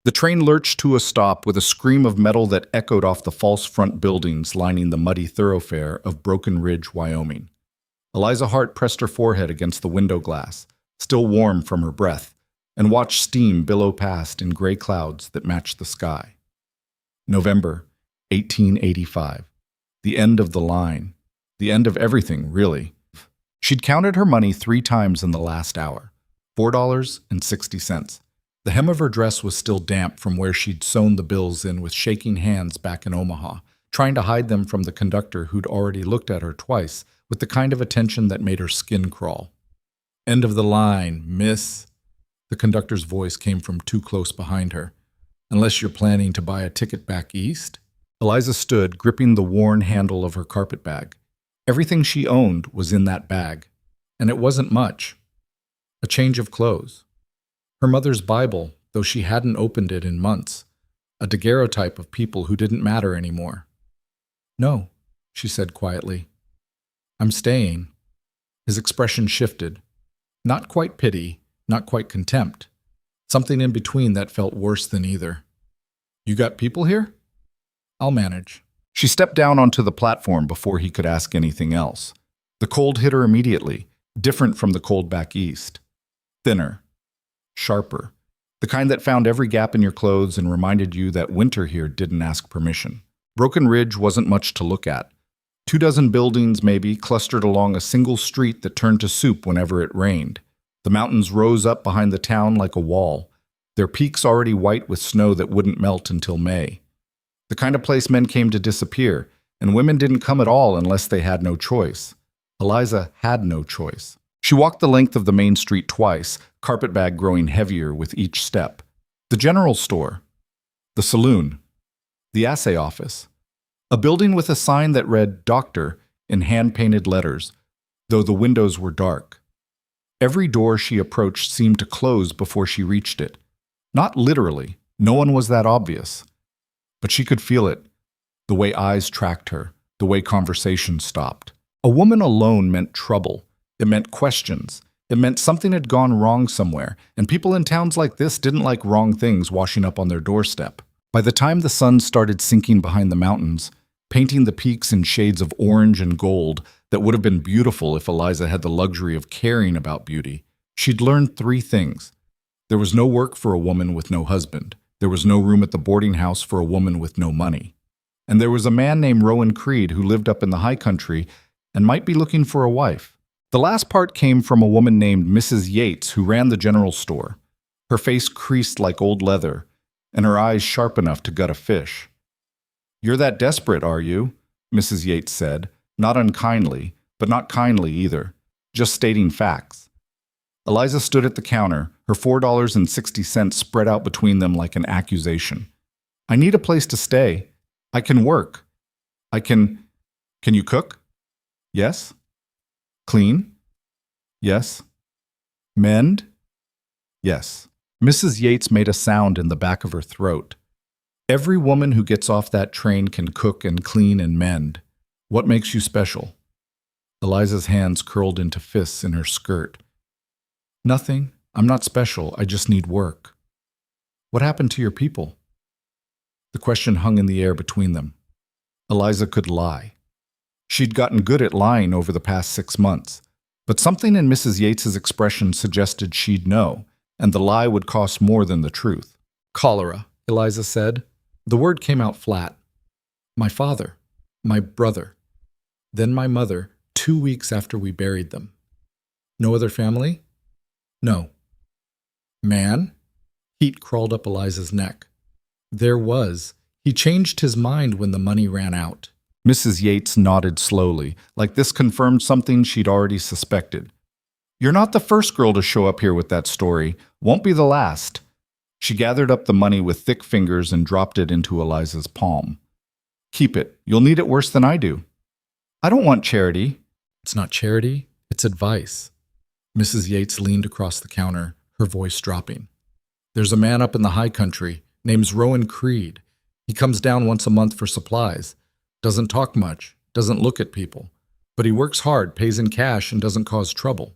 The train lurched to a stop with a scream of metal that echoed off the false front buildings lining the muddy thoroughfare of Broken Ridge, Wyoming. Eliza Hart pressed her forehead against the window glass, still warm from her breath, and watched steam billow past in gray clouds that matched the sky. November 1885. The end of the line. The end of everything, really. She'd counted her money 3 times in the last hour. $4.60. The hem of her dress was still damp from where she'd sewn the bills in with shaking hands back in Omaha, trying to hide them from the conductor who'd already looked at her twice with the kind of attention that made her skin crawl. End of the line, miss. The conductor's voice came from too close behind her. Unless you're planning to buy a ticket back east? Eliza stood, gripping the worn handle of her carpet bag. Everything she owned was in that bag, and it wasn't much. A change of clothes. Her mother's Bible, though she hadn't opened it in months. A daguerreotype of people who didn't matter anymore. No, she said quietly. I'm staying. His expression shifted. Not quite pity, not quite contempt. Something in between that felt worse than either. You got people here? I'll manage. She stepped down onto the platform before he could ask anything else. The cold hit her immediately, different from the cold back east. Thinner. Sharper. The kind that found every gap in your clothes and reminded you that winter here didn't ask permission. Broken Ridge wasn't much to look at. 24 buildings, maybe, clustered along a single street that turned to soup whenever it rained. The mountains rose up behind the town like a wall, their peaks already white with snow that wouldn't melt until May. The kind of place men came to disappear, and women didn't come at all unless they had no choice. Eliza had no choice. She walked the length of the main street twice, carpetbag growing heavier with each step. The general store. The saloon. The assay office. A building with a sign that read Doctor in hand-painted letters, though the windows were dark. Every door she approached seemed to close before she reached it. Not literally. No one was that obvious. But she could feel it. The way eyes tracked her. The way conversation stopped. A woman alone meant trouble. It meant questions. It meant something had gone wrong somewhere, and people in towns like this didn't like wrong things washing up on their doorstep. By the time the sun started sinking behind the mountains, painting the peaks in shades of orange and gold that would have been beautiful if Eliza had the luxury of caring about beauty, she'd learned 3 things. There was no work for a woman with no husband. There was no room at the boarding house for a woman with no money. And there was a man named Rowan Creed who lived up in the high country and might be looking for a wife. The last part came from a woman named Mrs. Yates who ran the general store. Her face creased like old leather, and her eyes sharp enough to gut a fish. You're that desperate, are you? Mrs. Yates said, not unkindly, but not kindly either, just stating facts. Eliza stood at the counter, her $4.60 spread out between them like an accusation. I need a place to stay. I can work. Can you cook? Yes. Clean? Yes. Mend? Yes. Mrs. Yates made a sound in the back of her throat. Every woman who gets off that train can cook and clean and mend. What makes you special? Eliza's hands curled into fists in her skirt. Nothing. I'm not special. I just need work. What happened to your people? The question hung in the air between them. Eliza could lie. She'd gotten good at lying over the past 6 months, but something in Mrs. Yates's expression suggested she'd know, and the lie would cost more than the truth. Cholera, Eliza said. The word came out flat. My father, my brother, then my mother, 2 weeks after we buried them. No other family? No. Man? Heat crawled up Eliza's neck. There was. He changed his mind when the money ran out. Mrs. Yates nodded slowly, like this confirmed something she'd already suspected. You're not the first girl to show up here with that story. Won't be the last. She gathered up the money with thick fingers and dropped it into Eliza's palm. Keep it. You'll need it worse than I do. I don't want charity. It's not charity. It's advice. Mrs. Yates leaned across the counter, her voice dropping. There's a man up in the high country, name's Rowan Creed. He comes down once a month for supplies. Doesn't talk much, doesn't look at people. But he works hard, pays in cash, and doesn't cause trouble.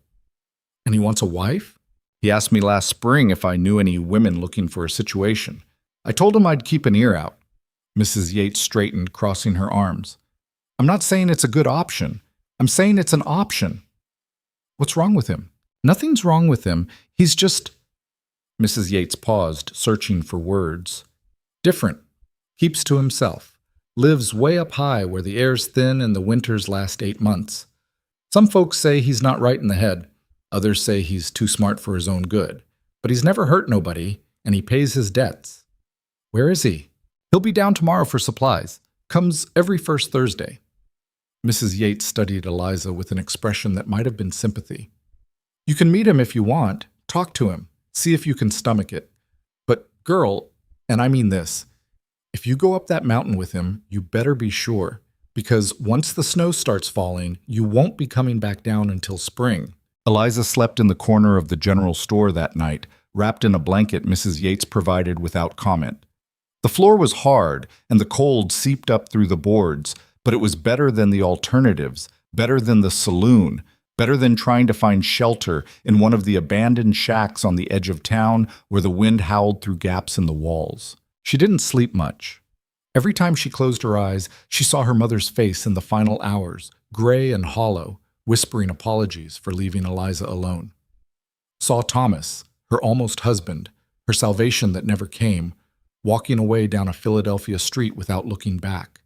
And he wants a wife? He asked me last spring if I knew any women looking for a situation. I told him I'd keep an ear out. Mrs. Yates straightened, crossing her arms. I'm not saying it's a good option. I'm saying it's an option. What's wrong with him? Nothing's wrong with him. He's just... Mrs. Yates paused, searching for words. Different. Keeps to himself. Lives way up high where the air's thin and the winters last 8 months. Some folks say he's not right in the head. Others say he's too smart for his own good. But he's never hurt nobody, and he pays his debts. Where is he? He'll be down tomorrow for supplies. Comes every first Thursday. Mrs. Yates studied Eliza with an expression that might have been sympathy. You can meet him if you want. Talk to him. See if you can stomach it. But, girl, and I mean this, if you go up that mountain with him, you better be sure, because once the snow starts falling, you won't be coming back down until spring. Eliza slept in the corner of the general store that night, wrapped in a blanket Mrs. Yates provided without comment. The floor was hard, and the cold seeped up through the boards, but it was better than the alternatives, better than the saloon, better than trying to find shelter in one of the abandoned shacks on the edge of town where the wind howled through gaps in the walls. She didn't sleep much. Every time she closed her eyes, she saw her mother's face in the final hours, gray and hollow, whispering apologies for leaving Eliza alone. Saw Thomas, her almost husband, her salvation that never came, walking away down a Philadelphia street without looking back.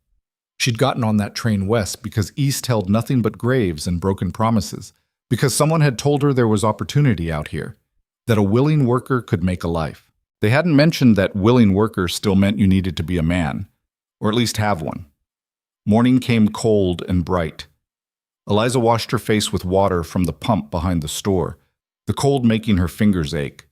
She'd gotten on that train west because east held nothing but graves and broken promises, because someone had told her there was opportunity out here, that a willing worker could make a life. They hadn't mentioned that willing worker still meant you needed to be a man, or at least have one. Morning came cold and bright. Eliza washed her face with water from the pump behind the store, the cold making her fingers ache.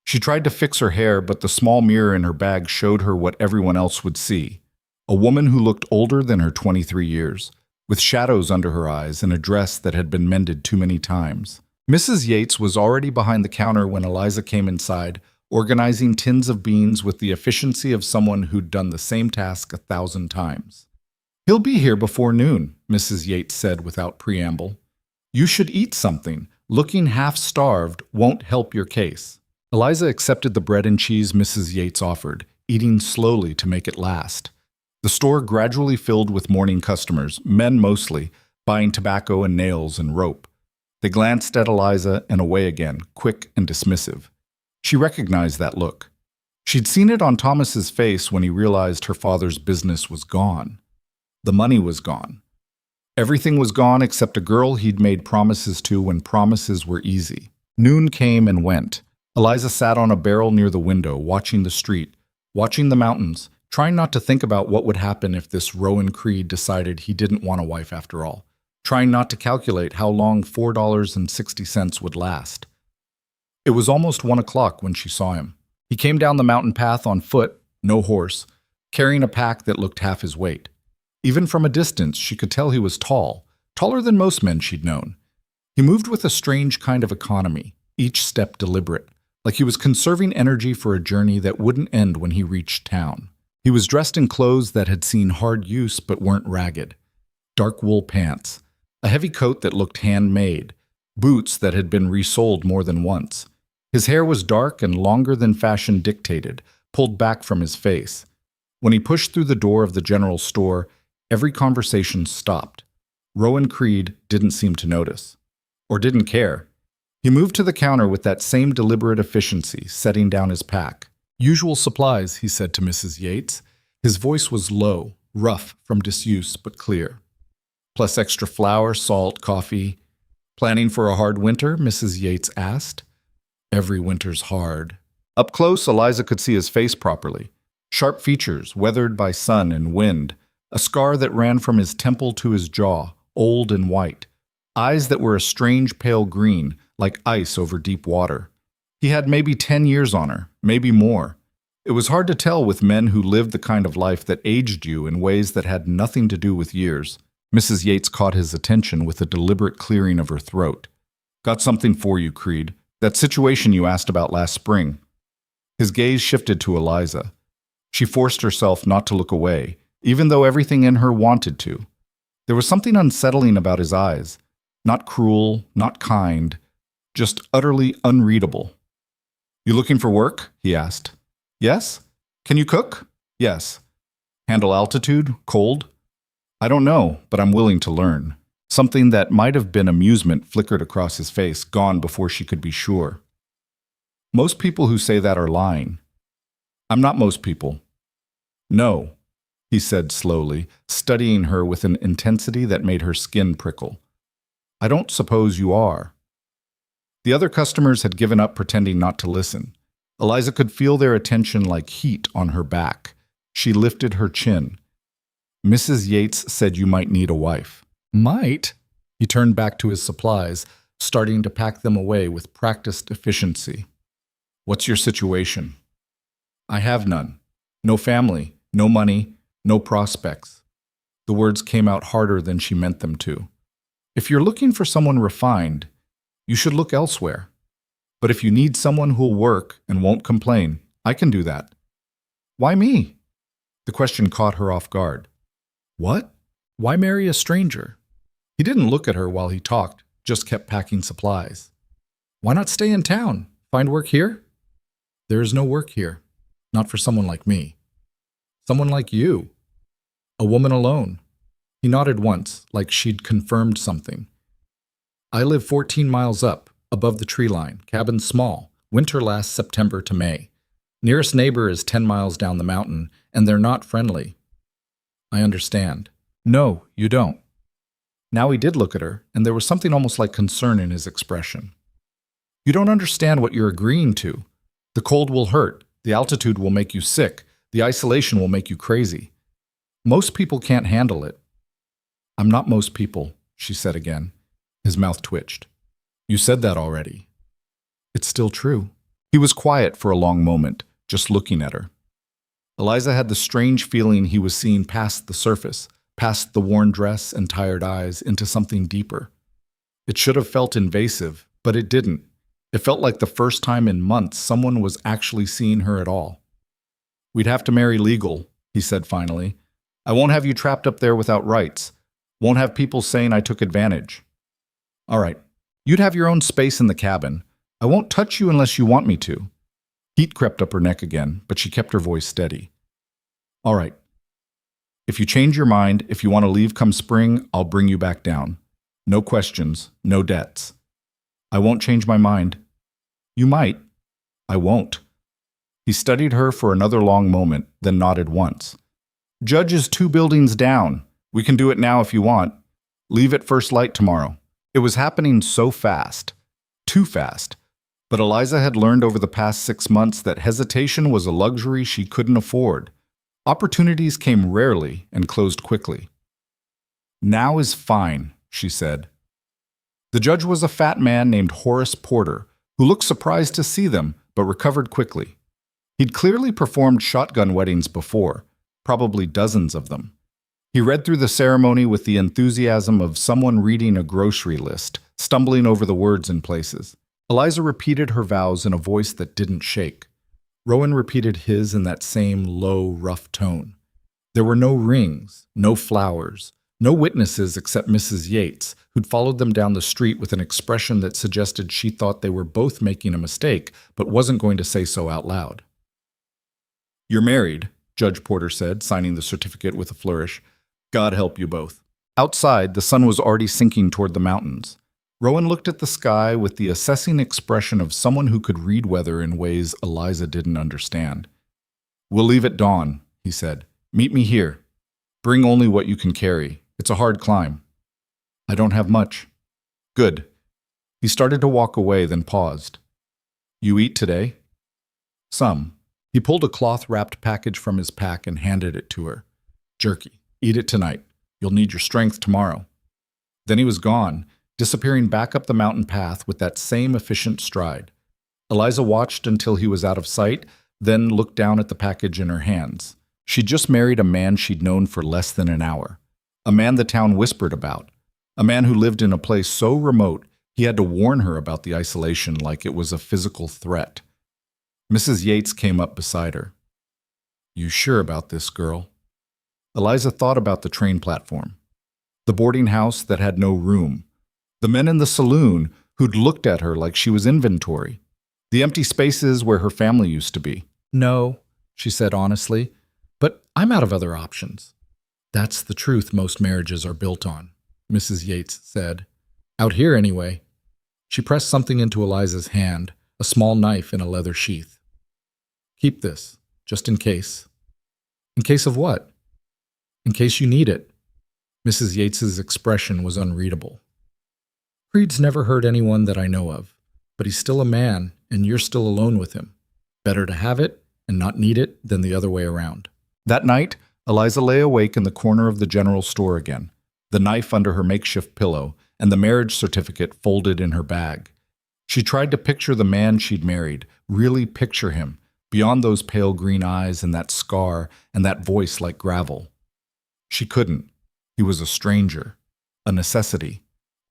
She tried to fix her hair, but the small mirror in her bag showed her what everyone else would see. A woman who looked older than her 23 years, with shadows under her eyes and a dress that had been mended too many times. Mrs. Yates was already behind the counter when Eliza came inside, organizing tins of beans with the efficiency of someone who'd done the same task 1,000 times. He'll be here before noon, Mrs. Yates said without preamble. You should eat something. Looking half-starved won't help your case. Eliza accepted the bread and cheese Mrs. Yates offered, eating slowly to make it last. The store gradually filled with morning customers, men mostly, buying tobacco and nails and rope. They glanced at Eliza and away again, quick and dismissive. She recognized that look. She'd seen it on Thomas's face when he realized her father's business was gone. The money was gone. Everything was gone except a girl he'd made promises to when promises were easy. Noon came and went. Eliza sat on a barrel near the window, watching the street, watching the mountains, trying not to think about what would happen if this Rowan Creed decided he didn't want a wife after all, trying not to calculate how long $4.60 would last. It was almost 1 o'clock when she saw him. He came down the mountain path on foot, no horse, carrying a pack that looked half his weight. Even from a distance, she could tell he was tall, taller than most men she'd known. He moved with a strange kind of economy, each step deliberate, like he was conserving energy for a journey that wouldn't end when he reached town. He was dressed in clothes that had seen hard use but weren't ragged. Dark wool pants, a heavy coat that looked handmade, boots that had been resoled more than once. His hair was dark and longer than fashion dictated, pulled back from his face. When he pushed through the door of the general store, every conversation stopped. Rowan Creed didn't seem to notice, or didn't care. He moved to the counter with that same deliberate efficiency, setting down his pack. Usual supplies, he said to Mrs. Yates. His voice was low, rough from disuse, but clear. Plus extra flour, salt, coffee. Planning for a hard winter? Mrs. Yates asked. Every winter's hard. Up close, Eliza could see his face properly. Sharp features, weathered by sun and wind. A scar that ran from his temple to his jaw, old and white. Eyes that were a strange pale green, like ice over deep water. He had maybe 10 years on her, maybe more. It was hard to tell with men who lived the kind of life that aged you in ways that had nothing to do with years. Mrs. Yates caught his attention with a deliberate clearing of her throat. Got something for you, Creed. That situation you asked about last spring. His gaze shifted to Eliza. She forced herself not to look away, even though everything in her wanted to. There was something unsettling about his eyes. Not cruel, not kind, just utterly unreadable. You looking for work? He asked. Yes? Can you cook? Yes. Handle altitude? Cold? I don't know, but I'm willing to learn. Something that might have been amusement flickered across his face, gone before she could be sure. Most people who say that are lying. I'm not most people. No, he said slowly, studying her with an intensity that made her skin prickle. I don't suppose you are. The other customers had given up pretending not to listen. Eliza could feel their attention like heat on her back. She lifted her chin. Mrs. Yates said you might need a wife. Might? He turned back to his supplies, starting to pack them away with practiced efficiency. What's your situation? I have none. No family, no money, no prospects. The words came out harder than she meant them to. If you're looking for someone refined, you should look elsewhere. But if you need someone who'll work and won't complain, I can do that. Why me? The question caught her off guard. What? Why marry a stranger? He didn't look at her while he talked, just kept packing supplies. Why not stay in town? Find work here? There is no work here. Not for someone like me. Someone like you. A woman alone. He nodded once, like she'd confirmed something. I live 14 miles up, above the tree line, cabin small, winter lasts September to May. Nearest neighbor is 10 miles down the mountain, and they're not friendly. I understand. No, you don't. Now he did look at her, and there was something almost like concern in his expression. You don't understand what you're agreeing to. The cold will hurt, the altitude will make you sick, the isolation will make you crazy. Most people can't handle it. I'm not most people, she said again. His mouth twitched. You said that already. It's still true. He was quiet for a long moment, just looking at her. Eliza had the strange feeling he was seeing past the surface, past the worn dress and tired eyes, into something deeper. It should have felt invasive, but it didn't. It felt like the first time in months someone was actually seeing her at all. We'd have to marry legal, he said finally. I won't have you trapped up there without rights. Won't have people saying I took advantage. All right. You'd have your own space in the cabin. I won't touch you unless you want me to. Heat crept up her neck again, but she kept her voice steady. All right. If you change your mind, if you want to leave come spring, I'll bring you back down. No questions, no debts. I won't change my mind. You might. I won't. He studied her for another long moment, then nodded once. Judge is 2 buildings down. We can do it now if you want. Leave at first light tomorrow. It was happening so fast. Too fast. But Eliza had learned over the past 6 months that hesitation was a luxury she couldn't afford. Opportunities came rarely and closed quickly. Now is fine, she said. The judge was a fat man named Horace Porter, who looked surprised to see them, but recovered quickly. He'd clearly performed shotgun weddings before, probably dozens of them. He read through the ceremony with the enthusiasm of someone reading a grocery list, stumbling over the words in places. Eliza repeated her vows in a voice that didn't shake. Rowan repeated his in that same low, rough tone. There were no rings, no flowers, no witnesses except Mrs. Yates, who'd followed them down the street with an expression that suggested she thought they were both making a mistake, but wasn't going to say so out loud. You're married, Judge Porter said, signing the certificate with a flourish. God help you both. Outside, the sun was already sinking toward the mountains. Rowan looked at the sky with the assessing expression of someone who could read weather in ways Eliza didn't understand. We'll leave at dawn, he said. Meet me here. Bring only what you can carry. It's a hard climb. I don't have much. Good. He started to walk away, then paused. You eat today? Some. He pulled a cloth-wrapped package from his pack and handed it to her. Jerky. Eat it tonight. You'll need your strength tomorrow. Then he was gone, disappearing back up the mountain path with that same efficient stride. Eliza watched until he was out of sight, then looked down at the package in her hands. She'd just married a man she'd known for less than an hour. A man the town whispered about. A man who lived in a place so remote he had to warn her about the isolation like it was a physical threat. Mrs. Yates came up beside her. You sure about this, girl? Eliza thought about the train platform, the boarding house that had no room, the men in the saloon who'd looked at her like she was inventory, the empty spaces where her family used to be. No, she said honestly, but I'm out of other options. That's the truth most marriages are built on, Mrs. Yates said. Out here, anyway. She pressed something into Eliza's hand, a small knife in a leather sheath. Keep this, just in case. In case of what? In case you need it. Mrs. Yates's expression was unreadable. Creed's never hurt anyone that I know of, but he's still a man, and you're still alone with him. Better to have it and not need it than the other way around. That night, Eliza lay awake in the corner of the general store again, the knife under her makeshift pillow and the marriage certificate folded in her bag. She tried to picture the man she'd married, really picture him, beyond those pale green eyes and that scar and that voice like gravel. She couldn't. He was a stranger, a necessity,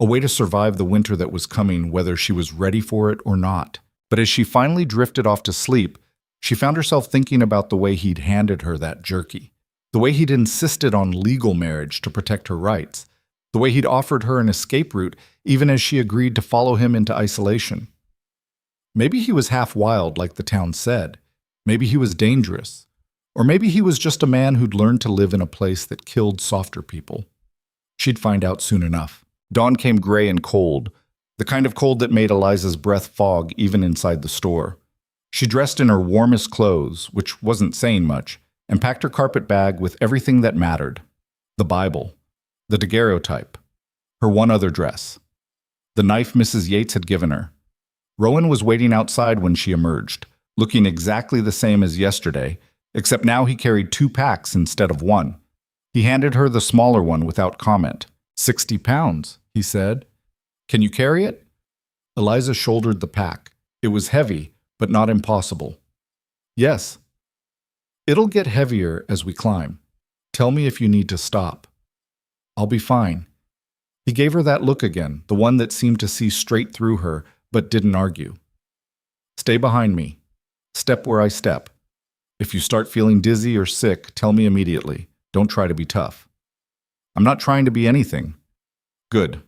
a way to survive the winter that was coming, whether she was ready for it or not. But as she finally drifted off to sleep, she found herself thinking about the way he'd handed her that jerky, the way he'd insisted on legal marriage to protect her rights, the way he'd offered her an escape route even as she agreed to follow him into isolation. Maybe he was half wild like the town said. Maybe he was dangerous. Or maybe he was just a man who'd learned to live in a place that killed softer people. She'd find out soon enough. Dawn came gray and cold, the kind of cold that made Eliza's breath fog even inside the store. She dressed in her warmest clothes, which wasn't saying much, and packed her carpet bag with everything that mattered. The Bible, the daguerreotype, her one other dress, the knife Mrs. Yates had given her. Rowan was waiting outside when she emerged, looking exactly the same as yesterday, except now he carried 2 packs instead of 1. He handed her the smaller one without comment. 60 pounds, he said. Can you carry it? Eliza shouldered the pack. It was heavy, but not impossible. Yes. It'll get heavier as we climb. Tell me if you need to stop. I'll be fine. He gave her that look again, the one that seemed to see straight through her, but didn't argue. Stay behind me. Step where I step. If you start feeling dizzy or sick, tell me immediately. Don't try to be tough. I'm not trying to be anything. Good.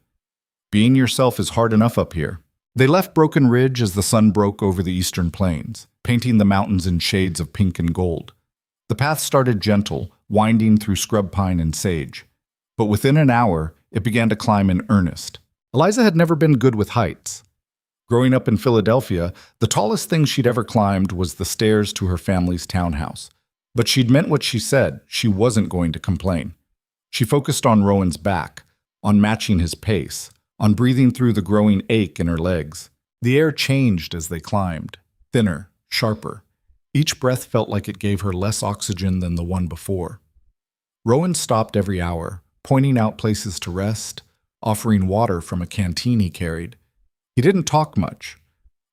Being yourself is hard enough up here. They left Broken Ridge as the sun broke over the eastern plains, painting the mountains in shades of pink and gold. The path started gentle, winding through scrub pine and sage. But within an hour, it began to climb in earnest. Eliza had never been good with heights. Growing up in Philadelphia, the tallest thing she'd ever climbed was the stairs to her family's townhouse. But she'd meant what she said. She wasn't going to complain. She focused on Rowan's back, on matching his pace, on breathing through the growing ache in her legs. The air changed as they climbed, thinner, sharper. Each breath felt like it gave her less oxygen than the one before. Rowan stopped every hour, pointing out places to rest, offering water from a canteen he carried. He didn't talk much.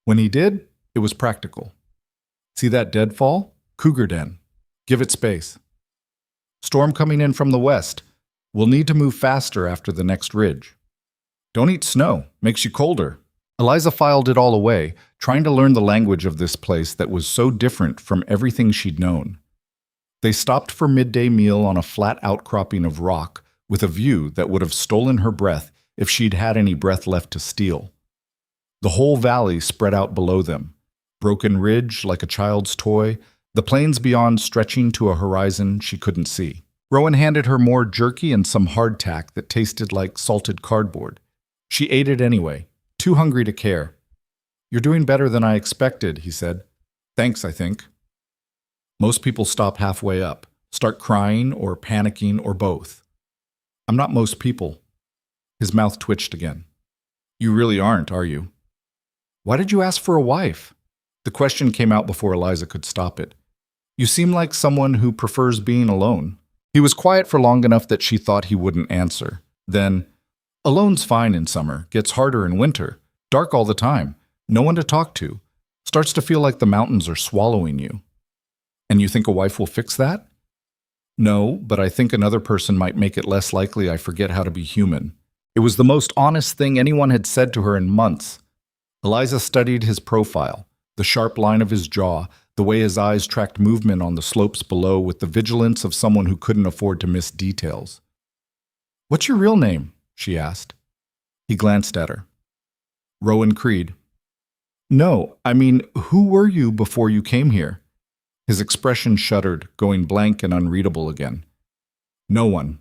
When he did, it was practical. See that deadfall? Cougar den. Give it space. Storm coming in from the west. We'll need to move faster after the next ridge. Don't eat snow. Makes you colder. Eliza filed it all away, trying to learn the language of this place that was so different from everything she'd known. They stopped for midday meal on a flat outcropping of rock with a view that would have stolen her breath if she'd had any breath left to steal. The whole valley spread out below them, Broken Ridge like a child's toy, the plains beyond stretching to a horizon she couldn't see. Rowan handed her more jerky and some hardtack that tasted like salted cardboard. She ate it anyway, too hungry to care. You're doing better than I expected, he said. Thanks, I think. Most people stop halfway up, start crying or panicking or both. I'm not most people. His mouth twitched again. You really aren't, are you? Why did you ask for a wife? The question came out before Eliza could stop it. You seem like someone who prefers being alone. He was quiet for long enough that she thought he wouldn't answer. Then, alone's fine in summer, gets harder in winter, dark all the time, no one to talk to, starts to feel like the mountains are swallowing you. And you think a wife will fix that? No, but I think another person might make it less likely I forget how to be human. It was the most honest thing anyone had said to her in months. Eliza studied his profile, the sharp line of his jaw, the way his eyes tracked movement on the slopes below with the vigilance of someone who couldn't afford to miss details. What's your real name? She asked. He glanced at her. Rowan Creed. No, I mean, who were you before you came here? His expression shuddered, going blank and unreadable again. No one.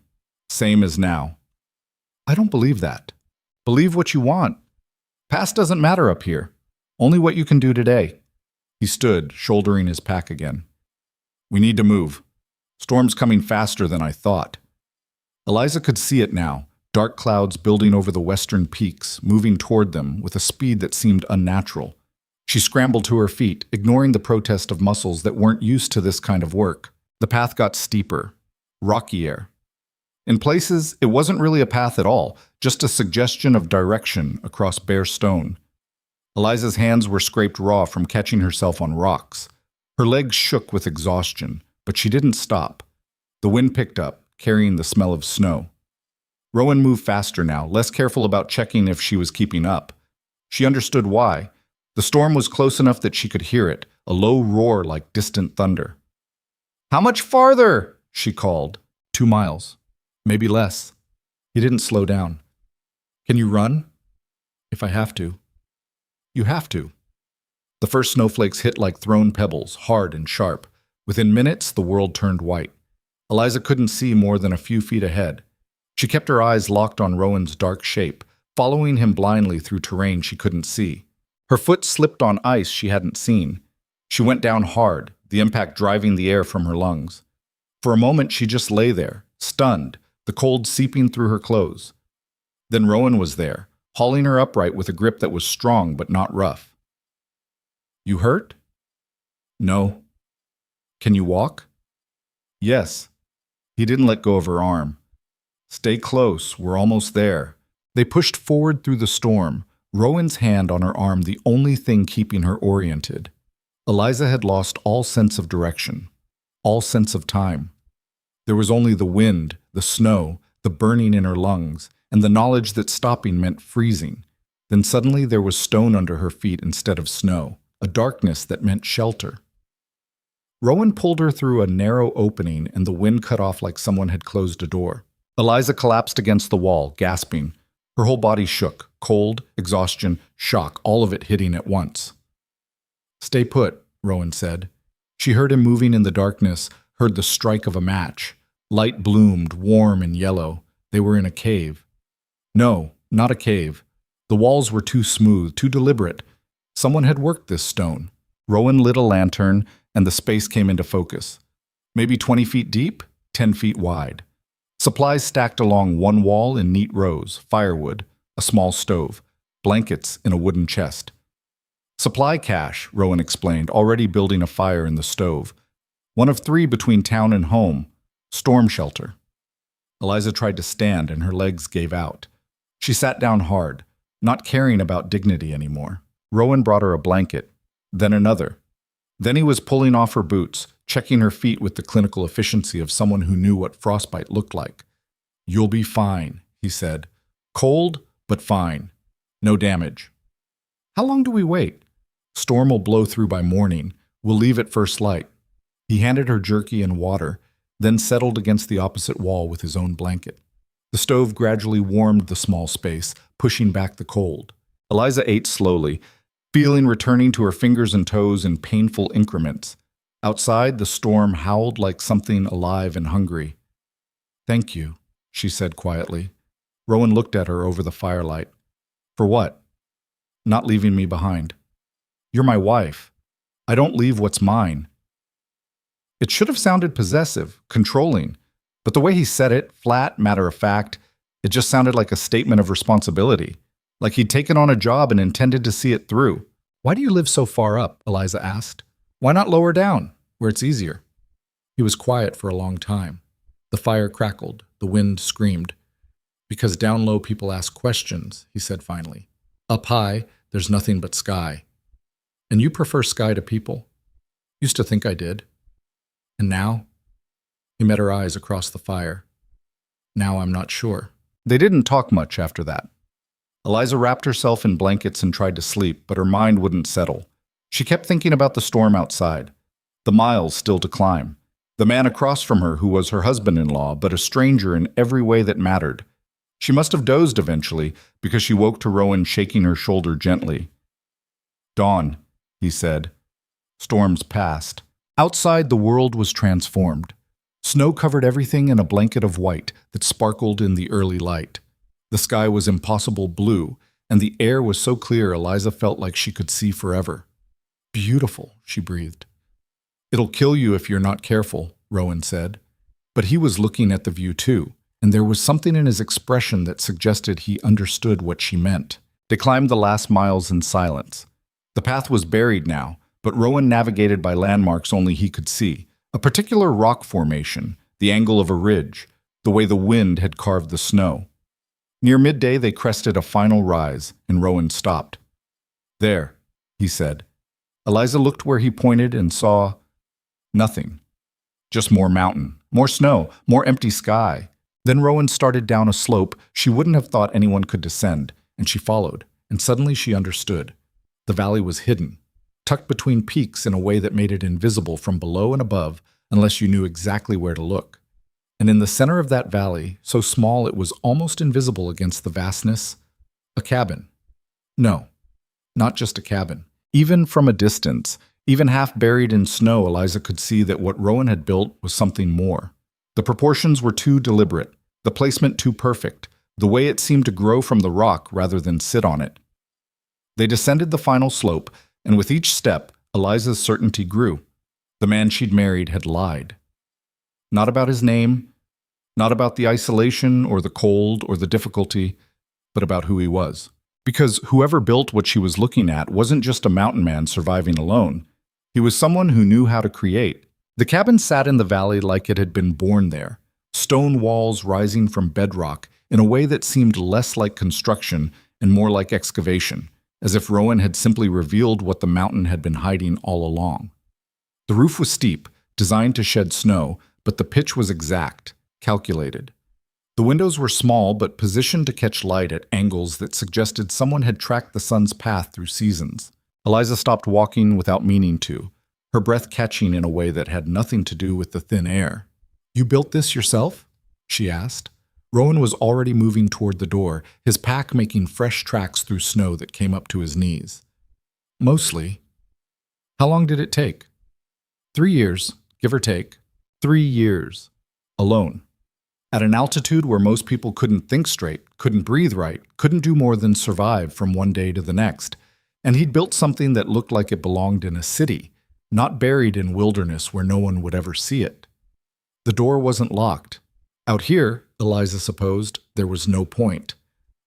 Same as now. I don't believe that. Believe what you want. Past doesn't matter up here. Only what you can do today. He stood, shouldering his pack again. We need to move. Storm's coming faster than I thought. Eliza could see it now, dark clouds building over the western peaks, moving toward them with a speed that seemed unnatural. She scrambled to her feet, ignoring the protest of muscles that weren't used to this kind of work. The path got steeper, rockier. In places, it wasn't really a path at all, just a suggestion of direction across bare stone. Eliza's hands were scraped raw from catching herself on rocks. Her legs shook with exhaustion, but she didn't stop. The wind picked up, carrying the smell of snow. Rowan moved faster now, less careful about checking if she was keeping up. She understood why. The storm was close enough that she could hear it, a low roar like distant thunder. "How much farther?" she called. 2 miles. Maybe less. He didn't slow down. "Can you run?" "If I have to." "You have to." The first snowflakes hit like thrown pebbles, hard and sharp. Within minutes, the world turned white. Eliza couldn't see more than a few feet ahead. She kept her eyes locked on Rowan's dark shape, following him blindly through terrain she couldn't see. Her foot slipped on ice she hadn't seen. She went down hard, the impact driving the air from her lungs. For a moment, she just lay there, stunned, the cold seeping through her clothes. Then Rowan was there, hauling her upright with a grip that was strong but not rough. "You hurt?" "No." "Can you walk?" "Yes." He didn't let go of her arm. "Stay close, we're almost there." They pushed forward through the storm, Rowan's hand on her arm the only thing keeping her oriented. Eliza had lost all sense of direction, all sense of time. There was only the wind, the snow, the burning in her lungs, and the knowledge that stopping meant freezing. Then suddenly there was stone under her feet instead of snow, a darkness that meant shelter. Rowan pulled her through a narrow opening and the wind cut off like someone had closed a door. Eliza collapsed against the wall, gasping. Her whole body shook, cold, exhaustion, shock, all of it hitting at once. "Stay put," Rowan said. She heard him moving in the darkness, heard the strike of a match. Light bloomed, warm and yellow. They were in a cave. No, not a cave. The walls were too smooth, too deliberate. Someone had worked this stone. Rowan lit a lantern, and the space came into focus. Maybe 20 feet deep, 10 feet wide. Supplies stacked along one wall in neat rows, firewood, a small stove, blankets in a wooden chest. "Supply cache," Rowan explained, already building a fire in the stove. "One of 3 between town and home. Storm shelter." Eliza tried to stand and her legs gave out. She sat down hard, not caring about dignity anymore. Rowan brought her a blanket, then another. Then he was pulling off her boots, checking her feet with the clinical efficiency of someone who knew what frostbite looked like. "You'll be fine," he said. "Cold, but fine. No damage." "How long do we wait?" "Storm will blow through by morning. We'll leave at first light." He handed her jerky and water, then settled against the opposite wall with his own blanket. The stove gradually warmed the small space, pushing back the cold. Eliza ate slowly, feeling returning to her fingers and toes in painful increments. Outside, the storm howled like something alive and hungry. "Thank you," she said quietly. Rowan looked at her over the firelight. "For what?" "Not leaving me behind." "You're my wife. I don't leave what's mine." It should have sounded possessive, controlling, but the way he said it, flat, matter-of-fact, it just sounded like a statement of responsibility, like he'd taken on a job and intended to see it through. "Why do you live so far up?" Eliza asked. "Why not lower down, where it's easier?" He was quiet for a long time. The fire crackled, the wind screamed. "Because down low people ask questions," he said finally. "Up high, there's nothing but sky. And you prefer sky to people?" "Used to think I did." "And now?" He met her eyes across the fire. "Now I'm not sure." They didn't talk much after that. Eliza wrapped herself in blankets and tried to sleep, but her mind wouldn't settle. She kept thinking about the storm outside, the miles still to climb, the man across from her who was her husband-in-law, but a stranger in every way that mattered. She must have dozed eventually, because she woke to Rowan shaking her shoulder gently. "Dawn," he said. "Storm's past." Outside, the world was transformed. Snow covered everything in a blanket of white that sparkled in the early light. The sky was impossible blue, and the air was so clear Eliza felt like she could see forever. "Beautiful," she breathed. "It'll kill you if you're not careful," Rowan said. But he was looking at the view too, and there was something in his expression that suggested he understood what she meant. They climbed the last miles in silence. The path was buried now, but Rowan navigated by landmarks only he could see. A particular rock formation, the angle of a ridge, the way the wind had carved the snow. Near midday, they crested a final rise, and Rowan stopped. "There," he said. Eliza looked where he pointed and saw nothing. Just more mountain, more snow, more empty sky. Then Rowan started down a slope she wouldn't have thought anyone could descend, and she followed, and suddenly she understood. The valley was hidden, tucked between peaks in a way that made it invisible from below and above unless you knew exactly where to look. And in the center of that valley, so small it was almost invisible against the vastness, a cabin. No, not just a cabin. Even from a distance, even half buried in snow, Eliza could see that what Rowan had built was something more. The proportions were too deliberate, the placement too perfect, the way it seemed to grow from the rock rather than sit on it. They descended the final slope, and with each step, Eliza's certainty grew. The man she'd married had lied. Not about his name, not about the isolation or the cold or the difficulty, but about who he was. Because whoever built what she was looking at wasn't just a mountain man surviving alone. He was someone who knew how to create. The cabin sat in the valley like it had been born there, stone walls rising from bedrock in a way that seemed less like construction and more like excavation, as if Rowan had simply revealed what the mountain had been hiding all along. The roof was steep, designed to shed snow, but the pitch was exact, calculated. The windows were small but positioned to catch light at angles that suggested someone had tracked the sun's path through seasons. Eliza stopped walking without meaning to, her breath catching in a way that had nothing to do with the thin air. "You built this yourself?" she asked. Rowan was already moving toward the door, his pack making fresh tracks through snow that came up to his knees. "Mostly." "How long did it take?" 3 years, give or take. 3 years. Alone. At an altitude where most people couldn't think straight, couldn't breathe right, couldn't do more than survive from one day to the next. And he'd built something that looked like it belonged in a city, not buried in wilderness where no one would ever see it. The door wasn't locked. Out here, Eliza supposed, there was no point.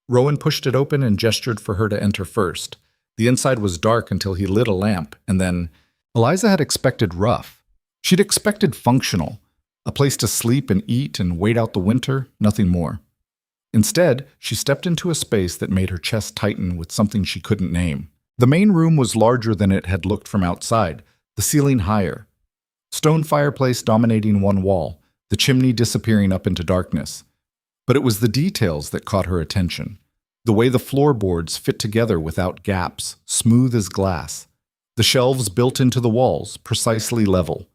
Rowan pushed it open and gestured for her to enter first. The inside was dark until he lit a lamp, and then Eliza had expected rough. She'd expected functional. A place to sleep and eat and wait out the winter, nothing more. Instead, she stepped into a space that made her chest tighten with something she couldn't name. The main room was larger than it had looked from outside, the ceiling higher. Stone fireplace dominating one wall, the chimney disappearing up into darkness. But it was the details that caught her attention. The way the floorboards fit together without gaps, smooth as glass. The shelves built into the walls, precisely level.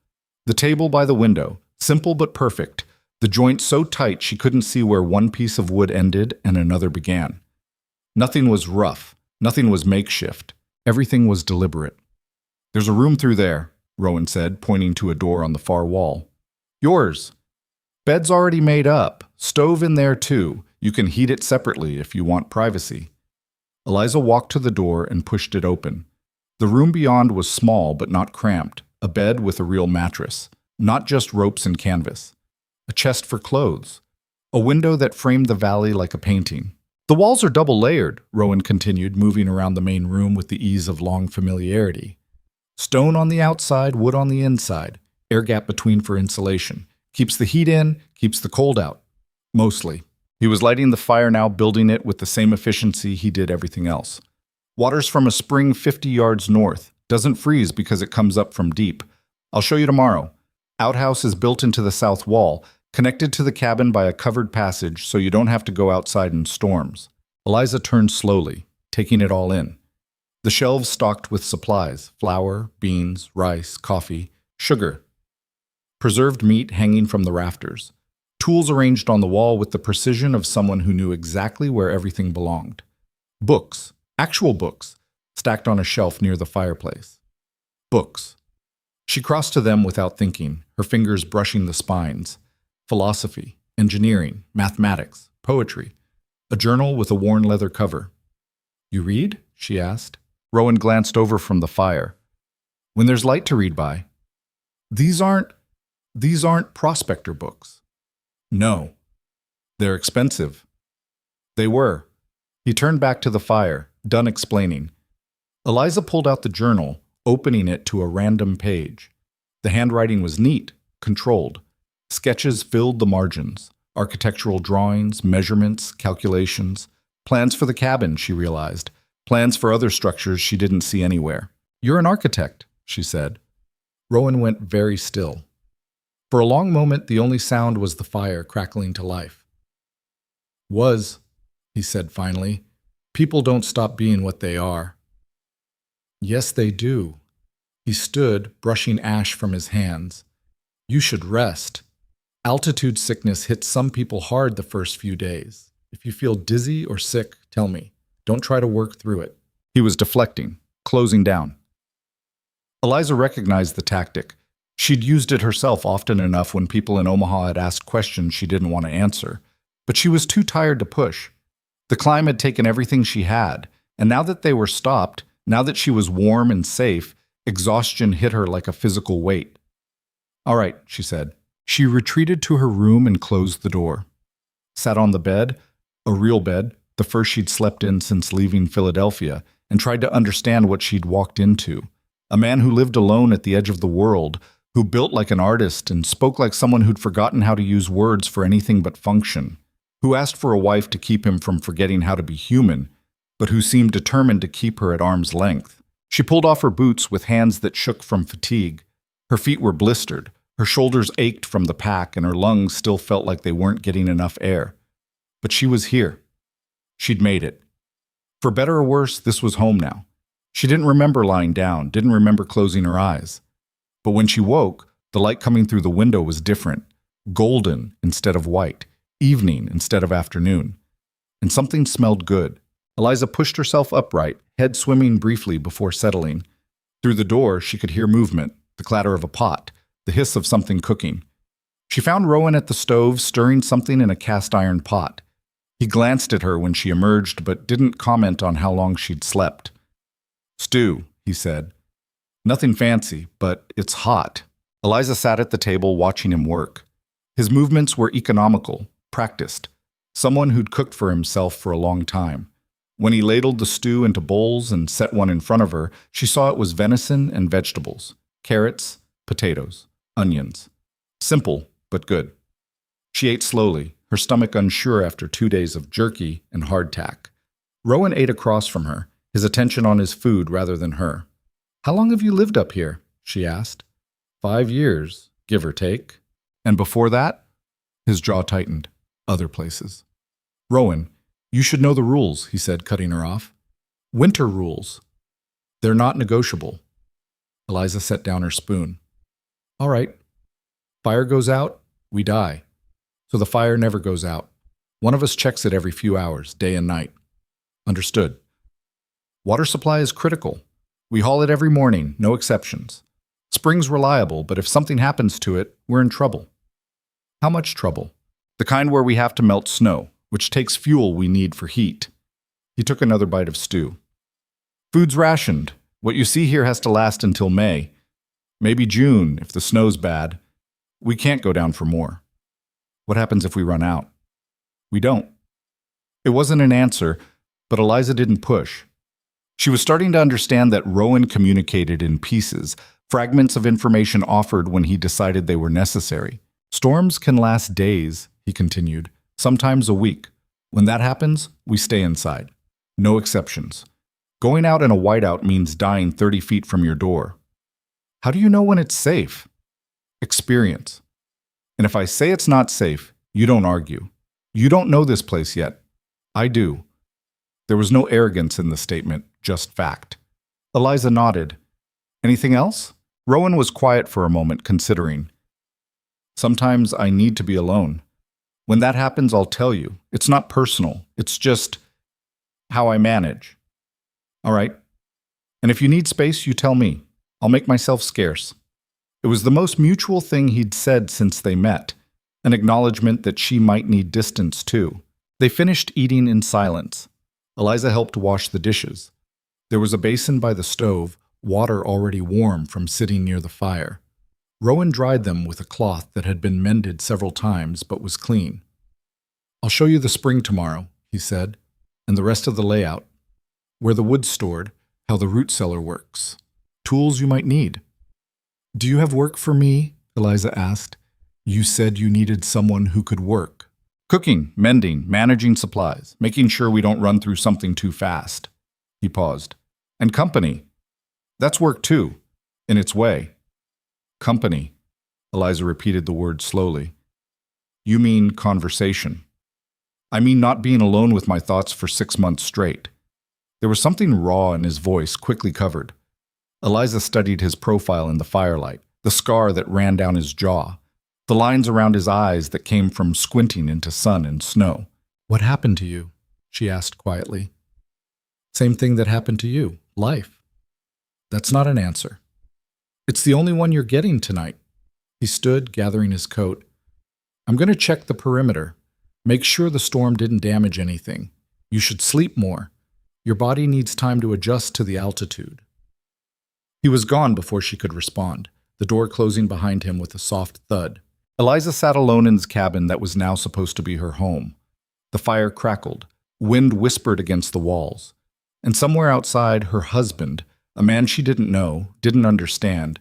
The table by the window, simple but perfect, the joint so tight she couldn't see where one piece of wood ended and another began. Nothing was rough, nothing was makeshift, everything was deliberate. "There's a room through there," Rowan said, pointing to a door on the far wall. "Yours. Bed's already made up, stove in there too. You can heat it separately if you want privacy." Eliza walked to the door and pushed it open. The room beyond was small but not cramped, a bed with a real mattress. Not just ropes and canvas. A chest for clothes. A window that framed the valley like a painting. "The walls are double-layered," Rowan continued, moving around the main room with the ease of long familiarity. "Stone on the outside, wood on the inside. Air gap between for insulation. Keeps the heat in, keeps the cold out. Mostly." He was lighting the fire now, building it with the same efficiency he did everything else. "Water's from a spring 50 yards north. Doesn't freeze because it comes up from deep. I'll show you tomorrow. Outhouse is built into the south wall, connected to the cabin by a covered passage so you don't have to go outside in storms." Eliza turned slowly, taking it all in. The shelves stocked with supplies, flour, beans, rice, coffee, sugar. Preserved meat hanging from the rafters. Tools arranged on the wall with the precision of someone who knew exactly where everything belonged. Books, actual books, stacked on a shelf near the fireplace. Books. She crossed to them without thinking, her fingers brushing the spines. Philosophy, engineering, mathematics, poetry. A journal with a worn leather cover. You read? She asked. Rowan glanced over from the fire. When there's light to read by. These aren't prospector books. No. They're expensive. They were. He turned back to the fire, done explaining. Eliza pulled out the journal, opening it to a random page. The handwriting was neat, controlled. Sketches filled the margins. Architectural drawings, measurements, calculations. Plans for the cabin, she realized. Plans for other structures she didn't see anywhere. You're an architect, she said. Rowan went very still. For a long moment, the only sound was the fire crackling to life. He said finally. People don't stop being what they are. Yes, they do. He stood, brushing ash from his hands. You should rest. Altitude sickness hits some people hard the first few days. If you feel dizzy or sick, tell me. Don't try to work through it. He was deflecting, closing down. Eliza recognized the tactic. She'd used it herself often enough when people in Omaha had asked questions she didn't want to answer. But she was too tired to push. The climb had taken everything she had, and now that they were stopped, now that she was warm and safe, exhaustion hit her like a physical weight. All right, she said. She retreated to her room and closed the door. Sat on the bed, a real bed, the first she'd slept in since leaving Philadelphia, and tried to understand what she'd walked into. A man who lived alone at the edge of the world, who built like an artist and spoke like someone who'd forgotten how to use words for anything but function, who asked for a wife to keep him from forgetting how to be human, but who seemed determined to keep her at arm's length. She pulled off her boots with hands that shook from fatigue. Her feet were blistered, her shoulders ached from the pack, and her lungs still felt like they weren't getting enough air. But she was here. She'd made it. For better or worse, this was home now. She didn't remember lying down, didn't remember closing her eyes. But when she woke, the light coming through the window was different. Golden instead of white. Evening instead of afternoon. And something smelled good. Eliza pushed herself upright, head swimming briefly before settling. Through the door, she could hear movement, the clatter of a pot, the hiss of something cooking. She found Rowan at the stove stirring something in a cast-iron pot. He glanced at her when she emerged, but didn't comment on how long she'd slept. Stew, he said. Nothing fancy, but it's hot. Eliza sat at the table watching him work. His movements were economical, practiced. Someone who'd cooked for himself for a long time. When he ladled the stew into bowls and set one in front of her, she saw it was venison and vegetables. Carrots, potatoes, onions. Simple, but good. She ate slowly, her stomach unsure after 2 days of jerky and hardtack. Rowan ate across from her, his attention on his food rather than her. How long have you lived up here? She asked. 5 years, give or take. And before that? His jaw tightened. Other places. Rowan, you should know the rules, he said, cutting her off. Winter rules. They're not negotiable. Eliza set down her spoon. All right. Fire goes out, we die. So the fire never goes out. One of us checks it every few hours, day and night. Understood. Water supply is critical. We haul it every morning, no exceptions. Spring's reliable, but if something happens to it, we're in trouble. How much trouble? The kind where we have to melt snow, which takes fuel we need for heat. He took another bite of stew. Food's rationed. What you see here has to last until May. Maybe June, if the snow's bad. We can't go down for more. What happens if we run out? We don't. It wasn't an answer, but Eliza didn't push. She was starting to understand that Rowan communicated in pieces, fragments of information offered when he decided they were necessary. Storms can last days, he continued, sometimes a week. When that happens, we stay inside. No exceptions. Going out in a whiteout means dying 30 feet from your door. How do you know when it's safe? Experience. And if I say it's not safe, you don't argue. You don't know this place yet. I do. There was no arrogance in the statement, just fact. Eliza nodded. Anything else? Rowan was quiet for a moment, considering. Sometimes I need to be alone. When that happens, I'll tell you. It's not personal. It's just how I manage. All right. And if you need space, you tell me. I'll make myself scarce. It was the most mutual thing he'd said since they met, an acknowledgement that she might need distance too. They finished eating in silence. Eliza helped wash the dishes. There was a basin by the stove, water already warm from sitting near the fire. Rowan dried them with a cloth that had been mended several times but was clean. "I'll show you the spring tomorrow," he said, "and the rest of the layout. Where the wood's stored, how the root cellar works. Tools you might need." "Do you have work for me?" Eliza asked. "You said you needed someone who could work." "Cooking, mending, managing supplies, making sure we don't run through something too fast." He paused. "And company. That's work too, in its way." "Company," Eliza repeated the word slowly. "You mean conversation." "I mean not being alone with my thoughts for 6 months straight." There was something raw in his voice, quickly covered. Eliza studied his profile in the firelight, the scar that ran down his jaw, the lines around his eyes that came from squinting into sun and snow. "What happened to you?" she asked quietly. "Same thing that happened to you, life." "That's not an answer." "It's the only one you're getting tonight." He stood, gathering his coat. "I'm going to check the perimeter. Make sure the storm didn't damage anything. You should sleep more. Your body needs time to adjust to the altitude." He was gone before she could respond, the door closing behind him with a soft thud. Eliza sat alone in his cabin that was now supposed to be her home. The fire crackled, wind whispered against the walls, and somewhere outside, her husband, a man she didn't know, didn't understand,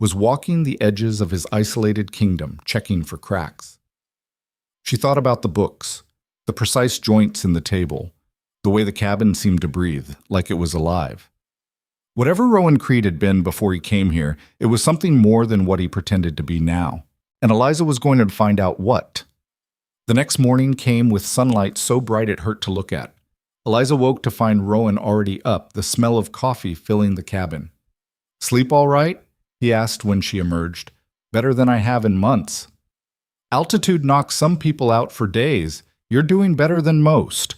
was walking the edges of his isolated kingdom, checking for cracks. She thought about the books, the precise joints in the table, the way the cabin seemed to breathe, like it was alive. Whatever Rowan Creed had been before he came here, it was something more than what he pretended to be now. And Eliza was going to find out what. The next morning came with sunlight so bright it hurt to look at. Eliza woke to find Rowan already up, the smell of coffee filling the cabin. "Sleep all right?" he asked when she emerged. "Better than I have in months." "Altitude knocks some people out for days. You're doing better than most."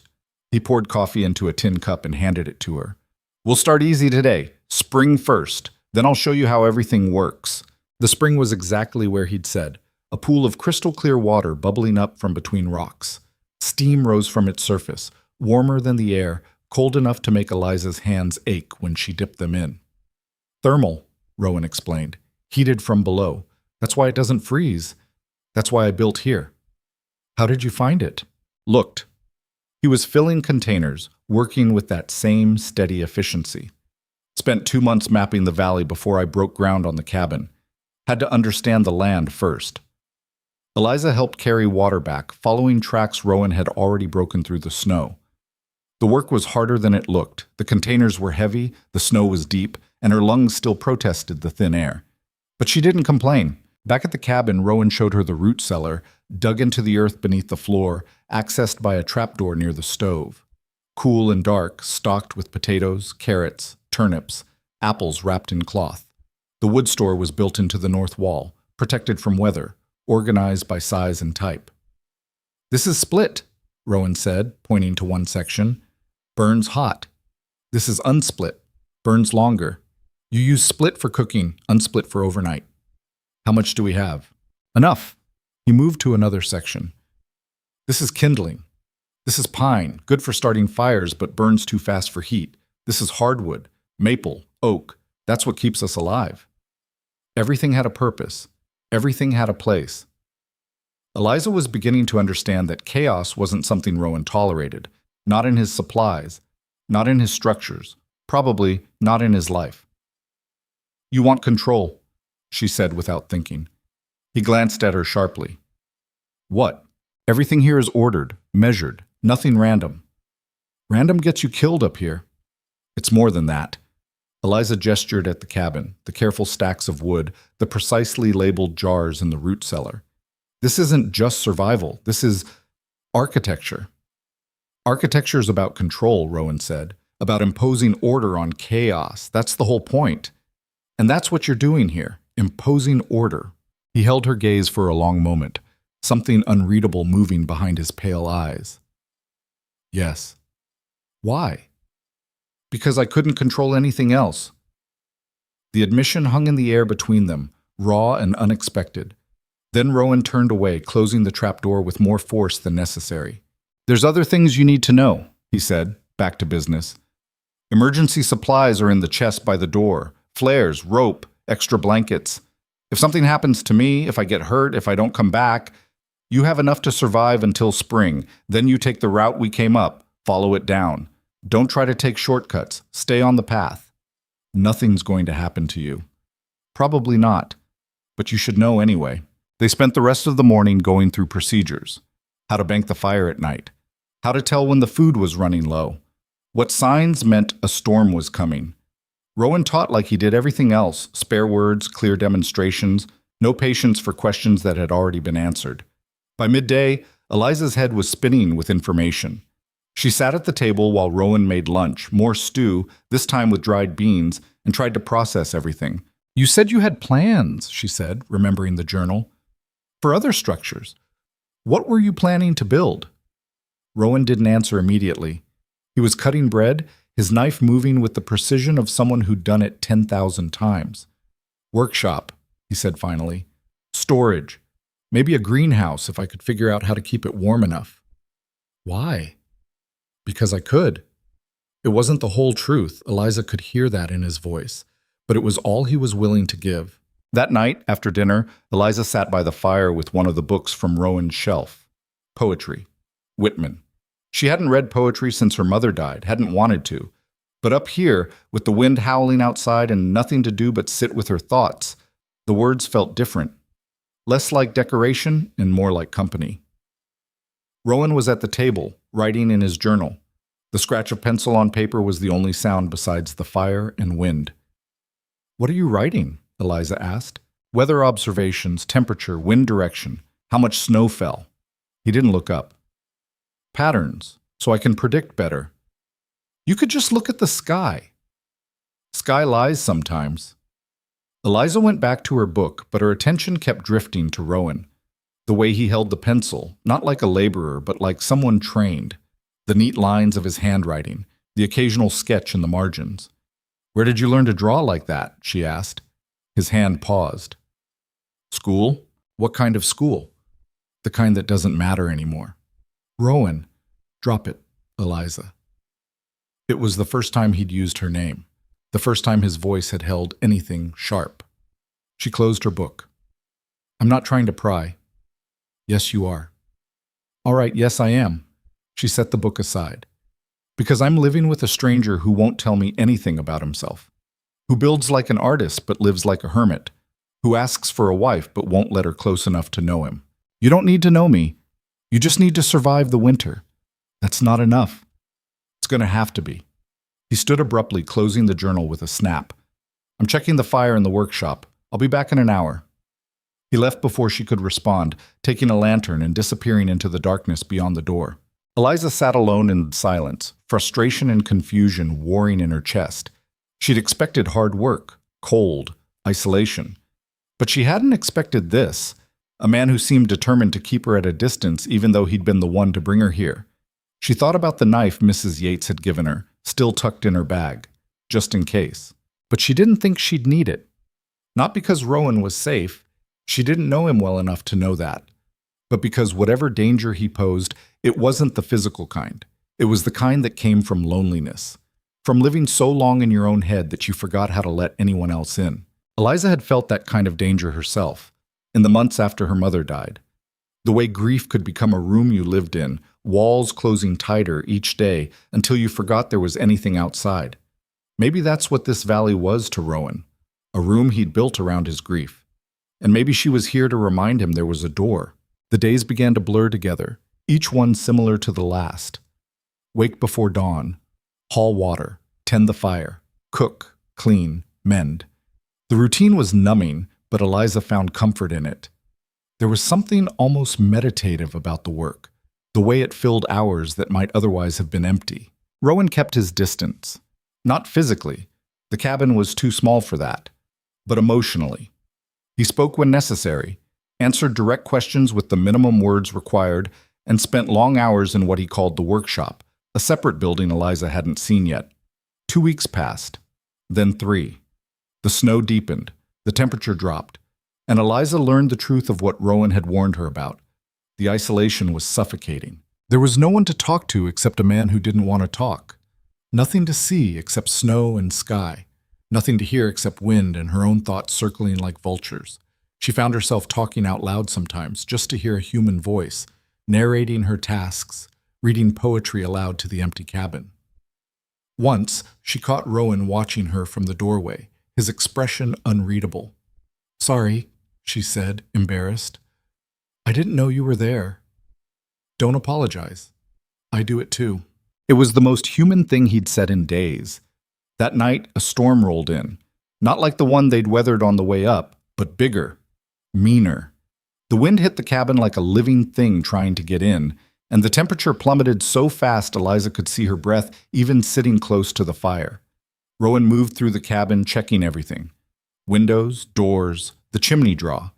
He poured coffee into a tin cup and handed it to her. "We'll start easy today. Spring first. Then I'll show you how everything works." The spring was exactly where he'd said, a pool of crystal clear water bubbling up from between rocks. Steam rose from its surface, warmer than the air, cold enough to make Eliza's hands ache when she dipped them in. "Thermal," Rowan explained, "heated from below. That's why it doesn't freeze. That's why I built here." "How did you find it?" "Looked." He was filling containers, working with that same steady efficiency. "Spent 2 months mapping the valley before I broke ground on the cabin. Had to understand the land first." Eliza helped carry water back, following tracks Rowan had already broken through the snow. The work was harder than it looked. The containers were heavy, the snow was deep, and her lungs still protested the thin air. But she didn't complain. Back at the cabin, Rowan showed her the root cellar, dug into the earth beneath the floor, accessed by a trapdoor near the stove. Cool and dark, stocked with potatoes, carrots, turnips, apples wrapped in cloth. The wood store was built into the north wall, protected from weather, organized by size and type. "This is split," Rowan said, pointing to one section. "Burns hot. This is unsplit. Burns longer. You use split for cooking, unsplit for overnight. How much do we have?" "Enough." He moved to another section. "This is kindling. This is pine, good for starting fires but burns too fast for heat. This is hardwood, maple, oak. That's what keeps us alive." Everything had a purpose. Everything had a place. Eliza was beginning to understand that chaos wasn't something Rowan tolerated, not in his supplies, not in his structures, probably not in his life. "You want control," she said without thinking. He glanced at her sharply. "What?" "Everything here is ordered, measured, nothing random." "Random gets you killed up here." "It's more than that." Eliza gestured at the cabin, the careful stacks of wood, the precisely labeled jars in the root cellar. "This isn't just survival. This is architecture." "Architecture is about control," Rowan said, "about imposing order on chaos. That's the whole point. And that's what you're doing here, imposing order." He held her gaze for a long moment, something unreadable moving behind his pale eyes. "Yes." "Why?" "Because I couldn't control anything else." The admission hung in the air between them, raw and unexpected. Then Rowan turned away, closing the trapdoor with more force than necessary. "There's other things you need to know," he said, back to business. "Emergency supplies are in the chest by the door. Flares, rope, extra blankets. If something happens to me, if I get hurt, if I don't come back, you have enough to survive until spring. Then you take the route we came up, follow it down. Don't try to take shortcuts. Stay on the path. Nothing's going to happen to you." "Probably not, but you should know anyway." They spent the rest of the morning going through procedures. How to bank the fire at night. How to tell when the food was running low. What signs meant a storm was coming. Rowan taught like he did everything else: spare words, clear demonstrations, no patience for questions that had already been answered. By midday, Eliza's head was spinning with information. She sat at the table while Rowan made lunch, more stew, this time with dried beans, and tried to process everything. "You said you had plans," she said, remembering the journal. "For other structures. What were you planning to build?" Rowan didn't answer immediately. He was cutting bread, his knife moving with the precision of someone who'd done it 10,000 times. "Workshop," he said finally. "Storage. Maybe a greenhouse if I could figure out how to keep it warm enough." "Why?" "Because I could." It wasn't the whole truth. Eliza could hear that in his voice, but it was all he was willing to give. That night, after dinner, Eliza sat by the fire with one of the books from Rowan's shelf. Poetry. Whitman. She hadn't read poetry since her mother died, hadn't wanted to. But up here, with the wind howling outside and nothing to do but sit with her thoughts, the words felt different. Less like decoration and more like company. Rowan was at the table, writing in his journal. The scratch of pencil on paper was the only sound besides the fire and wind. "What are you writing?" Eliza asked. "Weather observations, temperature, wind direction, how much snow fell." He didn't look up. "Patterns, so I can predict better." "You could just look at the sky." "Sky lies sometimes." Eliza went back to her book, but her attention kept drifting to Rowan. The way he held the pencil, not like a laborer, but like someone trained. The neat lines of his handwriting, the occasional sketch in the margins. "Where did you learn to draw like that?" she asked. His hand paused. "School? What kind of school?" "The kind that doesn't matter anymore." "Rowan." "Drop it, Eliza." It was the first time he'd used her name, the first time his voice had held anything sharp. She closed her book. "I'm not trying to pry." "Yes, you are." "All right, yes, I am." She set the book aside. "Because I'm living with a stranger who won't tell me anything about himself, who builds like an artist but lives like a hermit, who asks for a wife but won't let her close enough to know him. You don't need to know me. You just need to survive the winter. That's not enough. It's going to have to be." He stood abruptly, closing the journal with a snap. "I'm checking the fire in the workshop. I'll be back in an hour." He left before she could respond, taking a lantern and disappearing into the darkness beyond the door. Eliza sat alone in silence, frustration and confusion warring in her chest. She'd expected hard work, cold, isolation. But she hadn't expected this, a man who seemed determined to keep her at a distance even though he'd been the one to bring her here. She thought about the knife Mrs. Yates had given her, still tucked in her bag, just in case. But she didn't think she'd need it. Not because Rowan was safe, she didn't know him well enough to know that, but because whatever danger he posed, it wasn't the physical kind. It was the kind that came from loneliness, from living so long in your own head that you forgot how to let anyone else in. Eliza had felt that kind of danger herself, in the months after her mother died. The way grief could become a room you lived in, walls closing tighter each day until you forgot there was anything outside. Maybe that's what this valley was to Rowan, a room he'd built around his grief. And maybe she was here to remind him there was a door. The days began to blur together, each one similar to the last. Wake before dawn, haul water, tend the fire, cook, clean, mend. The routine was numbing, but Eliza found comfort in it. There was something almost meditative about the work, the way it filled hours that might otherwise have been empty. Rowan kept his distance. Not physically, the cabin was too small for that, but emotionally. He spoke when necessary, answered direct questions with the minimum words required, and spent long hours in what he called the workshop, a separate building Eliza hadn't seen yet. 2 weeks passed, then 3. The snow deepened, the temperature dropped, and Eliza learned the truth of what Rowan had warned her about. The isolation was suffocating. There was no one to talk to except a man who didn't want to talk. Nothing to see except snow and sky. Nothing to hear except wind and her own thoughts circling like vultures. She found herself talking out loud sometimes just to hear a human voice, narrating her tasks, reading poetry aloud to the empty cabin. Once, she caught Rowan watching her from the doorway, his expression unreadable. "Sorry," she said, embarrassed. "I didn't know you were there." "Don't apologize. I do it too." It was the most human thing he'd said in days. That night, a storm rolled in. Not like the one they'd weathered on the way up, but bigger, meaner. The wind hit the cabin like a living thing trying to get in, and the temperature plummeted so fast Eliza could see her breath even sitting close to the fire. Rowan moved through the cabin, checking everything. Windows, doors, the chimney draw.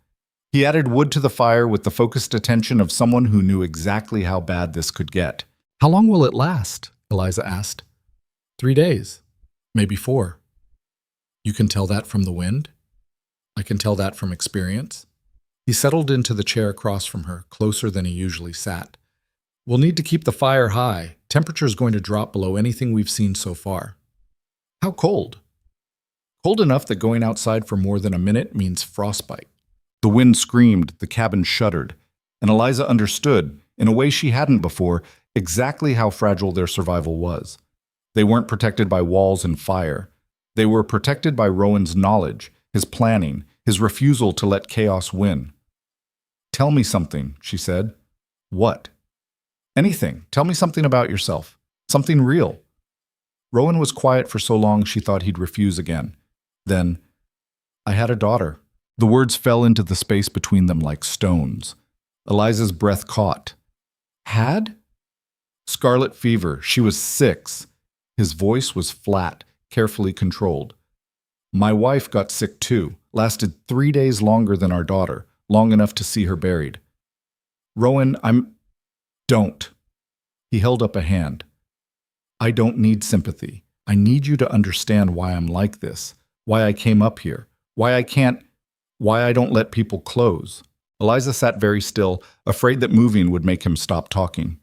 He added wood to the fire with the focused attention of someone who knew exactly how bad this could get. "How long will it last?" Eliza asked. 3 days. Maybe 4. "You can tell that from the wind?" "I can tell that from experience." He settled into the chair across from her, closer than he usually sat. "We'll need to keep the fire high. Temperature's going to drop below anything we've seen so far." "How cold?" "Cold enough that going outside for more than a minute means frostbite." The wind screamed, the cabin shuddered, and Eliza understood, in a way she hadn't before, exactly how fragile their survival was. They weren't protected by walls and fire. They were protected by Rowan's knowledge, his planning, his refusal to let chaos win. "Tell me something," she said. "What?" "Anything. Tell me something about yourself. Something real." Rowan was quiet for so long she thought he'd refuse again. Then, "I had a daughter." The words fell into the space between them like stones. Eliza's breath caught. "Had?" "Scarlet fever. She was 6. His voice was flat, carefully controlled. "My wife got sick too, lasted 3 days longer than our daughter, long enough to see her buried." "Rowan, Don't." He held up a hand. "I don't need sympathy. I need you to understand why I'm like this, why I came up here, why I don't let people close." Eliza sat very still, afraid that moving would make him stop talking.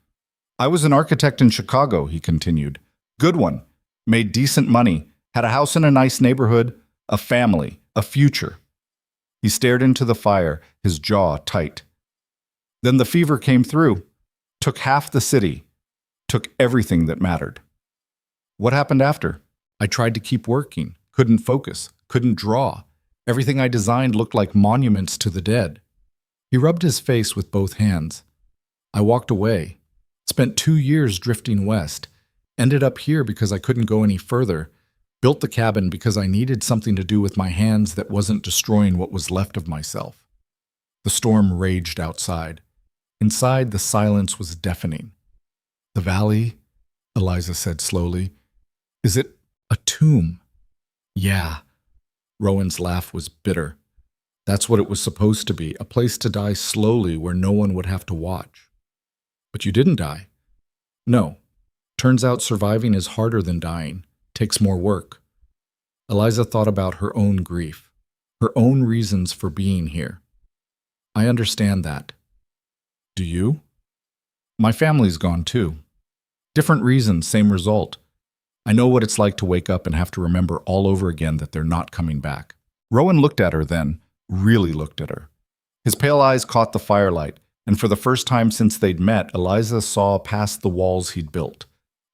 "I was an architect in Chicago," he continued. "Good one. Made decent money. Had a house in a nice neighborhood. A family. A future." He stared into the fire, his jaw tight. "Then the fever came through. Took half the city. Took everything that mattered." "What happened after?" "I tried to keep working. Couldn't focus. Couldn't draw. Everything I designed looked like monuments to the dead." He rubbed his face with both hands. "I walked away. Spent 2 years drifting west. Ended up here because I couldn't go any further. Built the cabin because I needed something to do with my hands that wasn't destroying what was left of myself." The storm raged outside. Inside, the silence was deafening. "The valley," Eliza said slowly. "Is it a tomb?" "Yeah." Rowan's laugh was bitter. "That's what it was supposed to be, a place to die slowly where no one would have to watch." "But you didn't die." "No. Turns out surviving is harder than dying. Takes more work." Eliza thought about her own grief, her own reasons for being here. "I understand that." "Do you?" "My family's gone too. Different reasons, same result. I know what it's like to wake up and have to remember all over again that they're not coming back." Rowan looked at her then, really looked at her. His pale eyes caught the firelight, and for the first time since they'd met, Eliza saw past the walls he'd built.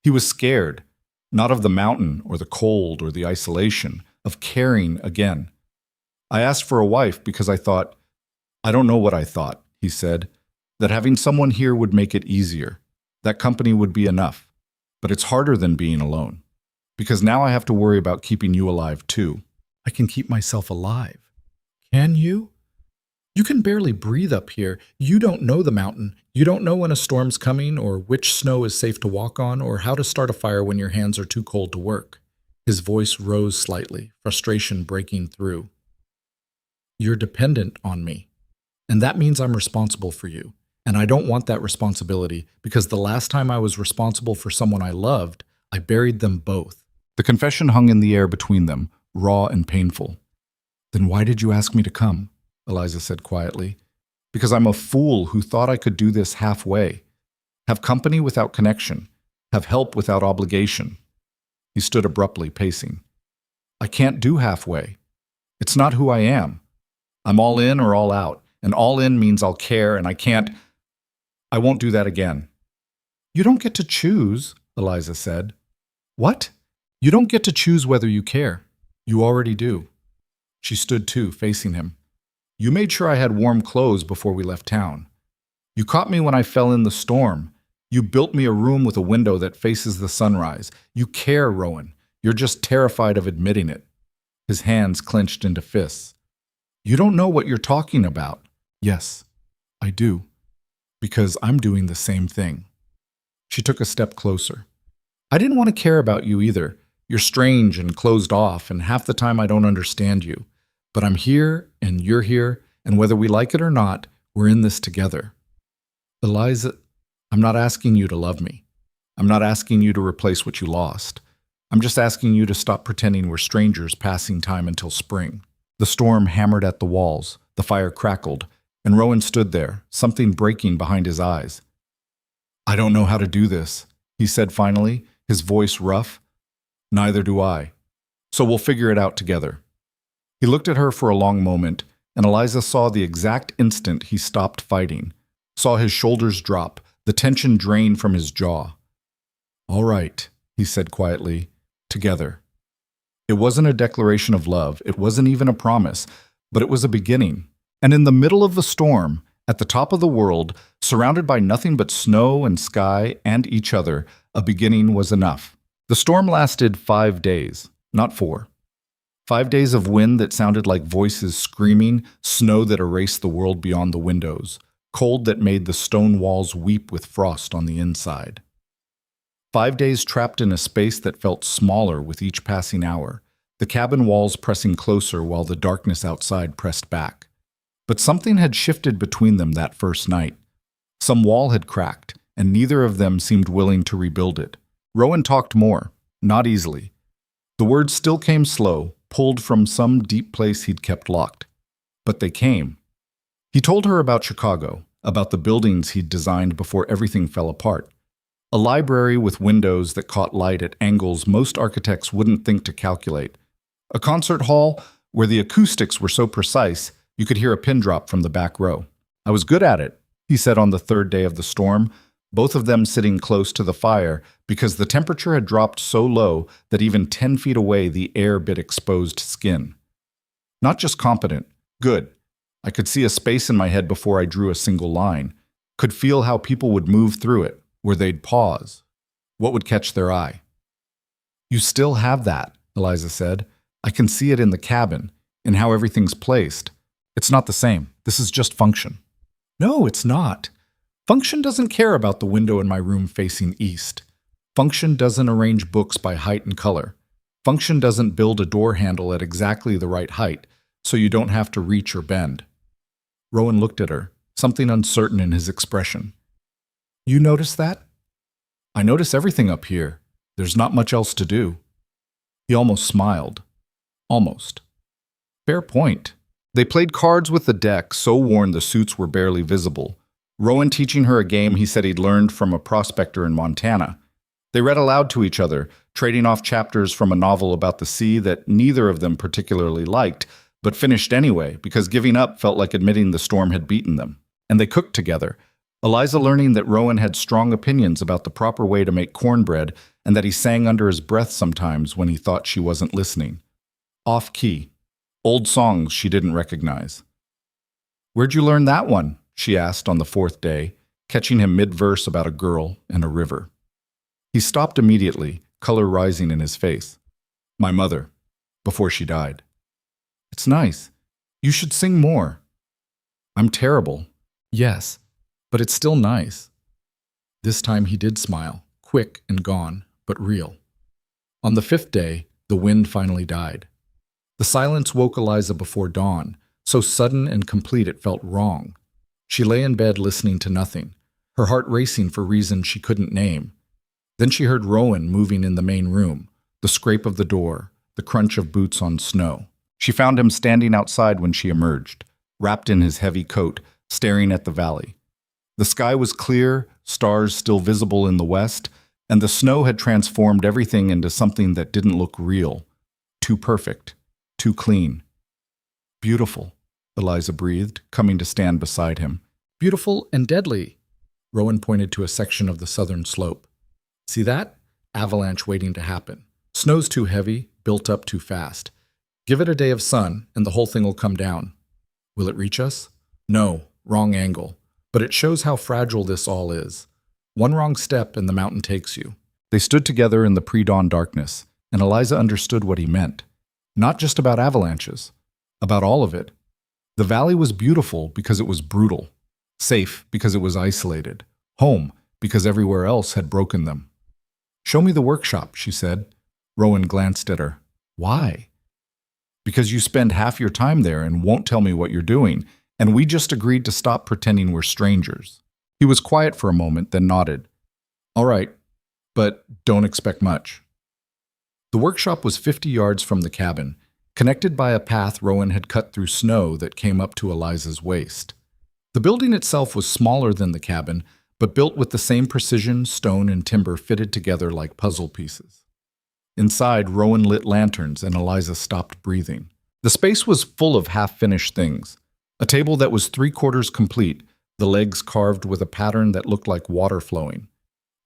He was scared, not of the mountain or the cold or the isolation, of caring again. "I asked for a wife because I thought—" "I don't know what I thought," he said. "That having someone here would make it easier. That company would be enough. But it's harder than being alone. Because now I have to worry about keeping you alive too." "I can keep myself alive." "Can you?" "You can barely breathe up here. You don't know the mountain. You don't know when a storm's coming, or which snow is safe to walk on, or how to start a fire when your hands are too cold to work." His voice rose slightly, frustration breaking through. "You're dependent on me, and that means I'm responsible for you. And I don't want that responsibility, because the last time I was responsible for someone I loved, I buried them both." The confession hung in the air between them, raw and painful. "Then why did you ask me to come?" Eliza said quietly. Because I'm a fool who thought I could do this halfway. Have company without connection. Have help without obligation. He stood abruptly, pacing. I can't do halfway. It's not who I am. I'm all in or all out, and all in means I'll care, and I won't do that again. You don't get to choose, Eliza said. What? You don't get to choose whether you care. You already do. She stood too, facing him. You made sure I had warm clothes before we left town. You caught me when I fell in the storm. You built me a room with a window that faces the sunrise. You care, Rowan. You're just terrified of admitting it. His hands clenched into fists. You don't know what you're talking about. Yes, I do. Because I'm doing the same thing. She took a step closer. I didn't want to care about you either. You're strange and closed off, and half the time I don't understand you. But I'm here, and you're here, and whether we like it or not, we're in this together. Eliza, I'm not asking you to love me. I'm not asking you to replace what you lost. I'm just asking you to stop pretending we're strangers passing time until spring. The storm hammered at the walls, the fire crackled, and Rowan stood there, something breaking behind his eyes. I don't know how to do this, he said finally, his voice rough. Neither do I. So we'll figure it out together. He looked at her for a long moment, and Eliza saw the exact instant he stopped fighting, saw his shoulders drop, the tension drain from his jaw. All right, he said quietly, together. It wasn't a declaration of love, it wasn't even a promise, but it was a beginning. And in the middle of the storm, at the top of the world, surrounded by nothing but snow and sky and each other, a beginning was enough. The storm lasted 5 days, not 4. 5 days of wind that sounded like voices screaming, snow that erased the world beyond the windows, cold that made the stone walls weep with frost on the inside. 5 days trapped in a space that felt smaller with each passing hour, the cabin walls pressing closer while the darkness outside pressed back. But something had shifted between them that first night. Some wall had cracked, and neither of them seemed willing to rebuild it. Rowan talked more, not easily. The words still came slow, pulled from some deep place he'd kept locked. But they came. He told her about Chicago, about the buildings he'd designed before everything fell apart. A library with windows that caught light at angles most architects wouldn't think to calculate. A concert hall where the acoustics were so precise you could hear a pin drop from the back row. I was good at it, he said on the third day of the storm, both of them sitting close to the fire because the temperature had dropped so low that even 10 feet away the air bit exposed skin. Not just competent, good. I could see a space in my head before I drew a single line, could feel how people would move through it, where they'd pause. What would catch their eye? You still have that, Eliza said. I can see it in the cabin, in how everything's placed. It's not the same. This is just function. No, it's not. Function doesn't care about the window in my room facing east. Function doesn't arrange books by height and color. Function doesn't build a door handle at exactly the right height, so you don't have to reach or bend. Rowan looked at her, something uncertain in his expression. You notice that? I notice everything up here. There's not much else to do. He almost smiled. Almost. Fair point. They played cards with the deck, so worn the suits were barely visible. Rowan teaching her a game he said he'd learned from a prospector in Montana. They read aloud to each other, trading off chapters from a novel about the sea that neither of them particularly liked, but finished anyway because giving up felt like admitting the storm had beaten them. And they cooked together, Eliza learning that Rowan had strong opinions about the proper way to make cornbread and that he sang under his breath sometimes when he thought she wasn't listening. Off-key. Old songs she didn't recognize. Where'd you learn that one? She asked on the 4th day, catching him mid-verse about a girl and a river. He stopped immediately, color rising in his face. My mother, before she died. It's nice. You should sing more. I'm terrible. Yes, but it's still nice. This time he did smile, quick and gone, but real. On the 5th day, the wind finally died. The silence woke Eliza before dawn, so sudden and complete it felt wrong. She lay in bed listening to nothing, her heart racing for reasons she couldn't name. Then she heard Rowan moving in the main room, the scrape of the door, the crunch of boots on snow. She found him standing outside when she emerged, wrapped in his heavy coat, staring at the valley. The sky was clear, stars still visible in the west, and the snow had transformed everything into something that didn't look real. Too perfect. Too clean. Beautiful, Eliza breathed, coming to stand beside him. Beautiful and deadly. Rowan pointed to a section of the southern slope. See that? Avalanche waiting to happen. Snow's too heavy, built up too fast. Give it a day of sun, and the whole thing will come down. Will it reach us? No, wrong angle. But it shows how fragile this all is. One wrong step and the mountain takes you. They stood together in the pre-dawn darkness, and Eliza understood what he meant. Not just about avalanches. About all of it. The valley was beautiful because it was brutal. Safe because it was isolated. Home because everywhere else had broken them. Show me the workshop, she said. Rowan glanced at her. Why? Because you spend half your time there and won't tell me what you're doing, and we just agreed to stop pretending we're strangers. He was quiet for a moment, then nodded. All right, but don't expect much. The workshop was 50 yards from the cabin, connected by a path Rowan had cut through snow that came up to Eliza's waist. The building itself was smaller than the cabin, but built with the same precision, stone and timber fitted together like puzzle pieces. Inside, Rowan lit lanterns and Eliza stopped breathing. The space was full of half-finished things. A table that was 3/4 complete, the legs carved with a pattern that looked like water flowing.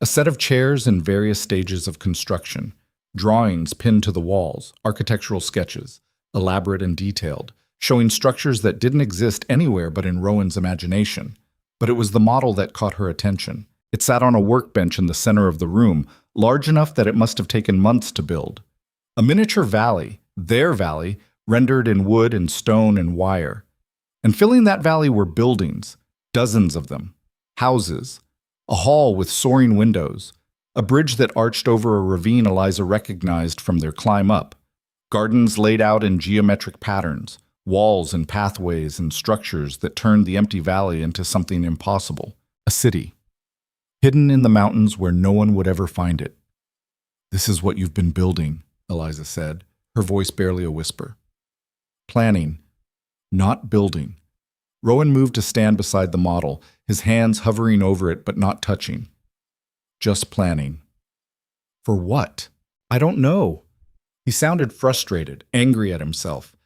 A set of chairs in various stages of construction. Drawings pinned to the walls, architectural sketches, elaborate and detailed, showing structures that didn't exist anywhere but in Rowan's imagination. But it was the model that caught her attention. It sat on a workbench in the center of the room, large enough that it must have taken months to build. A miniature valley, their valley, rendered in wood and stone and wire. And filling that valley were buildings, dozens of them, houses, a hall with soaring windows, a bridge that arched over a ravine Eliza recognized from their climb up, gardens laid out in geometric patterns, walls and pathways and structures that turned the empty valley into something impossible, a city. Hidden in the mountains where no one would ever find it. This is what you've been building, Eliza said, her voice barely a whisper. Planning, not building. Rowan moved to stand beside the model, his hands hovering over it but not touching. Just planning. For what? I don't know. He sounded frustrated, angry at himself.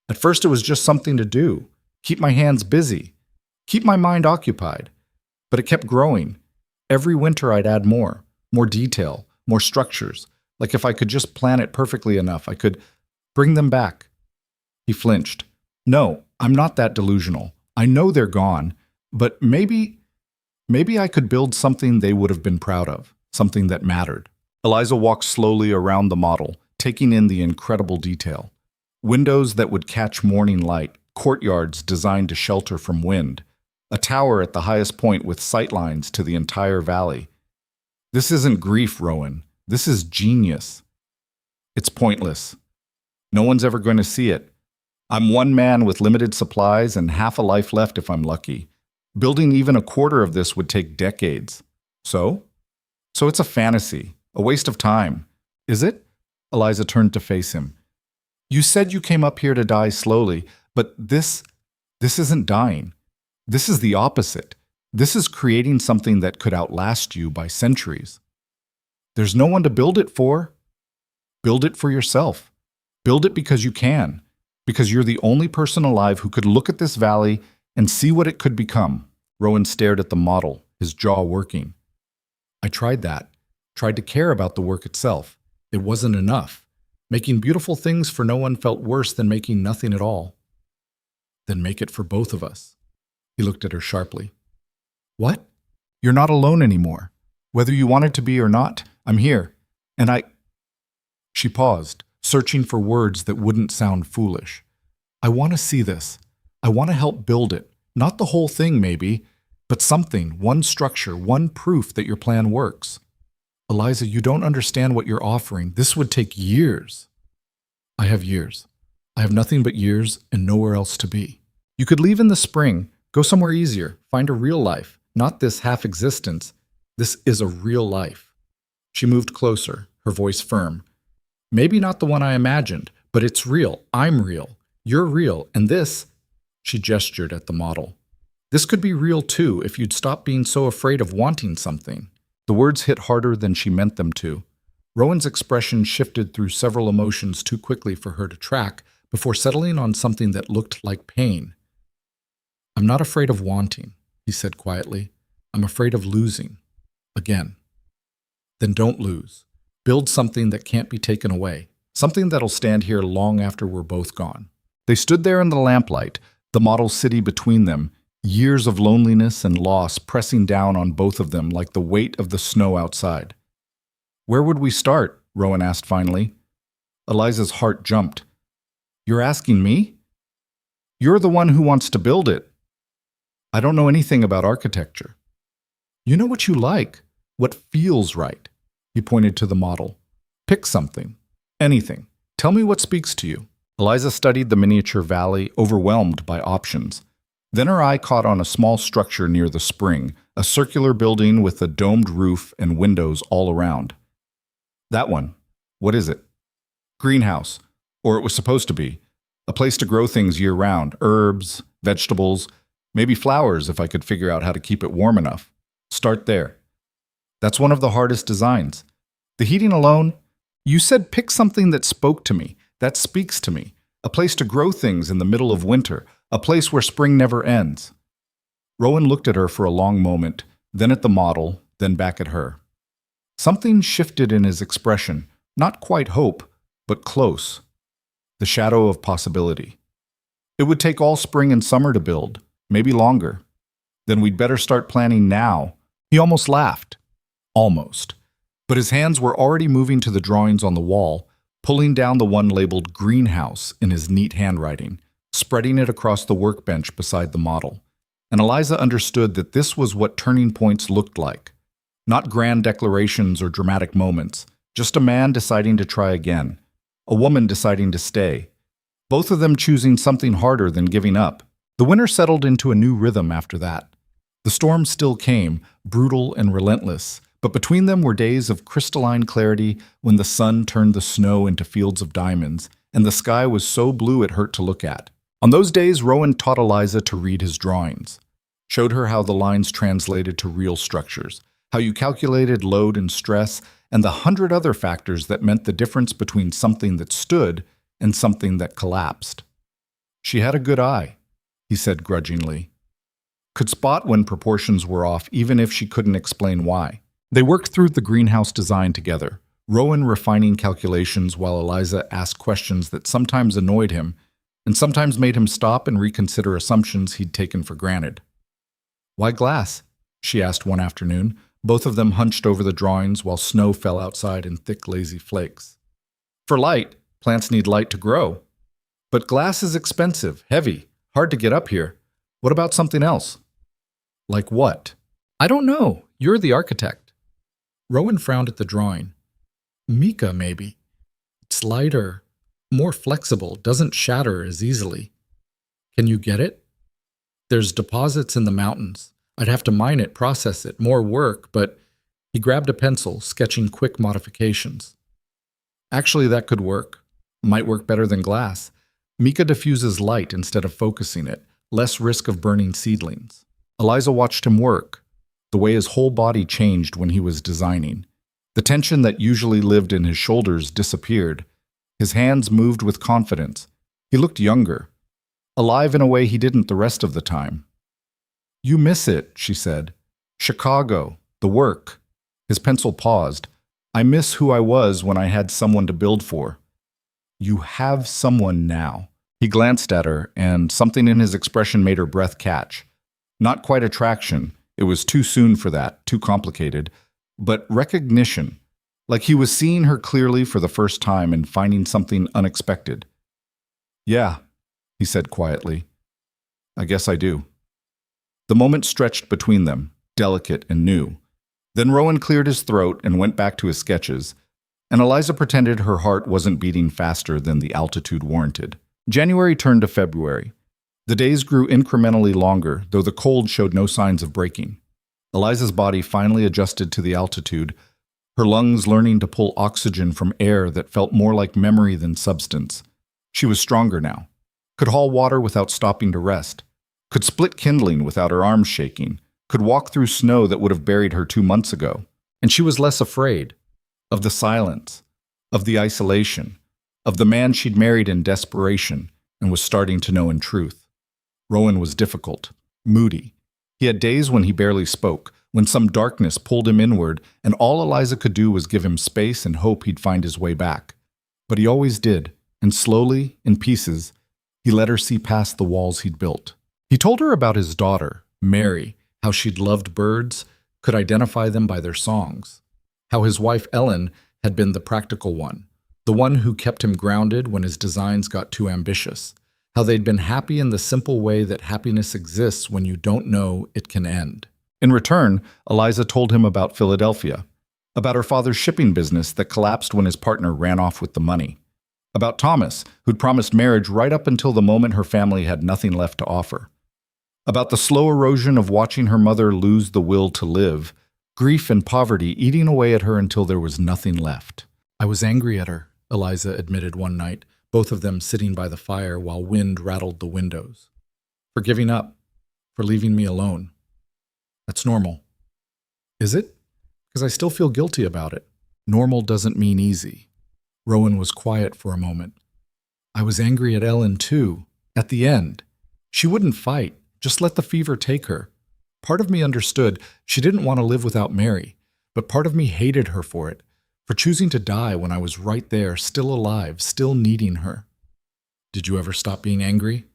At first it was just something to do, keep my hands busy, keep my mind occupied. But it kept growing. Every winter I'd add more detail, more structures, like if I could just plan it perfectly enough, I could bring them back. He flinched. No, I'm not that delusional. I know they're gone, but maybe I could build something they would have been proud of, something that mattered. Eliza walked slowly around the model, taking in the incredible detail. Windows that would catch morning light, courtyards designed to shelter from wind, a tower at the highest point with sightlines to the entire valley. This isn't grief, Rowan. This is genius. It's pointless. No one's ever going to see it. I'm one man with limited supplies and half a life left if I'm lucky. Building even a quarter of this would take decades. So it's a fantasy, a waste of time. Is it? Eliza turned to face him. You said you came up here to die slowly, but this isn't dying. This is the opposite. This is creating something that could outlast you by centuries. There's no one to build it for. Build it for yourself. Build it because you can, because you're the only person alive who could look at this valley and see what it could become. Rowan stared at the model, his jaw working. I tried that. Tried to care about the work itself. It wasn't enough. Making beautiful things for no one felt worse than making nothing at all. Then make it for both of us. He looked at her sharply. What? You're not alone anymore. Whether you wanted to be or not, I'm here. And She paused, searching for words that wouldn't sound foolish. I want to see this. I want to help build it. Not the whole thing, maybe, but something, one structure, one proof that your plan works. Eliza, you don't understand what you're offering. This would take years. I have years. I have nothing but years and nowhere else to be. You could leave in the spring, go somewhere easier, find a real life, not this half-existence. This is a real life. She moved closer, her voice firm. Maybe not the one I imagined, but it's real. I'm real. You're real. And this, She gestured at the model. This could be real too if you'd stop being so afraid of wanting something. The words hit harder than she meant them to. Rowan's expression shifted through several emotions too quickly for her to track before settling on something that looked like pain. I'm not afraid of wanting, he said quietly. I'm afraid of losing. Again. Then don't lose. Build something that can't be taken away. Something that'll stand here long after we're both gone. They stood there in the lamplight, the model city between them, years of loneliness and loss pressing down on both of them like the weight of the snow outside. Where would we start? Rowan asked finally. Eliza's heart jumped. You're asking me? You're the one who wants to build it. I don't know anything about architecture. You know what you like, what feels right. He pointed to the model. Pick something, anything. Tell me what speaks to you. Eliza studied the miniature valley, overwhelmed by options. Then her eye caught on a small structure near the spring, a circular building with a domed roof and windows all around. That one. What is it? Greenhouse. Or it was supposed to be. A place to grow things year-round, herbs, vegetables, maybe flowers if I could figure out how to keep it warm enough. Start there. That's one of the hardest designs. The heating alone, you said pick something that spoke to me, that speaks to me. A place to grow things in the middle of winter, a place where spring never ends. Rowan looked at her for a long moment, then at the model, then back at her. Something shifted in his expression, not quite hope, but close. The shadow of possibility. It would take all spring and summer to build, maybe longer. Then we'd better start planning now. He almost laughed. Almost. But his hands were already moving to the drawings on the wall, pulling down the one labeled greenhouse in his neat handwriting, spreading it across the workbench beside the model. And Eliza understood that this was what turning points looked like. Not grand declarations or dramatic moments, just a man deciding to try again, a woman deciding to stay, both of them choosing something harder than giving up. The winter settled into a new rhythm after that. The storm still came, brutal and relentless, but between them were days of crystalline clarity when the sun turned the snow into fields of diamonds, and the sky was so blue it hurt to look at. On those days, Rowan taught Eliza to read his drawings, showed her how the lines translated to real structures, how you calculated load and stress, and the 100 other factors that meant the difference between something that stood and something that collapsed. She had a good eye, he said grudgingly. Could spot when proportions were off even if she couldn't explain why. They worked through the greenhouse design together, Rowan refining calculations while Eliza asked questions that sometimes annoyed him and sometimes made him stop and reconsider assumptions he'd taken for granted. Why glass? She asked one afternoon, both of them hunched over the drawings while snow fell outside in thick, lazy flakes. For light. Plants need light to grow. But glass is expensive, heavy, hard to get up here. What about something else? Like what? I don't know. You're the architect. Rowan frowned at the drawing. Mica, maybe. It's lighter, more flexible, doesn't shatter as easily. Can you get it? There's deposits in the mountains. I'd have to mine it, process it, more work, but he grabbed a pencil, sketching quick modifications. Actually, that could work. Might work better than glass. Mica diffuses light instead of focusing it, less risk of burning seedlings. Eliza watched him work, the way his whole body changed when he was designing. The tension that usually lived in his shoulders disappeared. His hands moved with confidence. He looked younger, alive in a way he didn't the rest of the time. You miss it, she said. Chicago, the work. His pencil paused. I miss who I was when I had someone to build for. You have someone now. He glanced at her, and something in his expression made her breath catch. Not quite attraction. It was too soon for that, too complicated. But recognition, like he was seeing her clearly for the first time and finding something unexpected. Yeah, he said quietly. I guess I do. The moment stretched between them, delicate and new. Then Rowan cleared his throat and went back to his sketches, and Eliza pretended her heart wasn't beating faster than the altitude warranted. January turned to February. The days grew incrementally longer, though the cold showed no signs of breaking. Eliza's body finally adjusted to the altitude, her lungs learning to pull oxygen from air that felt more like memory than substance. She was stronger now, could haul water without stopping to rest, could split kindling without her arms shaking, could walk through snow that would have buried her 2 months ago. And she was less afraid of the silence, of the isolation, of the man she'd married in desperation and was starting to know in truth. Rowan was difficult, moody. He had days when he barely spoke, when some darkness pulled him inward, and all Eliza could do was give him space and hope he'd find his way back. But he always did, and slowly, in pieces, he let her see past the walls he'd built. He told her about his daughter, Mary, how she'd loved birds, could identify them by their songs, how his wife Ellen had been the practical one, the one who kept him grounded when his designs got too ambitious, how they'd been happy in the simple way that happiness exists when you don't know it can end. In return, Eliza told him about Philadelphia, about her father's shipping business that collapsed when his partner ran off with the money, about Thomas, who'd promised marriage right up until the moment her family had nothing left to offer, about the slow erosion of watching her mother lose the will to live, grief and poverty eating away at her until there was nothing left. I was angry at her, Eliza admitted one night, both of them sitting by the fire while wind rattled the windows. For giving up, for leaving me alone. That's normal. Is it? Because I still feel guilty about it. Normal doesn't mean easy. Rowan was quiet for a moment. I was angry at Ellen too, at the end. She wouldn't fight, just let the fever take her. Part of me understood she didn't want to live without Mary, but part of me hated her for it, for choosing to die when I was right there, still alive, still needing her. Did you ever stop being angry?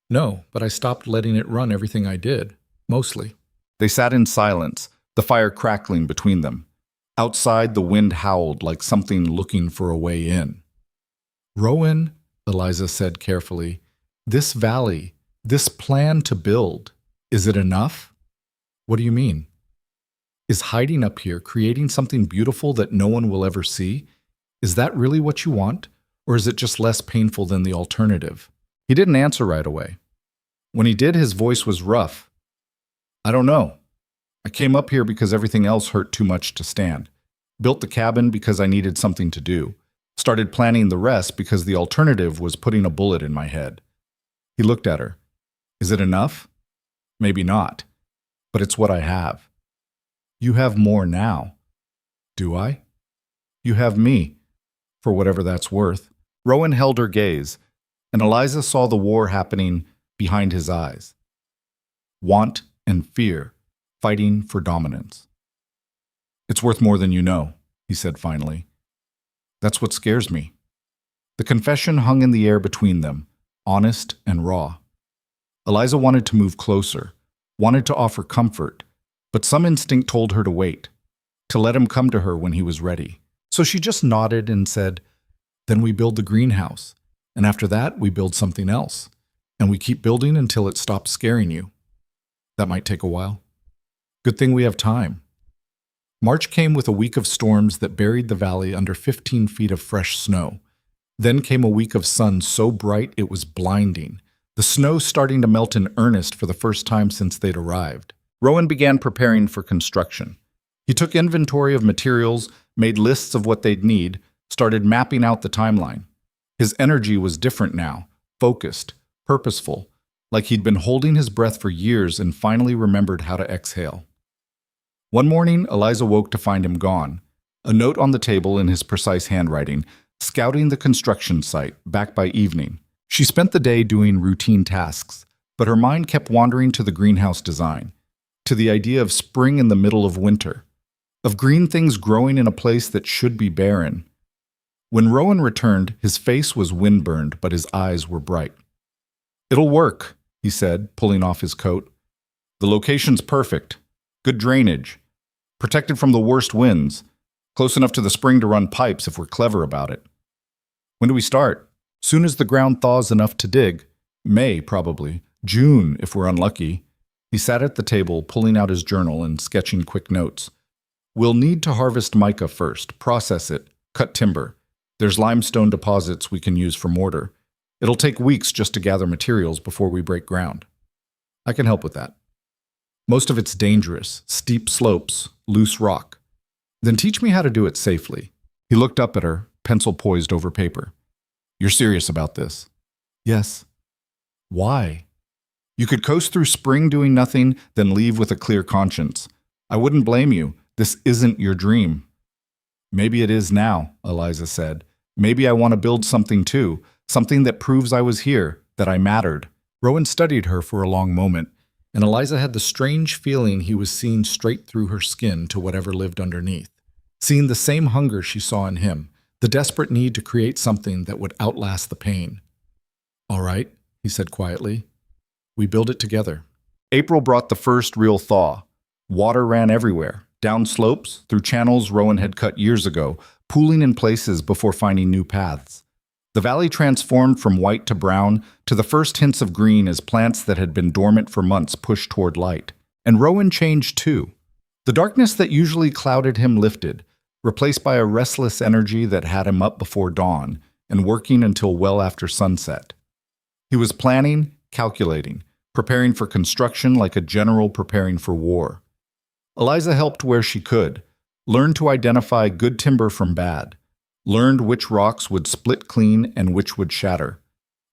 No, but I stopped letting it run everything I did, mostly. They sat in silence, the fire crackling between them. Outside, the wind howled like something looking for a way in. Rowan, Eliza said carefully, this valley, this plan to build, is it enough? What do you mean? Is hiding up here, creating something beautiful that no one will ever see, is that really what you want? Or is it just less painful than the alternative? He didn't answer right away. When he did, his voice was rough. I don't know. I came up here because everything else hurt too much to stand. Built the cabin because I needed something to do. Started planning the rest because the alternative was putting a bullet in my head. He looked at her. Is it enough? Maybe not. But it's what I have. You have more now. Do I? You have me, for whatever that's worth. Rowan held her gaze, and Eliza saw the war happening behind his eyes. Want and fear, fighting for dominance. It's worth more than you know, he said finally. That's what scares me. The confession hung in the air between them, honest and raw. Eliza wanted to move closer, wanted to offer comfort, but some instinct told her to wait, to let him come to her when he was ready. So she just nodded and said, then we build the greenhouse, and after that we build something else, and we keep building until it stops scaring you. That might take a while. Good thing we have time. March came with a week of storms that buried the valley under 15 feet of fresh snow. Then came a week of sun so bright it was blinding, the snow starting to melt in earnest for the first time since they'd arrived. Rowan began preparing for construction. He took inventory of materials, made lists of what they'd need, started mapping out the timeline. His energy was different now, focused, purposeful, like he'd been holding his breath for years and finally remembered how to exhale. One morning, Eliza woke to find him gone, a note on the table in his precise handwriting, scouting the construction site, back by evening. She spent the day doing routine tasks, but her mind kept wandering to the greenhouse design, to the idea of spring in the middle of winter, of green things growing in a place that should be barren. When Rowan returned, his face was windburned, but his eyes were bright. It'll work, he said, pulling off his coat. The location's perfect. Good drainage. Protected from the worst winds. Close enough to the spring to run pipes if we're clever about it. When do we start? Soon as the ground thaws enough to dig. May, probably. June, if we're unlucky. He sat at the table, pulling out his journal and sketching quick notes. We'll need to harvest mica first, process it, cut timber. There's limestone deposits we can use for mortar. It'll take weeks just to gather materials before we break ground. I can help with that. Most of it's dangerous, steep slopes, loose rock. Then teach me how to do it safely. He looked up at her, pencil poised over paper. You're serious about this? Yes. Why? You could coast through spring doing nothing, then leave with a clear conscience. I wouldn't blame you. This isn't your dream. Maybe it is now, Eliza said. Maybe I want to build something too, something that proves I was here, that I mattered. Rowan studied her for a long moment, and Eliza had the strange feeling he was seeing straight through her skin to whatever lived underneath, seeing the same hunger she saw in him, the desperate need to create something that would outlast the pain. All right, he said quietly. We build it together. April brought the first real thaw. Water ran everywhere, down slopes, through channels Rowan had cut years ago, pooling in places before finding new paths. The valley transformed from white to brown to the first hints of green as plants that had been dormant for months pushed toward light. And Rowan changed too. The darkness that usually clouded him lifted, replaced by a restless energy that had him up before dawn and working until well after sunset. He was planning, calculating, preparing for construction like a general preparing for war. Eliza helped where she could, learned to identify good timber from bad, learned which rocks would split clean and which would shatter,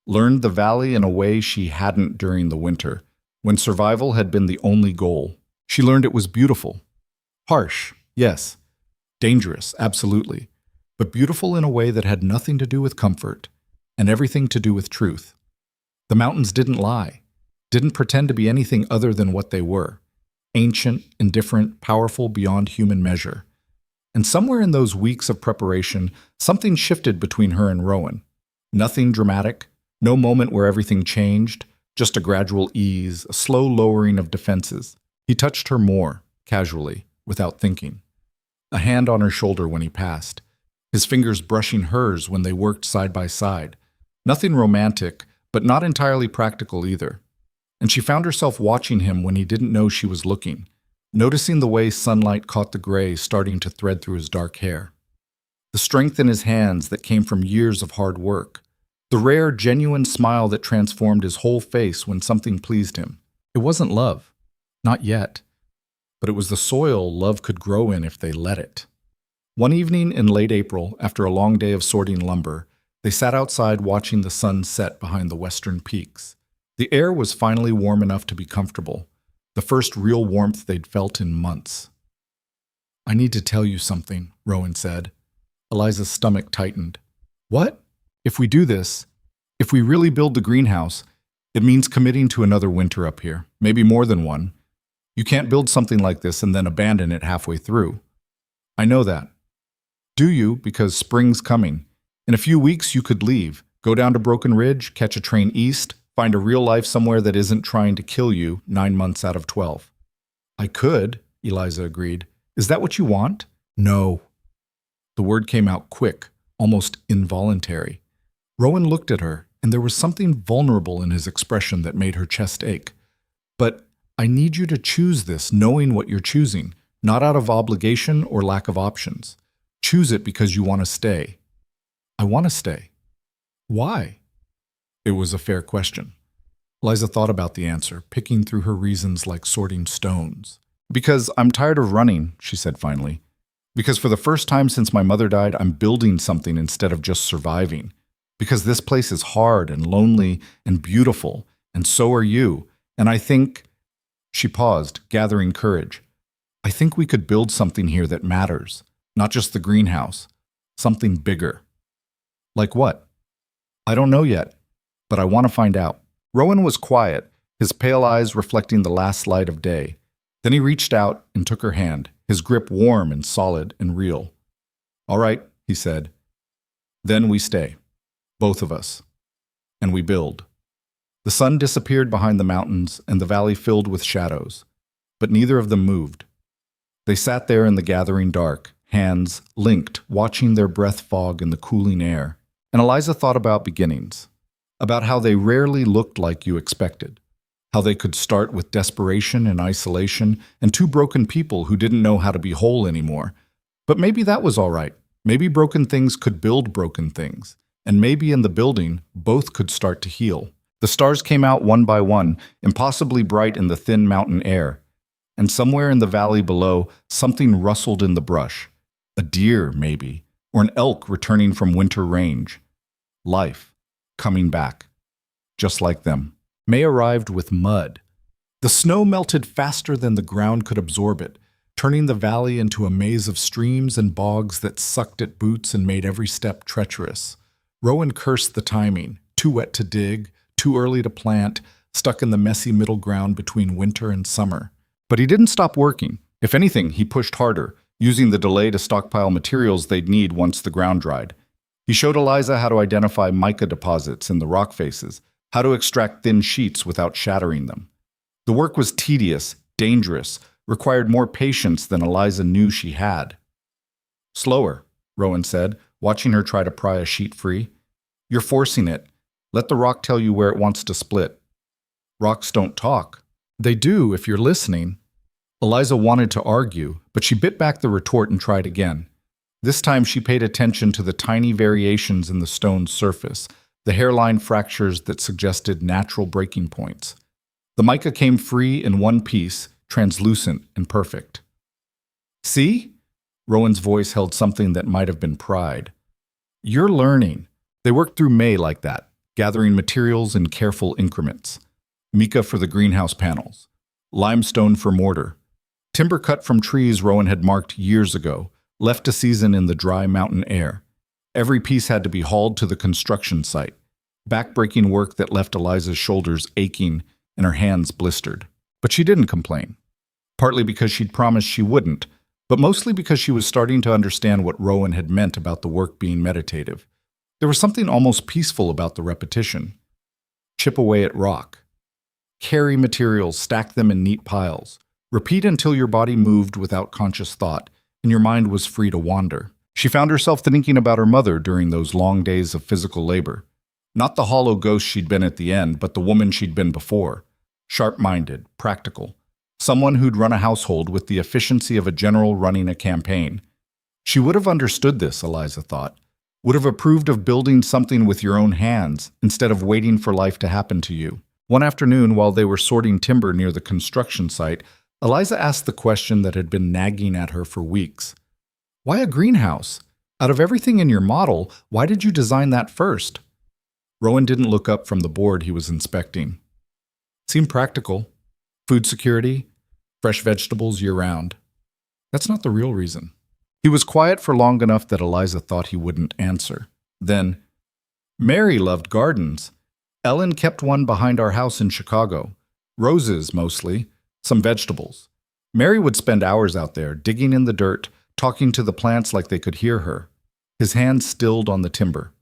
learned the valley in a way she hadn't during the winter, when survival had been the only goal. She learned it was beautiful. Harsh, yes. Dangerous, absolutely. But beautiful in a way that had nothing to do with comfort and everything to do with truth. The mountains didn't lie, didn't pretend to be anything other than what they were. Ancient, indifferent, powerful beyond human measure. And somewhere in those weeks of preparation, something shifted between her and Rowan. Nothing dramatic, no moment where everything changed, just a gradual ease, a slow lowering of defenses. He touched her more, casually, without thinking. A hand on her shoulder when he passed, his fingers brushing hers when they worked side by side. Nothing romantic, but not entirely practical either. And she found herself watching him when he didn't know she was looking, noticing the way sunlight caught the gray starting to thread through his dark hair. The strength in his hands that came from years of hard work. The rare, genuine smile that transformed his whole face when something pleased him. It wasn't love. Not yet. But it was the soil love could grow in if they let it. One evening in late April, after a long day of sorting lumber, they sat outside watching the sun set behind the western peaks. The air was finally warm enough to be comfortable, the first real warmth they'd felt in months. I need to tell you something, Rowan said. Eliza's stomach tightened. What? If we do this, if we really build the greenhouse, it means committing to another winter up here, maybe more than one. You can't build something like this and then abandon it halfway through. I know that. Do you? Because spring's coming. In a few weeks you could leave, go down to Broken Ridge, catch a train east, find a real life somewhere that isn't trying to kill you 9 months out of 12. I could, Eliza agreed. Is that what you want? No. The word came out quick, almost involuntary. Rowan looked at her, and there was something vulnerable in his expression that made her chest ache. But I need you to choose this knowing what you're choosing, not out of obligation or lack of options. Choose it because you want to stay. I want to stay. Why? It was a fair question. Eliza thought about the answer, picking through her reasons like sorting stones. Because I'm tired of running, she said finally. Because for the first time since my mother died, I'm building something instead of just surviving. Because this place is hard and lonely and beautiful, and so are you. And I think... She paused, gathering courage. I think we could build something here that matters, not just the greenhouse, something bigger. Like what? I don't know yet, but I want to find out. Rowan was quiet, his pale eyes reflecting the last light of day. Then he reached out and took her hand, his grip warm and solid and real. All right, he said. Then we stay, both of us, and we build. The sun disappeared behind the mountains and the valley filled with shadows, but neither of them moved. They sat there in the gathering dark, hands linked, watching their breath fog in the cooling air. And Eliza thought about beginnings, about how they rarely looked like you expected, how they could start with desperation and isolation and two broken people who didn't know how to be whole anymore. But maybe that was all right. Maybe broken things could build broken things, and maybe in the building, both could start to heal. The stars came out one by one, impossibly bright in the thin mountain air. And somewhere in the valley below, something rustled in the brush. A deer, maybe, or an elk returning from winter range. Life, coming back, just like them. May arrived with mud. The snow melted faster than the ground could absorb it, turning the valley into a maze of streams and bogs that sucked at boots and made every step treacherous. Rowan cursed the timing, too wet to dig, too early to plant, stuck in the messy middle ground between winter and summer. But he didn't stop working. If anything, he pushed harder, using the delay to stockpile materials they'd need once the ground dried. He showed Eliza how to identify mica deposits in the rock faces, how to extract thin sheets without shattering them. The work was tedious, dangerous, required more patience than Eliza knew she had. "Slower," Rowan said, watching her try to pry a sheet free. "You're forcing it. Let the rock tell you where it wants to split." "Rocks don't talk." "They do if you're listening." Eliza wanted to argue, but she bit back the retort and tried again. This time she paid attention to the tiny variations in the stone's surface, the hairline fractures that suggested natural breaking points. The mica came free in one piece, translucent and perfect. "See?" Rowan's voice held something that might have been pride. "You're learning." They worked through May like that, gathering materials in careful increments. Mica for the greenhouse panels, limestone for mortar, timber cut from trees Rowan had marked years ago, left to season in the dry mountain air. Every piece had to be hauled to the construction site, back-breaking work that left Eliza's shoulders aching and her hands blistered. But she didn't complain, partly because she'd promised she wouldn't, but mostly because she was starting to understand what Rowan had meant about the work being meditative. There was something almost peaceful about the repetition. Chip away at rock. Carry materials, stack them in neat piles. Repeat until your body moved without conscious thought, and your mind was free to wander. She found herself thinking about her mother during those long days of physical labor. Not the hollow ghost she'd been at the end, but the woman she'd been before. Sharp-minded, practical. Someone who'd run a household with the efficiency of a general running a campaign. She would have understood this, Eliza thought. Would have approved of building something with your own hands, instead of waiting for life to happen to you. One afternoon, while they were sorting timber near the construction site, Eliza asked the question that had been nagging at her for weeks. "Why a greenhouse? Out of everything in your model, why did you design that first?" Rowan didn't look up from the board he was inspecting. Seemed practical. Food security, fresh vegetables year-round. That's not the real reason. He was quiet for long enough that Eliza thought he wouldn't answer. Then, "Mary loved gardens. Ellen kept one behind our house in Chicago. Roses, mostly. Some vegetables. Mary would spend hours out there, digging in the dirt, talking to the plants like they could hear her. His hands stilled on the timber.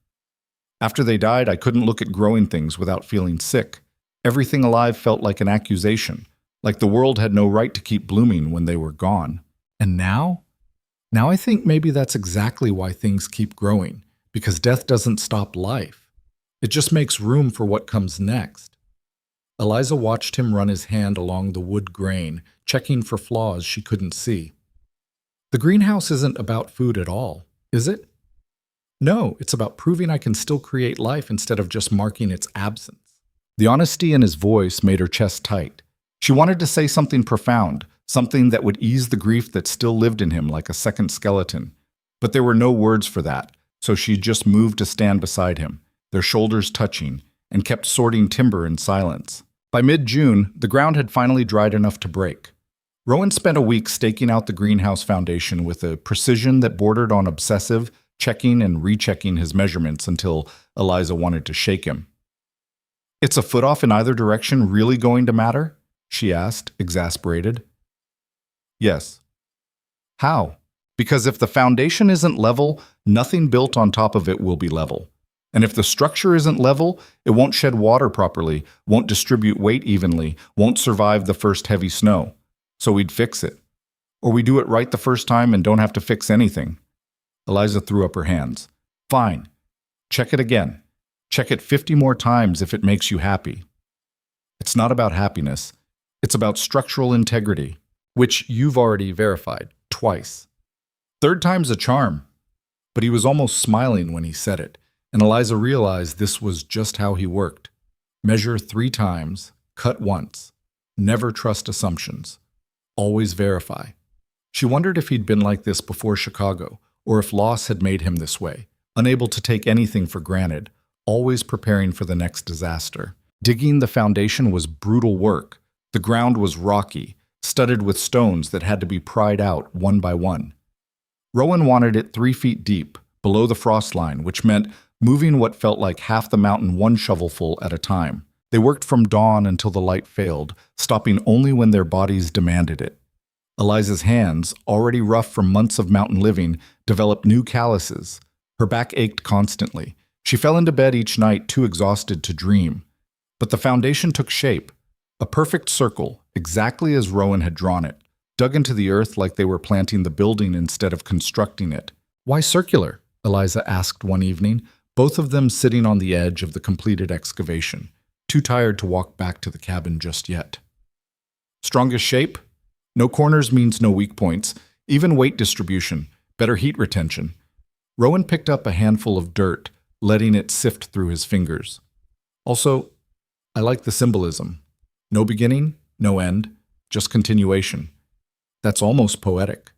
After they died, I couldn't look at growing things without feeling sick. Everything alive felt like an accusation, like the world had no right to keep blooming when they were gone. And now? Now I think maybe that's exactly why things keep growing, because death doesn't stop life. It just makes room for what comes next." Eliza watched him run his hand along the wood grain, checking for flaws she couldn't see. "The greenhouse isn't about food at all, is it?" "No, it's about proving I can still create life instead of just marking its absence." The honesty in his voice made her chest tight. She wanted to say something profound, something that would ease the grief that still lived in him like a second skeleton. But there were no words for that, so she just moved to stand beside him, their shoulders touching, and kept sorting timber in silence. By mid-June, the ground had finally dried enough to break. Rowan spent a week staking out the greenhouse foundation with a precision that bordered on obsessive, checking and rechecking his measurements until Eliza wanted to shake him. "It's a foot off in either direction really going to matter?" she asked, exasperated. "Yes." "How?" "Because if the foundation isn't level, nothing built on top of it will be level. And if the structure isn't level, it won't shed water properly, won't distribute weight evenly, won't survive the first heavy snow. So we'd fix it. Or we do it right the first time and don't have to fix anything." Eliza threw up her hands. "Fine. Check it again. Check it 50 more times if it makes you happy." "It's not about happiness. It's about structural integrity, which you've already verified, twice. Third time's a charm." But he was almost smiling when he said it, and Eliza realized this was just how he worked. Measure 3 times, cut once. Never trust assumptions. Always verify. She wondered if he'd been like this before Chicago, or if loss had made him this way, unable to take anything for granted, always preparing for the next disaster. Digging the foundation was brutal work. The ground was rocky, studded with stones that had to be pried out one by one. Rowan wanted it 3 feet deep, below the frost line, which meant moving what felt like half the mountain one shovelful at a time. They worked from dawn until the light failed, stopping only when their bodies demanded it. Eliza's hands, already rough from months of mountain living, developed new calluses. Her back ached constantly. She fell into bed each night too exhausted to dream. But the foundation took shape. A perfect circle, exactly as Rowan had drawn it, dug into the earth like they were planting the building instead of constructing it. "Why circular?" Eliza asked one evening, both of them sitting on the edge of the completed excavation, too tired to walk back to the cabin just yet. "Strongest shape? No corners means no weak points, even weight distribution, better heat retention." Rowan picked up a handful of dirt, letting it sift through his fingers. "Also, I like the symbolism. No beginning, no end, just continuation. That's almost poetic.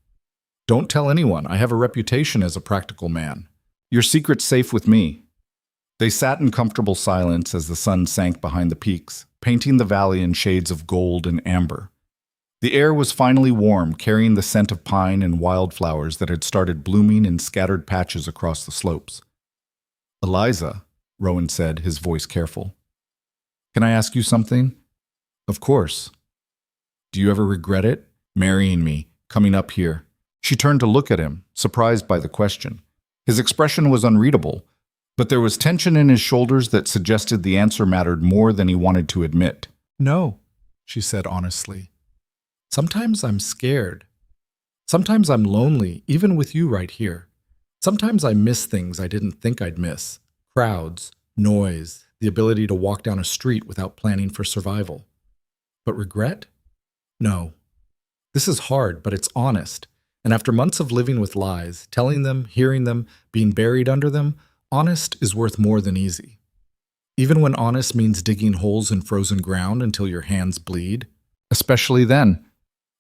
Don't tell anyone. I have a reputation as a practical man. Your secret's safe with me." They sat in comfortable silence as the sun sank behind the peaks, painting the valley in shades of gold and amber. The air was finally warm, carrying the scent of pine and wildflowers that had started blooming in scattered patches across the slopes. "Eliza," Rowan said, his voice careful. "Can I ask you something?" "Of course." "Do you ever regret it? Marrying me, coming up here?" She turned to look at him, surprised by the question. His expression was unreadable, but there was tension in his shoulders that suggested the answer mattered more than he wanted to admit. "No," she said honestly. "Sometimes I'm scared. Sometimes I'm lonely, even with you right here. Sometimes I miss things I didn't think I'd miss. Crowds, noise, the ability to walk down a street without planning for survival. But regret? No. This is hard, but it's honest. And after months of living with lies, telling them, hearing them, being buried under them, honest is worth more than easy. Even when honest means digging holes in frozen ground until your hands bleed. Especially then.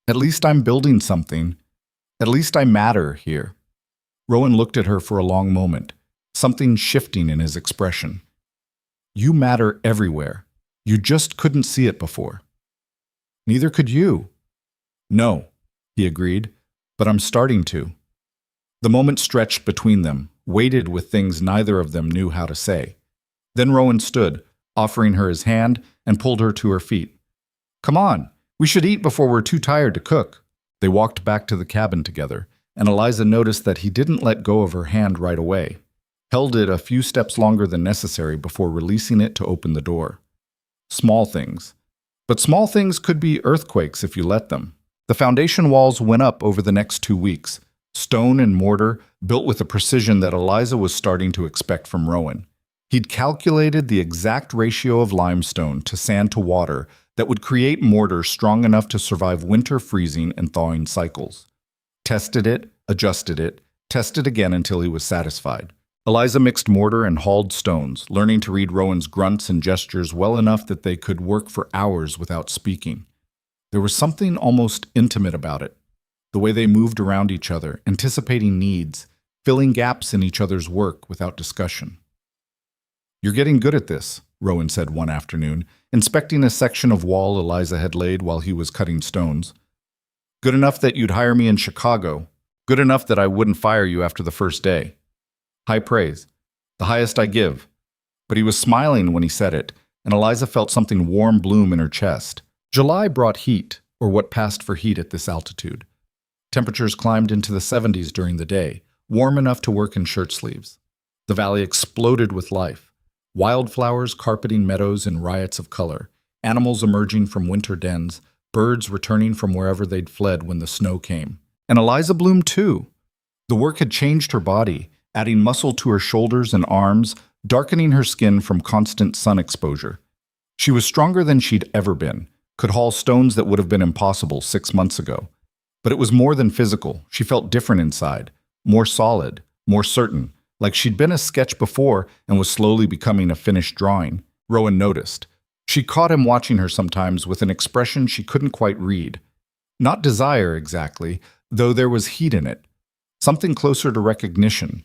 At least I'm building something. At least I matter here." Rowan looked at her for a long moment, something shifting in his expression. "You matter everywhere. You just couldn't see it before." "Neither could you." "No," he agreed, "but I'm starting to." The moment stretched between them, weighted with things neither of them knew how to say. Then Rowan stood, offering her his hand, and pulled her to her feet. "Come on, we should eat before we're too tired to cook." They walked back to the cabin together, and Eliza noticed that he didn't let go of her hand right away, held it a few steps longer than necessary before releasing it to open the door. Small things. But small things could be earthquakes if you let them. The foundation walls went up over the next 2 weeks, stone and mortar, built with a precision that Eliza was starting to expect from Rowan. He'd calculated the exact ratio of limestone to sand to water that would create mortar strong enough to survive winter freezing and thawing cycles. Tested it, adjusted it, tested again until he was satisfied. Eliza mixed mortar and hauled stones, learning to read Rowan's grunts and gestures well enough that they could work for hours without speaking. There was something almost intimate about it. The way they moved around each other, anticipating needs, filling gaps in each other's work without discussion. "You're getting good at this," Rowan said one afternoon, inspecting a section of wall Eliza had laid while he was cutting stones. "Good enough that you'd hire me in Chicago. Good enough that I wouldn't fire you after the first day." High praise. The highest I give. But he was smiling when he said it, and Eliza felt something warm bloom in her chest. July brought heat, or what passed for heat at this altitude. Temperatures climbed into the 70s during the day, warm enough to work in shirt sleeves. The valley exploded with life. Wildflowers carpeting meadows in riots of color, animals emerging from winter dens, birds returning from wherever they'd fled when the snow came. And Eliza bloomed too. The work had changed her body, adding muscle to her shoulders and arms, darkening her skin from constant sun exposure. She was stronger than she'd ever been, could haul stones that would have been impossible 6 months ago. But it was more than physical. She felt different inside, more solid, more certain, like she'd been a sketch before and was slowly becoming a finished drawing. Rowan noticed. She caught him watching her sometimes with an expression she couldn't quite read. Not desire exactly, though there was heat in it. Something closer to recognition,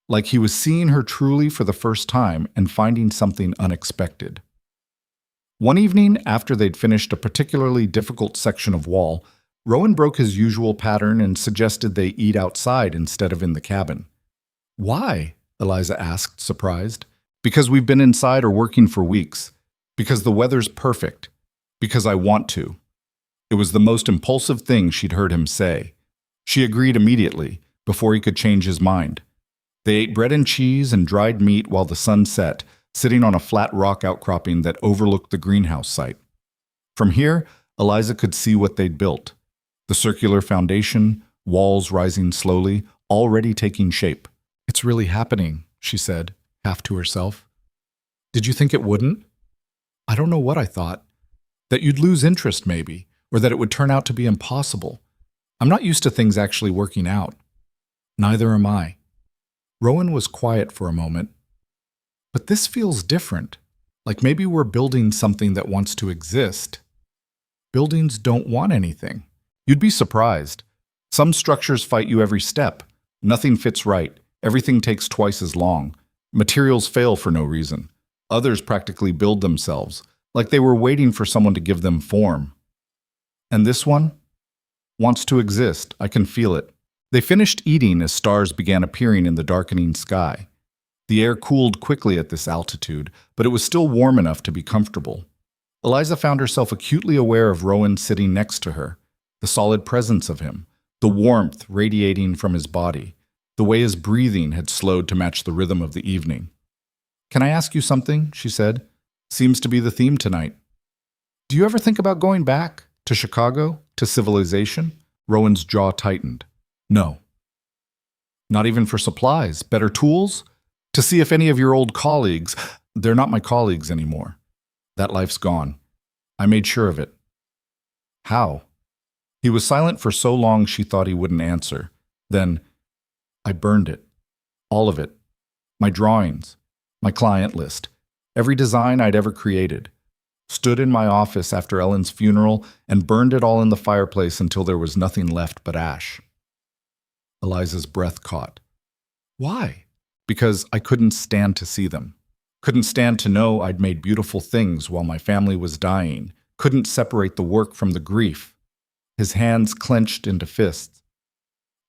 like he was seeing her truly for the first time and finding something unexpected. One evening, after they'd finished a particularly difficult section of wall, Rowan broke his usual pattern and suggested they eat outside instead of in the cabin. Why? Eliza asked, surprised. Because we've been inside or working for weeks. Because the weather's perfect. Because I want to. It was the most impulsive thing she'd heard him say. She agreed immediately, before he could change his mind. They ate bread and cheese and dried meat while the sun set, sitting on a flat rock outcropping that overlooked the greenhouse site. From here, Eliza could see what they'd built. The circular foundation, walls rising slowly, already taking shape. It's really happening, she said, half to herself. Did you think it wouldn't? I don't know what I thought. That you'd lose interest, maybe, or that it would turn out to be impossible. I'm not used to things actually working out. Neither am I. Rowan was quiet for a moment. But this feels different, like maybe we're building something that wants to exist. Buildings don't want anything. You'd be surprised. Some structures fight you every step. Nothing fits right. Everything takes twice as long. Materials fail for no reason. Others practically build themselves, like they were waiting for someone to give them form. And this one wants to exist. I can feel it. They finished eating as stars began appearing in the darkening sky. The air cooled quickly at this altitude, but it was still warm enough to be comfortable. Eliza found herself acutely aware of Rowan sitting next to her, the solid presence of him, the warmth radiating from his body, the way his breathing had slowed to match the rhythm of the evening. "Can I ask you something?" she said. "Seems to be the theme tonight. Do you ever think about going back? To Chicago? To civilization?" Rowan's jaw tightened. "No." "Not even for supplies? Better tools? To see if any of your old colleagues—" "They're not my colleagues anymore. That life's gone. I made sure of it." "How?" He was silent for so long she thought he wouldn't answer. Then, "I burned it. All of it. My drawings. My client list. Every design I'd ever created. Stood in my office after Ellen's funeral and burned it all in the fireplace until there was nothing left but ash." Eliza's breath caught. "Why?" "Because I couldn't stand to see them. Couldn't stand to know I'd made beautiful things while my family was dying. Couldn't separate the work from the grief." His hands clenched into fists.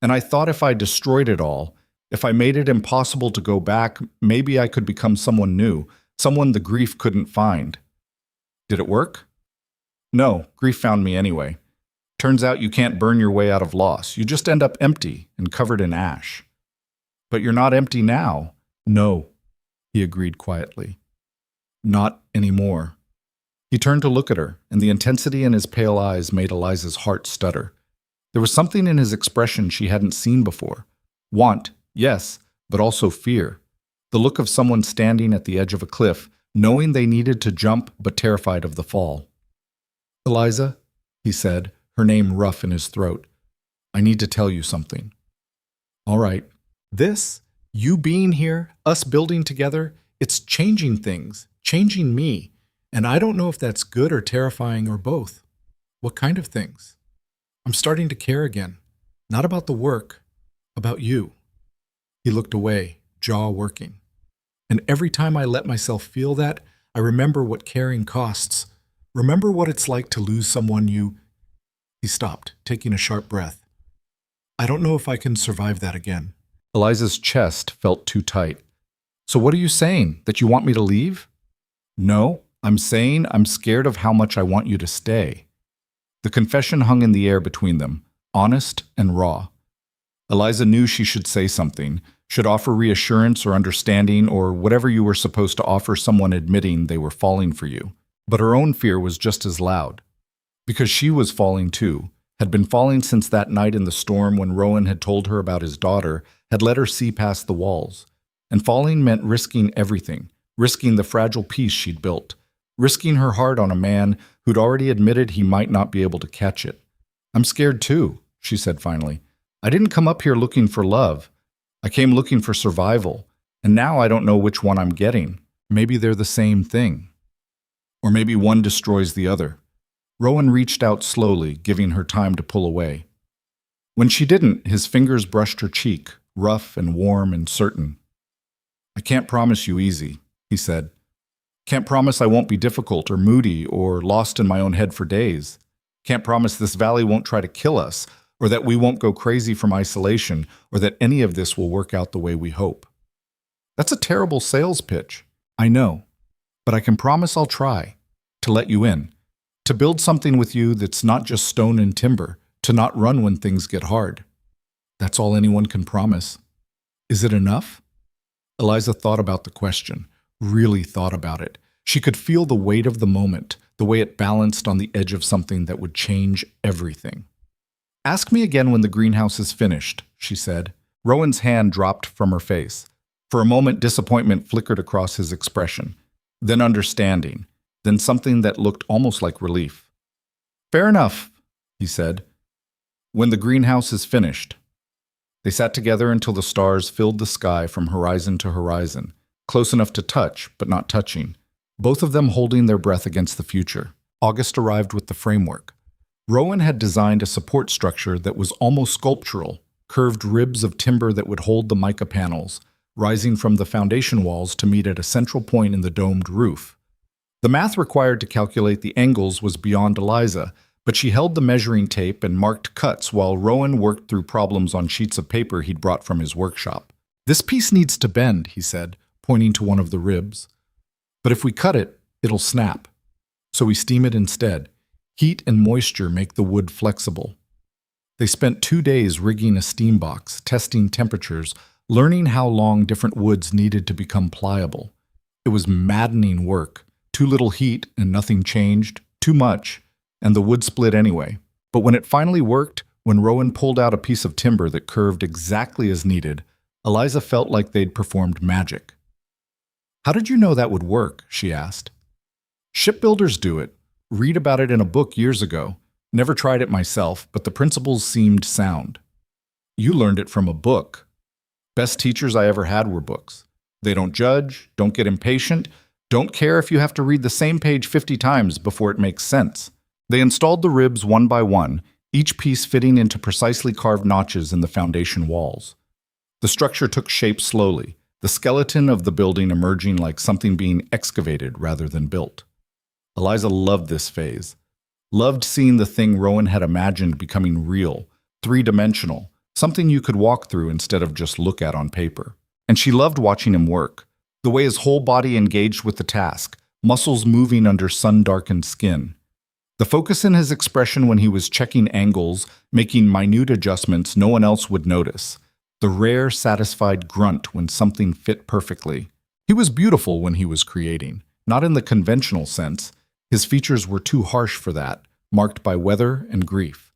"And I thought if I destroyed it all, if I made it impossible to go back, maybe I could become someone new, someone the grief couldn't find." "Did it work?" "No, grief found me anyway. Turns out you can't burn your way out of loss. You just end up empty and covered in ash." "But you're not empty now." "No," he agreed quietly. "Not anymore." He turned to look at her, and the intensity in his pale eyes made Eliza's heart stutter. There was something in his expression she hadn't seen before. Want, yes, but also fear. The look of someone standing at the edge of a cliff, knowing they needed to jump but terrified of the fall. "Eliza," he said, her name rough in his throat, "I need to tell you something." "All right. This, you being here, us building together, it's changing things, changing me. And I don't know if that's good or terrifying or both. What kind of things? I'm starting to care again. Not about the work, about you." He looked away, jaw working. "And every time I let myself feel that, I remember what caring costs. Remember what it's like to lose someone you—" He stopped, taking a sharp breath. "I don't know if I can survive that again." Eliza's chest felt too tight. "So what are you saying? That you want me to leave?" "No, I'm saying I'm scared of how much I want you to stay." The confession hung in the air between them, honest and raw. Eliza knew she should say something, should offer reassurance or understanding or whatever you were supposed to offer someone admitting they were falling for you. But her own fear was just as loud. Because she was falling too, had been falling since that night in the storm when Rowan had told her about his daughter, had let her see past the walls. And falling meant risking everything, risking the fragile peace she'd built, risking her heart on a man who'd already admitted he might not be able to catch it. "I'm scared too," she said finally. "I didn't come up here looking for love. I came looking for survival, and now I don't know which one I'm getting. Maybe they're the same thing. Or maybe one destroys the other." Rowan reached out slowly, giving her time to pull away. When she didn't, his fingers brushed her cheek, rough and warm and certain. "I can't promise you easy," he said. Can't promise I won't be difficult or moody or lost in my own head for days. Can't promise this valley won't try to kill us, or that we won't go crazy from isolation, or that any of this will work out the way we hope. That's a terrible sales pitch. I know, but I can promise I'll try to let you in, to build something with you that's not just stone and timber, to not run when things get hard. That's all anyone can promise. Is it enough? Eliza thought about the question, really thought about it. She could feel the weight of the moment, the way it balanced on the edge of something that would change everything. Ask me again when the greenhouse is finished, she said. Rowan's hand dropped from her face. For a moment, disappointment flickered across his expression, then understanding, then something that looked almost like relief. Fair enough, he said. When the greenhouse is finished. They sat together until the stars filled the sky from horizon to horizon, close enough to touch, but not touching, both of them holding their breath against the future. August arrived with the framework. Rowan had designed a support structure that was almost sculptural, curved ribs of timber that would hold the mica panels, rising from the foundation walls to meet at a central point in the domed roof. The math required to calculate the angles was beyond Eliza, but she held the measuring tape and marked cuts while Rowan worked through problems on sheets of paper he'd brought from his workshop. This piece needs to bend, he said, pointing to one of the ribs. But if we cut it, it'll snap. So we steam it instead. Heat and moisture make the wood flexible. They spent 2 days rigging a steam box, testing temperatures, learning how long different woods needed to become pliable. It was maddening work. Too little heat and nothing changed. Too much, and the wood split anyway. But when it finally worked, when Rowan pulled out a piece of timber that curved exactly as needed, Eliza felt like they'd performed magic. How did you know that would work? She asked. Shipbuilders do it. Read about it in a book years ago. Never tried it myself, but the principles seemed sound. You learned it from a book. Best teachers I ever had were books. They don't judge, don't get impatient, don't care if you have to read the same page 50 times before it makes sense. They installed the ribs one by one, each piece fitting into precisely carved notches in the foundation walls. The structure took shape slowly, the skeleton of the building emerging like something being excavated rather than built. Eliza loved this phase. Loved seeing the thing Rowan had imagined becoming real, three-dimensional, something you could walk through instead of just look at on paper. And she loved watching him work, the way his whole body engaged with the task, muscles moving under sun-darkened skin. The focus in his expression when he was checking angles, making minute adjustments no one else would notice. The rare, satisfied grunt when something fit perfectly. He was beautiful when he was creating, not in the conventional sense. His features were too harsh for that, marked by weather and grief.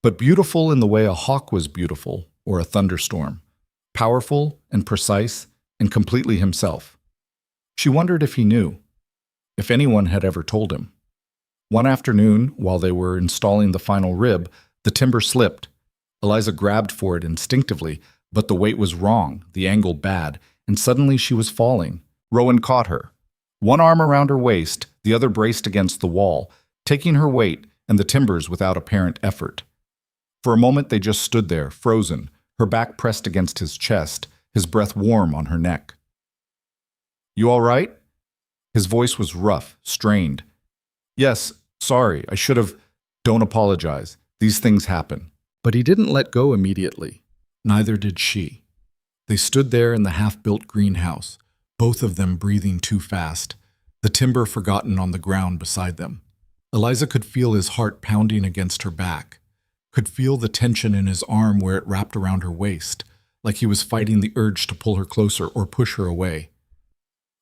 But beautiful in the way a hawk was beautiful, or a thunderstorm. Powerful and precise and completely himself. She wondered if he knew, if anyone had ever told him. One afternoon, while they were installing the final rib, the timber slipped. Eliza grabbed for it instinctively, but the weight was wrong, the angle bad, and suddenly she was falling. Rowan caught her. One arm around her waist, the other braced against the wall, taking her weight and the timbers without apparent effort. For a moment they just stood there, frozen, her back pressed against his chest, his breath warm on her neck. You all right? His voice was rough, strained. Yes, sorry, I should have. Don't apologize. These things happen. But he didn't let go immediately. Neither did she. They stood there in the half-built greenhouse, both of them breathing too fast, the timber forgotten on the ground beside them. Eliza could feel his heart pounding against her back, could feel the tension in his arm where it wrapped around her waist, like he was fighting the urge to pull her closer or push her away.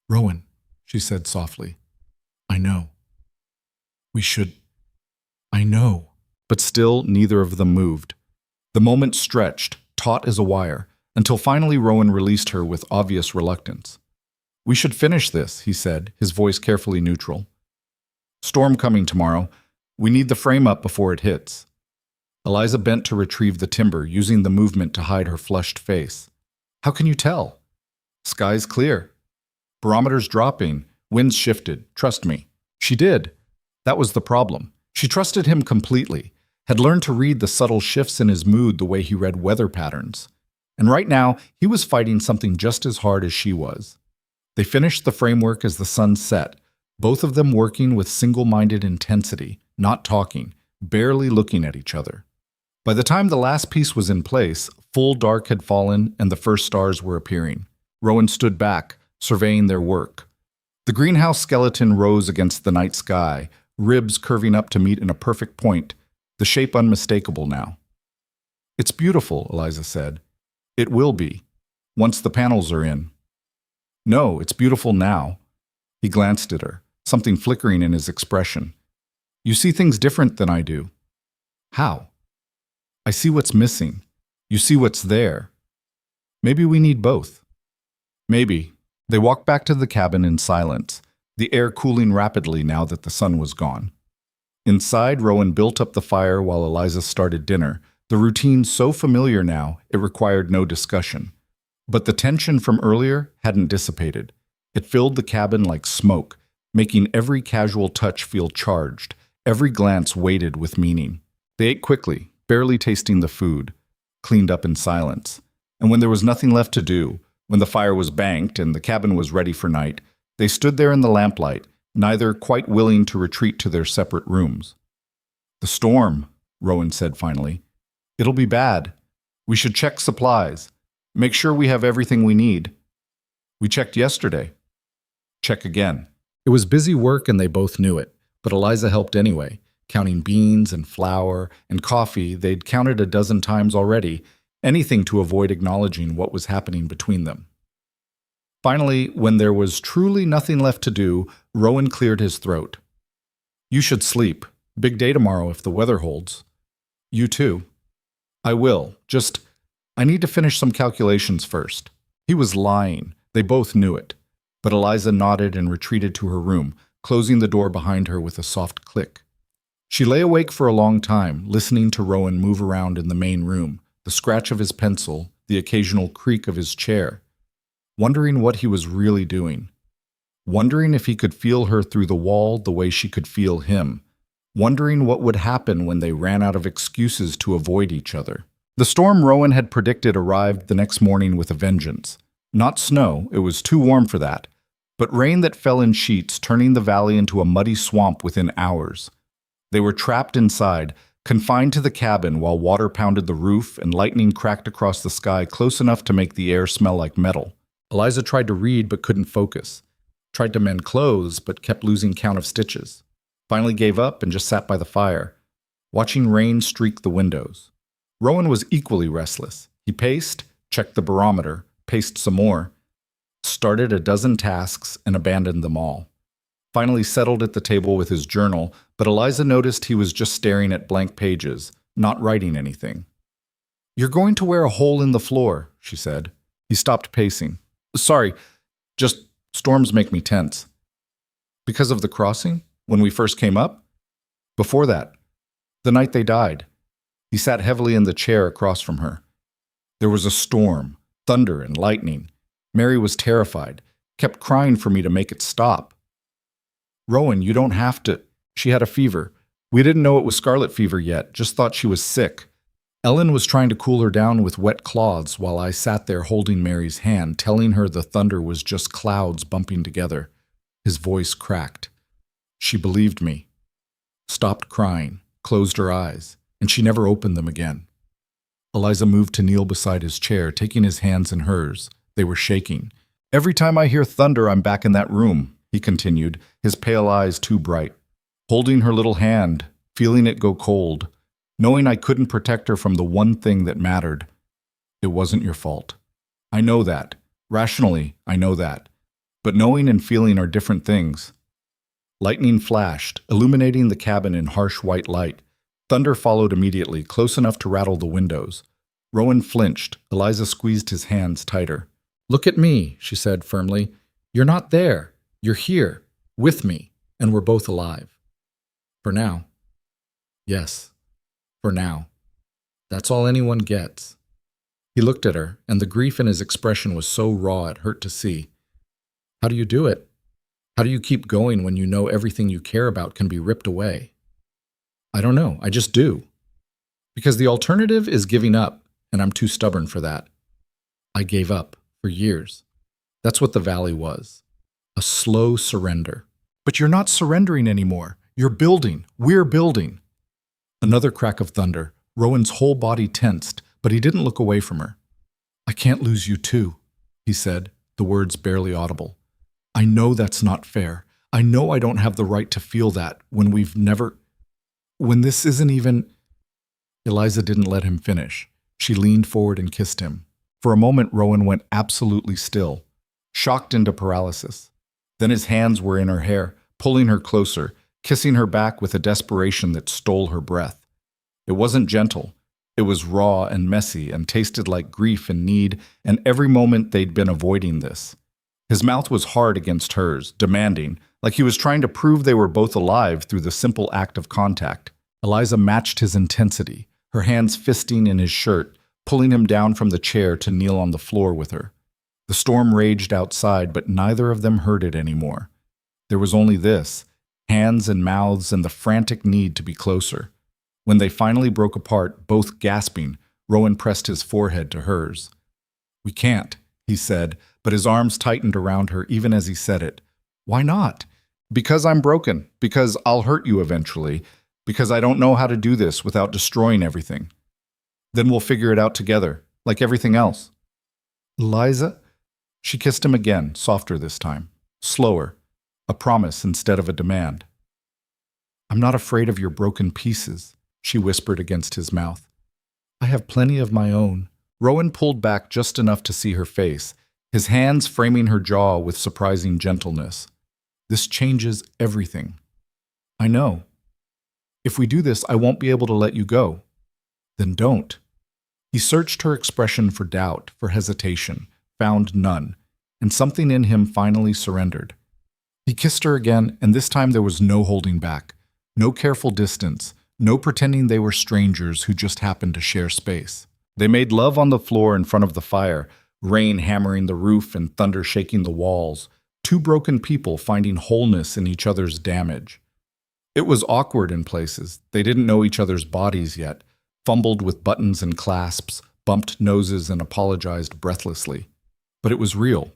Rowan, she said softly, I know. We should. I know. But still, neither of them moved. The moment stretched, taut as a wire, until finally Rowan released her with obvious reluctance. We should finish this, he said, his voice carefully neutral. Storm coming tomorrow. We need the frame up before it hits. Eliza bent to retrieve the timber, using the movement to hide her flushed face. How can you tell? Sky's clear. Barometer's dropping. Winds shifted. Trust me. She did. That was the problem. She trusted him completely, had learned to read the subtle shifts in his mood the way he read weather patterns. And right now, he was fighting something just as hard as she was. They finished the framework as the sun set, both of them working with single-minded intensity, not talking, barely looking at each other. By the time the last piece was in place, full dark had fallen and the first stars were appearing. Rowan stood back, surveying their work. The greenhouse skeleton rose against the night sky, ribs curving up to meet in a perfect point, the shape unmistakable now. "It's beautiful," Eliza said. "It will be, once the panels are in." "No, it's beautiful now." He glanced at her, something flickering in his expression. "You see things different than I do." "How?" "I see what's missing. You see what's there. Maybe we need both." "Maybe." They walked back to the cabin in silence, the air cooling rapidly now that the sun was gone. Inside, Rowan built up the fire while Eliza started dinner, the routine so familiar now it required no discussion. But the tension from earlier hadn't dissipated. It filled the cabin like smoke, making every casual touch feel charged, every glance weighted with meaning. They ate quickly, barely tasting the food, cleaned up in silence. And when there was nothing left to do, when the fire was banked and the cabin was ready for night, they stood there in the lamplight, neither quite willing to retreat to their separate rooms. "The storm," Rowan said finally. "It'll be bad. We should check supplies. Make sure we have everything we need." "We checked yesterday." "Check again." It was busy work and they both knew it, but Eliza helped anyway, counting beans and flour and coffee they'd counted a dozen times already, anything to avoid acknowledging what was happening between them. Finally, when there was truly nothing left to do, Rowan cleared his throat. "You should sleep. Big day tomorrow if the weather holds." "You too." "I will. I need to finish some calculations first." He was lying. They both knew it. But Eliza nodded and retreated to her room, closing the door behind her with a soft click. She lay awake for a long time, listening to Rowan move around in the main room, the scratch of his pencil, the occasional creak of his chair, wondering what he was really doing, wondering if he could feel her through the wall the way she could feel him, wondering what would happen when they ran out of excuses to avoid each other. The storm Rowan had predicted arrived the next morning with a vengeance. Not snow, it was too warm for that, but rain that fell in sheets, turning the valley into a muddy swamp within hours. They were trapped inside, confined to the cabin while water pounded the roof and lightning cracked across the sky close enough to make the air smell like metal. Eliza tried to read but couldn't focus, tried to mend clothes but kept losing count of stitches, finally gave up and just sat by the fire, watching rain streak the windows. Rowan was equally restless. He paced, checked the barometer, paced some more, started a dozen tasks and abandoned them all. Finally settled at the table with his journal, but Eliza noticed he was just staring at blank pages, not writing anything. "You're going to wear a hole in the floor," she said. He stopped pacing. "Sorry, just storms make me tense." "Because of the crossing? When we first came up?" "Before that. The night they died." He sat heavily in the chair across from her. "There was a storm, thunder and lightning. Mary was terrified, kept crying for me to make it stop." "Rowan, you don't have to." "She had a fever. We didn't know it was scarlet fever yet, just thought she was sick. Ellen was trying to cool her down with wet cloths while I sat there holding Mary's hand, telling her the thunder was just clouds bumping together." His voice cracked. "She believed me. Stopped crying, closed her eyes, and she never opened them again." Eliza moved to kneel beside his chair, taking his hands in hers. They were shaking. "Every time I hear thunder, I'm back in that room," he continued, his pale eyes too bright. "Holding her little hand, feeling it go cold, knowing I couldn't protect her from the one thing that mattered. It wasn't your fault. I know that. Rationally, I know that. But knowing and feeling are different things." Lightning flashed, illuminating the cabin in harsh white light. Thunder followed immediately, close enough to rattle the windows. Rowan flinched. Eliza squeezed his hands tighter. "Look at me," she said firmly. "You're not there. You're here, with me, and we're both alive. For now." "Yes, for now. That's all anyone gets." He looked at her, and the grief in his expression was so raw it hurt to see. "How do you do it? How do you keep going when you know everything you care about can be ripped away?" "I don't know. I just do. Because the alternative is giving up, and I'm too stubborn for that. I gave up for years. That's what the valley was. A slow surrender. But you're not surrendering anymore. You're building. We're building. Another crack of thunder. Rowan's whole body tensed, but he didn't look away from her. I can't lose you too, he said, the words barely audible. I know that's not fair. I know I don't have the right to feel that when this isn't even... Eliza didn't let him finish. She leaned forward and kissed him. For a moment, Rowan went absolutely still, shocked into paralysis. Then his hands were in her hair, pulling her closer, kissing her back with a desperation that stole her breath. It wasn't gentle. It was raw and messy and tasted like grief and need, and every moment they'd been avoiding this. His mouth was hard against hers, demanding, like he was trying to prove they were both alive through the simple act of contact. Eliza matched his intensity, her hands fisting in his shirt, pulling him down from the chair to kneel on the floor with her. The storm raged outside, but neither of them heard it anymore. There was only this, hands and mouths and the frantic need to be closer. When they finally broke apart, both gasping, Rowan pressed his forehead to hers. We can't, he said, but his arms tightened around her even as he said it. Why not? Because I'm broken, because I'll hurt you eventually, because I don't know how to do this without destroying everything. Then we'll figure it out together, like everything else. Eliza? She kissed him again, softer this time, slower, a promise instead of a demand. I'm not afraid of your broken pieces, she whispered against his mouth. I have plenty of my own. Rowan pulled back just enough to see her face, his hands framing her jaw with surprising gentleness. This changes everything. I know. If we do this, I won't be able to let you go. Then don't. He searched her expression for doubt, for hesitation, found none, and something in him finally surrendered. He kissed her again, and this time there was no holding back, no careful distance, no pretending they were strangers who just happened to share space. They made love on the floor in front of the fire, rain hammering the roof and thunder shaking the walls, two broken people finding wholeness in each other's damage. It was awkward in places. They didn't know each other's bodies yet, fumbled with buttons and clasps, bumped noses and apologized breathlessly. But it was real,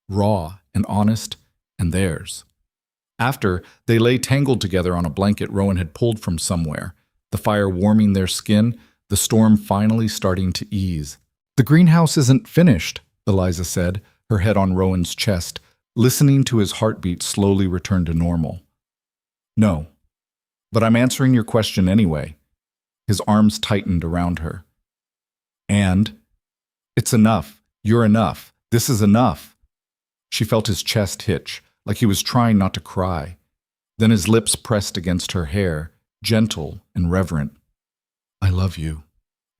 raw and honest, and theirs. After, they lay tangled together on a blanket Rowan had pulled from somewhere, the fire warming their skin, the storm finally starting to ease. The greenhouse isn't finished, Eliza said, her head on Rowan's chest, listening to his heartbeat slowly return to normal. No, but I'm answering your question anyway. His arms tightened around her. And? It's enough. You're enough. This is enough. She felt his chest hitch, like he was trying not to cry. Then his lips pressed against her hair, gentle and reverent. I love you,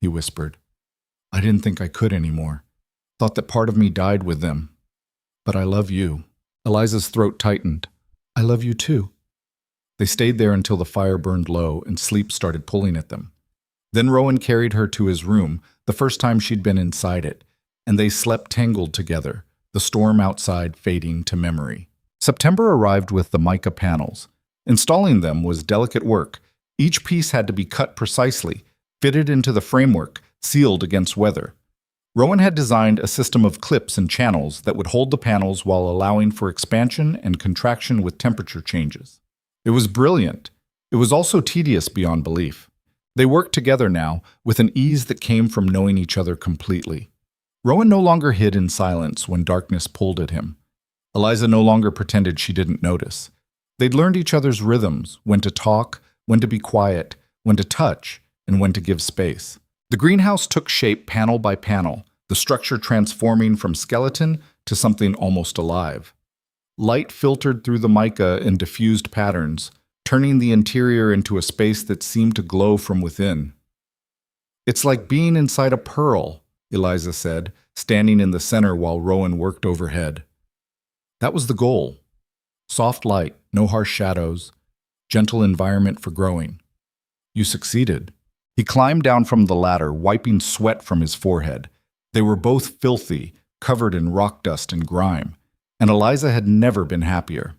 he whispered. I didn't think I could anymore. Thought that part of me died with them. But I love you. Eliza's throat tightened. I love you too. They stayed there until the fire burned low and sleep started pulling at them. Then Rowan carried her to his room, the first time she'd been inside it, and they slept tangled together, the storm outside fading to memory. September arrived with the mica panels. Installing them was delicate work. Each piece had to be cut precisely, fitted into the framework, sealed against weather. Rowan had designed a system of clips and channels that would hold the panels while allowing for expansion and contraction with temperature changes. It was brilliant. It was also tedious beyond belief. They worked together now, with an ease that came from knowing each other completely. Rowan no longer hid in silence when darkness pulled at him. Eliza no longer pretended she didn't notice. They'd learned each other's rhythms, when to talk, when to be quiet, when to touch, and when to give space. The greenhouse took shape panel by panel, the structure transforming from skeleton to something almost alive. Light filtered through the mica in diffused patterns, turning the interior into a space that seemed to glow from within. It's like being inside a pearl, Eliza said, standing in the center while Rowan worked overhead. That was the goal. Soft light, no harsh shadows, gentle environment for growing. You succeeded. He climbed down from the ladder, wiping sweat from his forehead. They were both filthy, covered in rock dust and grime, and Eliza had never been happier.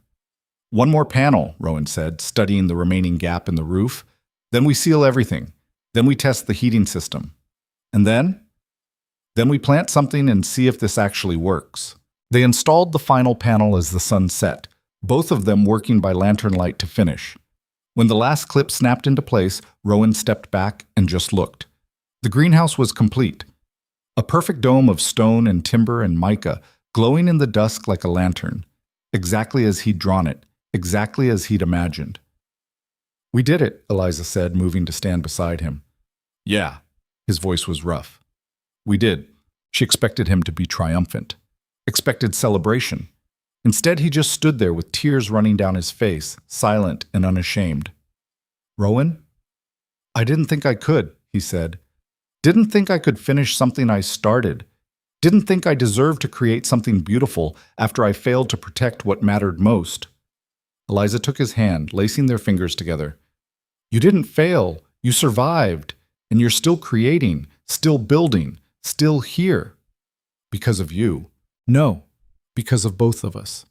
One more panel, Rowan said, studying the remaining gap in the roof. Then we seal everything. Then we test the heating system. And then we plant something and see if this actually works. They installed the final panel as the sun set, both of them working by lantern light to finish. When the last clip snapped into place, Rowan stepped back and just looked. The greenhouse was complete. A perfect dome of stone and timber and mica, glowing in the dusk like a lantern. Exactly as he'd drawn it, exactly as he'd imagined. "We did it," Eliza said, moving to stand beside him. "Yeah." His voice was rough. "We did." She expected him to be triumphant. Expected celebration. Instead, he just stood there with tears running down his face, silent and unashamed. "Rowan? I didn't think I could," he said. "Didn't think I could finish something I started. Didn't think I deserved to create something beautiful after I failed to protect what mattered most." Eliza took his hand, lacing their fingers together. "You didn't fail. You survived. And you're still creating, still building, still here. Because of you. No, because of both of us."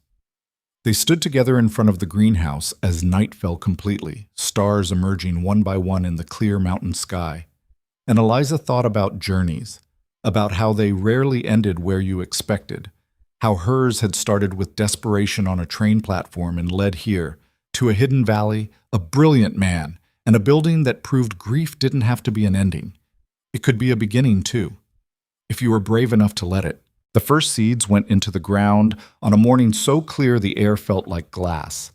They stood together in front of the greenhouse as night fell completely, stars emerging one by one in the clear mountain sky. And Eliza thought about journeys, about how they rarely ended where you expected, how hers had started with desperation on a train platform and led here, to a hidden valley, a brilliant man, and a building that proved grief didn't have to be an ending. It could be a beginning, too, if you were brave enough to let it. The first seeds went into the ground on a morning so clear the air felt like glass.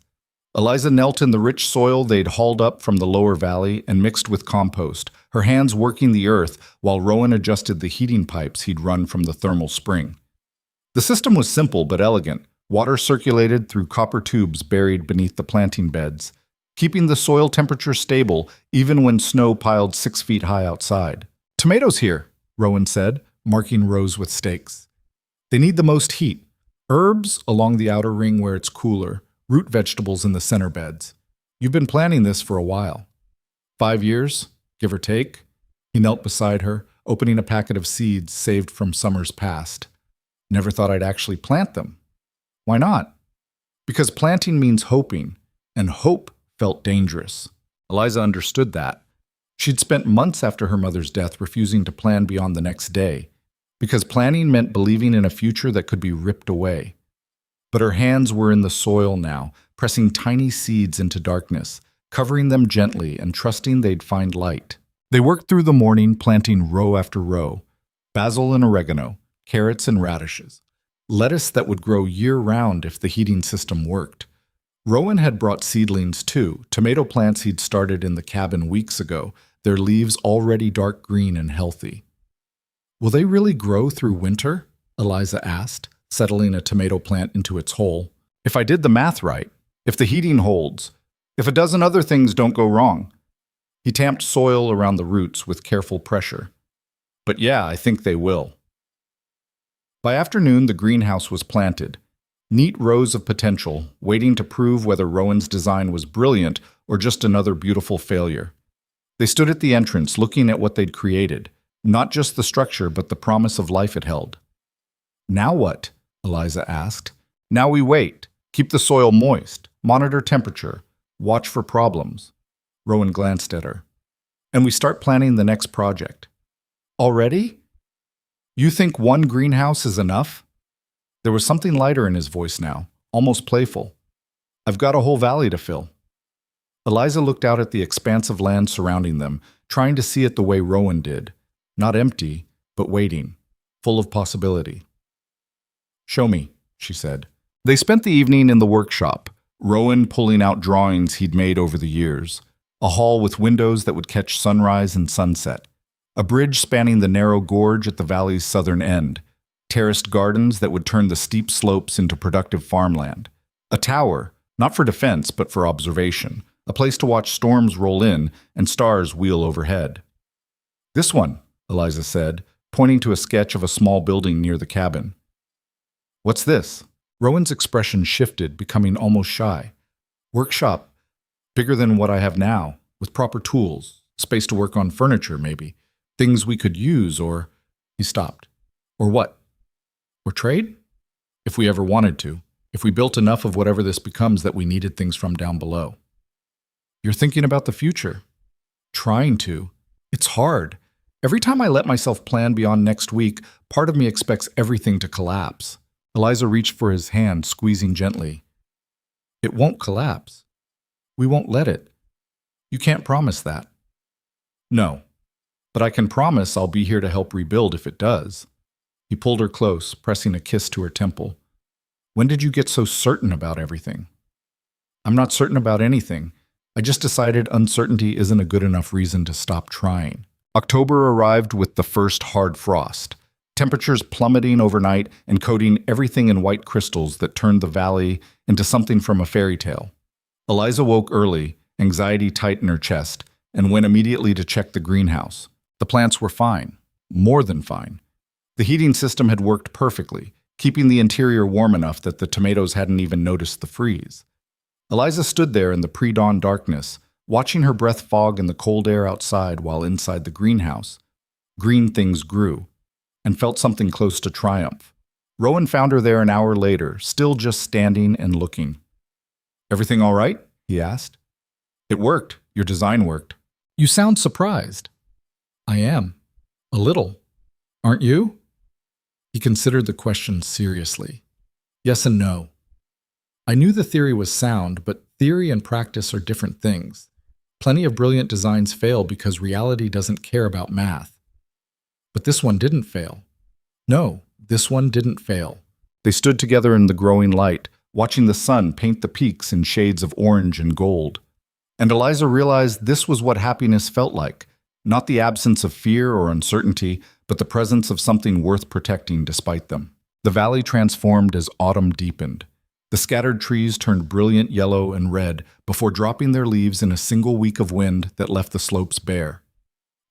Eliza knelt in the rich soil they'd hauled up from the lower valley and mixed with compost, her hands working the earth while Rowan adjusted the heating pipes he'd run from the thermal spring. The system was simple but elegant. Water circulated through copper tubes buried beneath the planting beds, keeping the soil temperature stable even when snow piled 6 feet high outside. "Tomatoes here," Rowan said, marking rows with stakes. "They need the most heat. Herbs along the outer ring where it's cooler, root vegetables in the center beds. You've been planning this for a while. 5 years, give or take." He knelt beside her, opening a packet of seeds saved from summers past. "Never thought I'd actually plant them." "Why not?" "Because planting means hoping, and hope felt dangerous." Eliza understood that. She'd spent months after her mother's death refusing to plan beyond the next day, because planning meant believing in a future that could be ripped away. But her hands were in the soil now, pressing tiny seeds into darkness, covering them gently and trusting they'd find light. They worked through the morning, planting row after row, basil and oregano, carrots and radishes, lettuce that would grow year-round if the heating system worked. Rowan had brought seedlings too, tomato plants he'd started in the cabin weeks ago, their leaves already dark green and healthy. "Will they really grow through winter?" Eliza asked, settling a tomato plant into its hole. "If I did the math right, if the heating holds, if a dozen other things don't go wrong." He tamped soil around the roots with careful pressure. "But yeah, I think they will." By afternoon, the greenhouse was planted. Neat rows of potential, waiting to prove whether Rowan's design was brilliant or just another beautiful failure. They stood at the entrance, looking at what they'd created, not just the structure, but the promise of life it held. "Now what?" Eliza asked. "Now we wait, keep the soil moist, monitor temperature, watch for problems." Rowan glanced at her. "And we start planning the next project." "Already? You think one greenhouse is enough?" There was something lighter in his voice now, almost playful. "I've got a whole valley to fill." Eliza looked out at the expanse of land surrounding them, trying to see it the way Rowan did. Not empty, but waiting, full of possibility. "Show me," she said. They spent the evening in the workshop, Rowan pulling out drawings he'd made over the years. A hall with windows that would catch sunrise and sunset. A bridge spanning the narrow gorge at the valley's southern end. Terraced gardens that would turn the steep slopes into productive farmland. A tower, not for defense but for observation. A place to watch storms roll in and stars wheel overhead. "This one," Eliza said, pointing to a sketch of a small building near the cabin. "What's this?" Rowan's expression shifted, becoming almost shy. "Workshop. Bigger than what I have now, with proper tools, space to work on furniture, maybe. Things we could use, or..." He stopped. "Or what? Or trade? If we ever wanted to. If we built enough of whatever this becomes that we needed things from down below." "You're thinking about the future." "Trying to. It's hard. Every time I let myself plan beyond next week, part of me expects everything to collapse." Eliza reached for his hand, squeezing gently. It won't collapse. We won't let it. You can't promise that. No, but I can promise I'll be here to help rebuild if it does. He pulled her close, pressing a kiss to her temple. When did you get so certain about everything? I'm not certain about anything. I just decided uncertainty isn't a good enough reason to stop trying. October arrived with the first hard frost, temperatures plummeting overnight and coating everything in white crystals that turned the valley into something from a fairy tale. Eliza woke early, anxiety tight in her chest, and went immediately to check the greenhouse. The plants were fine, more than fine. The heating system had worked perfectly, keeping the interior warm enough that the tomatoes hadn't even noticed the freeze. Eliza stood there in the pre-dawn darkness, watching her breath fog in the cold air outside while inside the greenhouse. Green things grew, and felt something close to triumph. Rowan found her there an hour later, still just standing and looking. Everything all right? He asked. It worked. Your design worked. You sound surprised. I am. A little. Aren't you? He considered the question seriously. Yes and no. I knew the theory was sound, but theory and practice are different things. Plenty of brilliant designs fail because reality doesn't care about math. But this one didn't fail. No, this one didn't fail. They stood together in the growing light, watching the sun paint the peaks in shades of orange and gold. And Eliza realized this was what happiness felt like, not the absence of fear or uncertainty, but the presence of something worth protecting despite them. The valley transformed as autumn deepened. The scattered trees turned brilliant yellow and red before dropping their leaves in a single week of wind that left the slopes bare.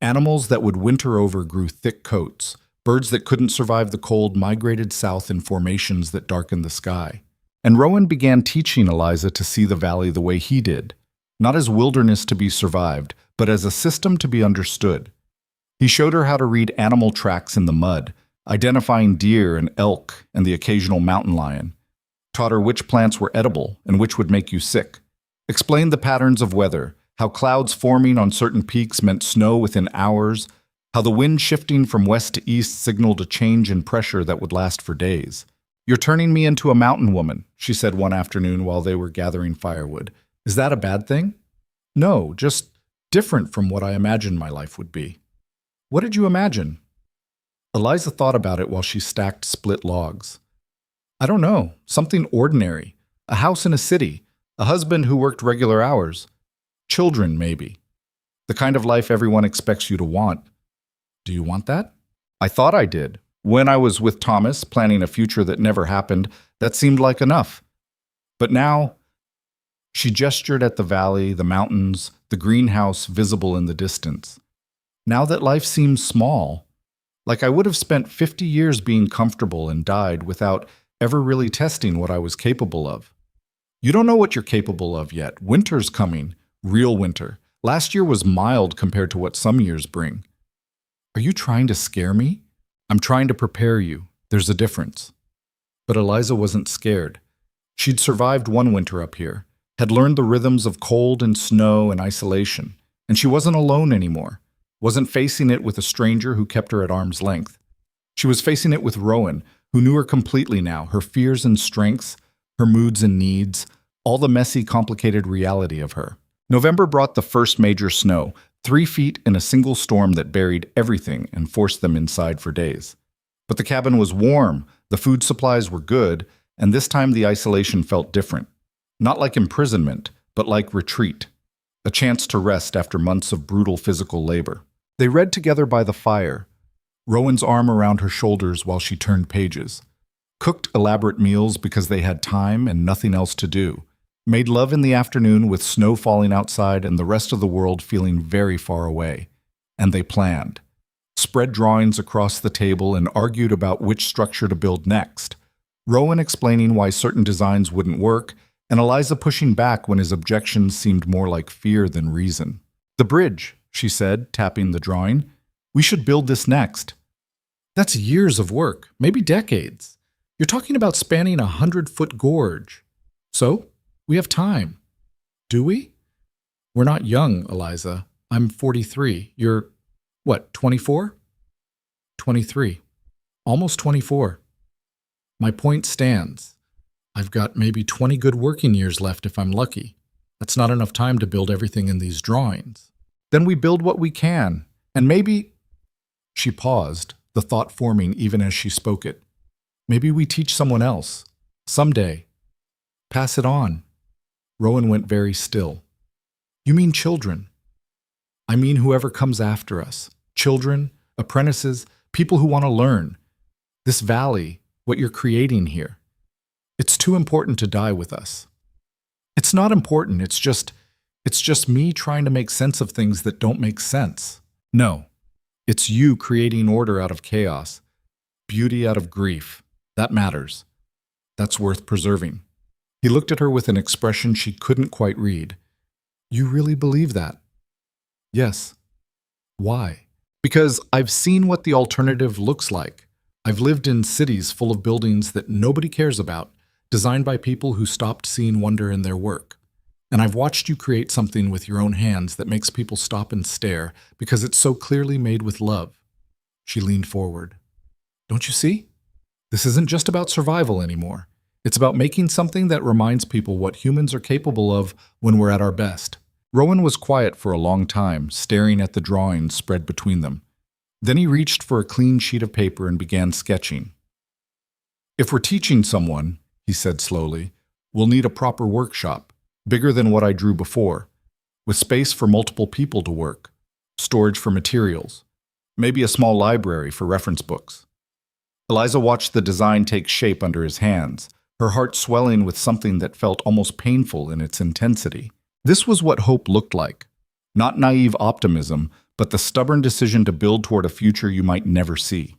Animals that would winter over grew thick coats. Birds that couldn't survive the cold migrated south in formations that darkened the sky. And Rowan began teaching Eliza to see the valley the way he did, not as wilderness to be survived, but as a system to be understood. He showed her how to read animal tracks in the mud, identifying deer and elk and the occasional mountain lion. Taught her which plants were edible and which would make you sick. Explained the patterns of weather, how clouds forming on certain peaks meant snow within hours, how the wind shifting from west to east signaled a change in pressure that would last for days. You're turning me into a mountain woman, she said one afternoon while they were gathering firewood. Is that a bad thing? No, just different from what I imagined my life would be. What did you imagine? Eliza thought about it while she stacked split logs. I don't know, something ordinary. A house in a city, a husband who worked regular hours. Children, maybe. The kind of life everyone expects you to want. Do you want that? I thought I did. When I was with Thomas, planning a future that never happened, that seemed like enough. But now, she gestured at the valley, the mountains, the greenhouse visible in the distance. Now that life seems small, like I would have spent 50 years being comfortable and died without ever really testing what I was capable of. You don't know what you're capable of yet. Winter's coming. Real winter. Last year was mild compared to what some years bring. Are you trying to scare me? I'm trying to prepare you. There's a difference. But Eliza wasn't scared. She'd survived one winter up here, had learned the rhythms of cold and snow and isolation, and she wasn't alone anymore. Wasn't facing it with a stranger who kept her at arm's length. She was facing it with Rowan, who knew her completely now, her fears and strengths, her moods and needs, all the messy, complicated reality of her. November brought the first major snow, 3 feet in a single storm that buried everything and forced them inside for days. But the cabin was warm, the food supplies were good, and this time the isolation felt different. Not like imprisonment, but like retreat. A chance to rest after months of brutal physical labor. They read together by the fire, Rowan's arm around her shoulders while she turned pages. Cooked elaborate meals because they had time and nothing else to do. Made love in the afternoon with snow falling outside and the rest of the world feeling very far away. And they planned. Spread drawings across the table and argued about which structure to build next. Rowan explaining why certain designs wouldn't work, and Eliza pushing back when his objections seemed more like fear than reason. The bridge, she said, tapping the drawing. We should build this next. That's years of work, maybe decades. You're talking about spanning a 100-foot gorge. So, we have time. Do we? We're not young, Eliza. I'm 43. You're, what, 24? 23. Almost 24. My point stands. I've got maybe 20 good working years left if I'm lucky. That's not enough time to build everything in these drawings. Then we build what we can, and maybe... She paused, the thought forming even as she spoke it. Maybe we teach someone else. Someday. Pass it on. Rowan went very still. You mean children? I mean whoever comes after us. Children, apprentices, people who want to learn. This valley, what you're creating here. It's too important to die with us. It's not important, it's just me trying to make sense of things that don't make sense. No, it's you creating order out of chaos, beauty out of grief. That matters. That's worth preserving. He looked at her with an expression she couldn't quite read. You really believe that? Yes. Why? Because I've seen what the alternative looks like. I've lived in cities full of buildings that nobody cares about, designed by people who stopped seeing wonder in their work. And I've watched you create something with your own hands that makes people stop and stare because it's so clearly made with love. She leaned forward. Don't you see? This isn't just about survival anymore. It's about making something that reminds people what humans are capable of when we're at our best. Rowan was quiet for a long time, staring at the drawings spread between them. Then he reached for a clean sheet of paper and began sketching. If we're teaching someone, he said slowly, we'll need a proper workshop, bigger than what I drew before, with space for multiple people to work, storage for materials, maybe a small library for reference books. Eliza watched the design take shape under his hands, her heart swelling with something that felt almost painful in its intensity. This was what hope looked like. Not naive optimism, but the stubborn decision to build toward a future you might never see.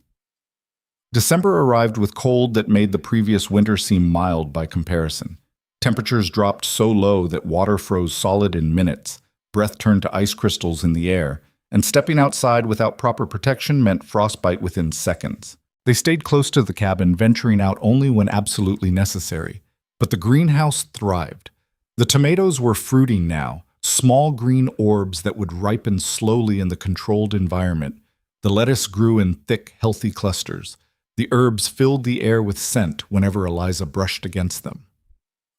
December arrived with cold that made the previous winter seem mild by comparison. Temperatures dropped so low that water froze solid in minutes, breath turned to ice crystals in the air, and stepping outside without proper protection meant frostbite within seconds. They stayed close to the cabin, venturing out only when absolutely necessary. But the greenhouse thrived. The tomatoes were fruiting now, small green orbs that would ripen slowly in the controlled environment. The lettuce grew in thick, healthy clusters. The herbs filled the air with scent whenever Eliza brushed against them.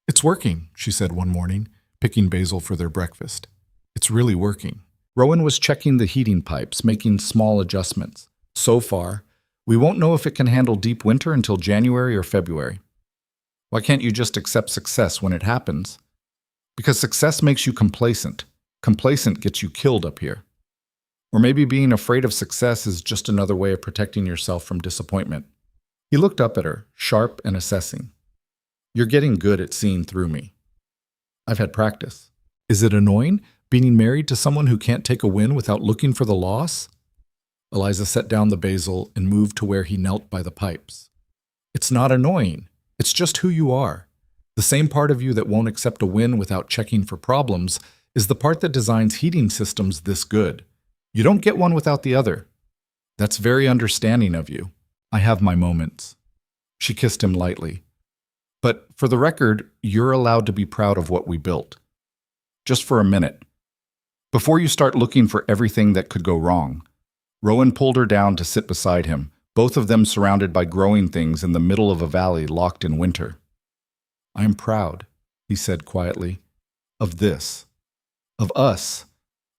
It's working, she said one morning, picking basil for their breakfast. It's really working. Rowan was checking the heating pipes, making small adjustments. So far, we won't know if it can handle deep winter until January or February. Why can't you just accept success when it happens? Because success makes you complacent. Complacent gets you killed up here. Or maybe being afraid of success is just another way of protecting yourself from disappointment. He looked up at her, sharp and assessing. You're getting good at seeing through me. I've had practice. Is it annoying, being married to someone who can't take a win without looking for the loss? Eliza set down the basil and moved to where he knelt by the pipes. It's not annoying. It's just who you are. The same part of you that won't accept a win without checking for problems is the part that designs heating systems this good. You don't get one without the other. That's very understanding of you. I have my moments. She kissed him lightly. But for the record, you're allowed to be proud of what we built. Just for a minute. Before you start looking for everything that could go wrong. Rowan pulled her down to sit beside him, both of them surrounded by growing things in the middle of a valley locked in winter. I am proud, he said quietly, of this, of us,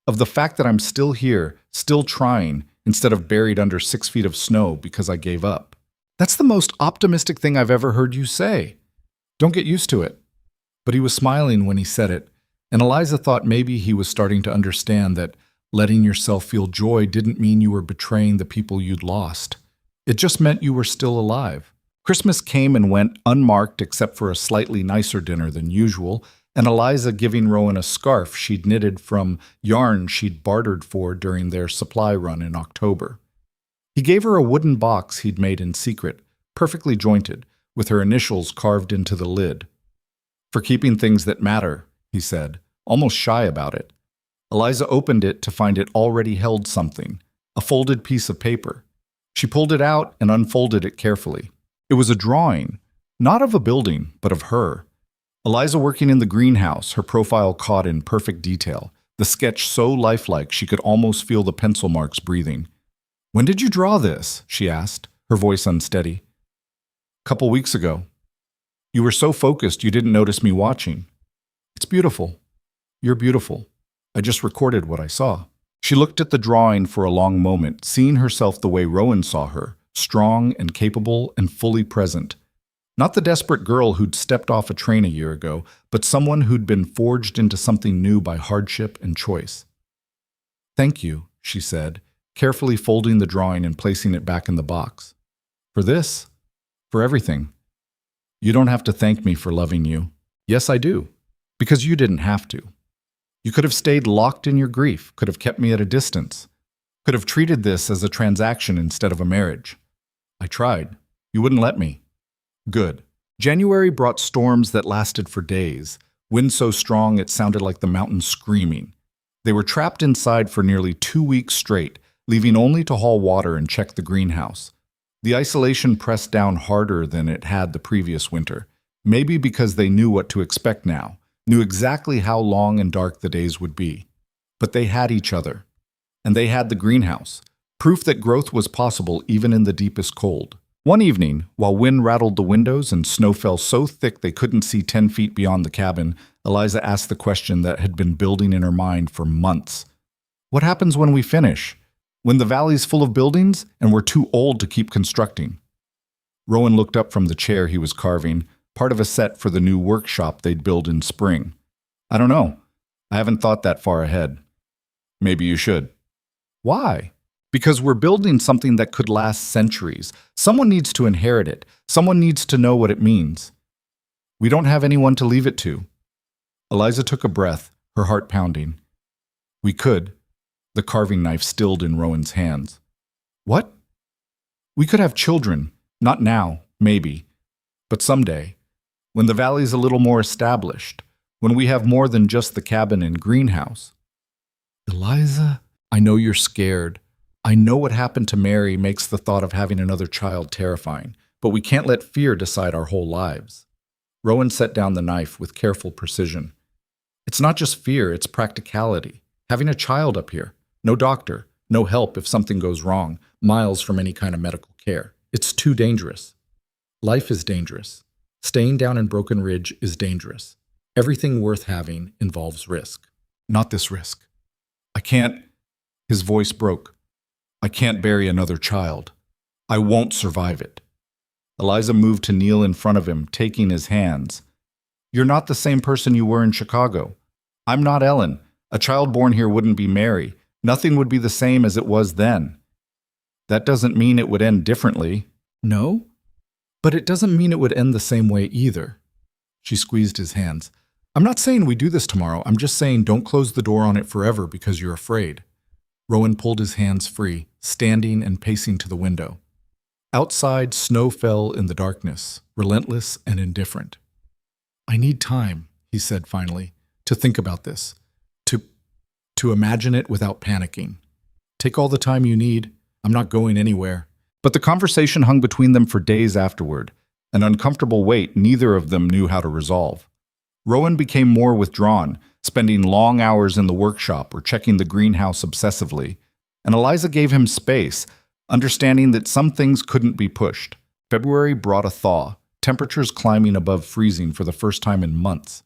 of the fact that I'm still here, still trying, instead of buried under 6 feet of snow because I gave up. That's the most optimistic thing I've ever heard you say. Don't get used to it. But he was smiling when he said it, and Eliza thought maybe he was starting to understand that letting yourself feel joy didn't mean you were betraying the people you'd lost. It just meant you were still alive. Christmas came and went unmarked except for a slightly nicer dinner than usual, and Eliza giving Rowan a scarf she'd knitted from yarn she'd bartered for during their supply run in October. He gave her a wooden box he'd made in secret, perfectly jointed, with her initials carved into the lid. For keeping things that matter, he said, almost shy about it. Eliza opened it to find it already held something, a folded piece of paper. She pulled it out and unfolded it carefully. It was a drawing, not of a building, but of her. Eliza working in the greenhouse, her profile caught in perfect detail, the sketch so lifelike she could almost feel the pencil marks breathing. When did you draw this? She asked, her voice unsteady. Couple weeks ago. You were so focused you didn't notice me watching. It's beautiful. You're beautiful. I just recorded what I saw. She looked at the drawing for a long moment, seeing herself the way Rowan saw her, strong and capable and fully present. Not the desperate girl who'd stepped off a train a year ago, but someone who'd been forged into something new by hardship and choice. Thank you, she said, carefully folding the drawing and placing it back in the box. For this? For everything. You don't have to thank me for loving you. Yes, I do. Because you didn't have to. You could have stayed locked in your grief, could have kept me at a distance, could have treated this as a transaction instead of a marriage. I tried. You wouldn't let me. Good. January brought storms that lasted for days, wind so strong it sounded like the mountains screaming. They were trapped inside for nearly 2 weeks straight, leaving only to haul water and check the greenhouse. The isolation pressed down harder than it had the previous winter, maybe because they knew what to expect now, knew exactly how long and dark the days would be. But they had each other. And they had the greenhouse, proof that growth was possible even in the deepest cold. One evening, while wind rattled the windows and snow fell so thick they couldn't see 10 feet beyond the cabin, Eliza asked the question that had been building in her mind for months. What happens when we finish? When the valley's full of buildings and we're too old to keep constructing? Rowan looked up from the chair he was carving, part of a set for the new workshop they'd build in spring. I don't know. I haven't thought that far ahead. Maybe you should. Why? Because we're building something that could last centuries. Someone needs to inherit it. Someone needs to know what it means. We don't have anyone to leave it to. Eliza took a breath, her heart pounding. We could. The carving knife stilled in Rowan's hands. What? We could have children. Not now, maybe. But someday. When the valley's a little more established. When we have more than just the cabin and greenhouse. Eliza, I know you're scared. I know what happened to Mary makes the thought of having another child terrifying, but we can't let fear decide our whole lives. Rowan set down the knife with careful precision. It's not just fear, it's practicality. Having a child up here. No doctor, no help if something goes wrong, miles from any kind of medical care. It's too dangerous. Life is dangerous. Staying down in Broken Ridge is dangerous. Everything worth having involves risk. Not this risk. I can't. His voice broke. I can't bury another child. I won't survive it. Eliza moved to kneel in front of him, taking his hands. You're not the same person you were in Chicago. I'm not Ellen. A child born here wouldn't be Mary. Nothing would be the same as it was then. That doesn't mean it would end differently. No? But it doesn't mean it would end the same way either. She squeezed his hands. I'm not saying we do this tomorrow. I'm just saying don't close the door on it forever because you're afraid. Rowan pulled his hands free, standing and pacing to the window. Outside, snow fell in the darkness, relentless and indifferent. I need time, he said finally, to think about this, to imagine it without panicking. Take all the time you need. I'm not going anywhere. But the conversation hung between them for days afterward, an uncomfortable weight neither of them knew how to resolve. Rowan became more withdrawn, spending long hours in the workshop or checking the greenhouse obsessively, and Eliza gave him space, understanding that some things couldn't be pushed. February brought a thaw, temperatures climbing above freezing for the first time in months.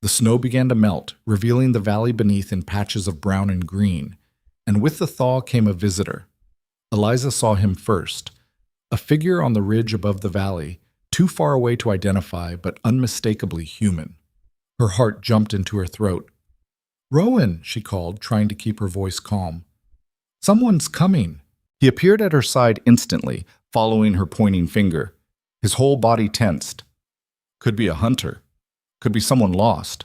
The snow began to melt, revealing the valley beneath in patches of brown and green, and with the thaw came a visitor. Eliza saw him first, a figure on the ridge above the valley, too far away to identify but unmistakably human. Her heart jumped into her throat. Rowan, she called, trying to keep her voice calm. Someone's coming. He appeared at her side instantly, following her pointing finger. His whole body tensed. Could be a hunter. Could be someone lost.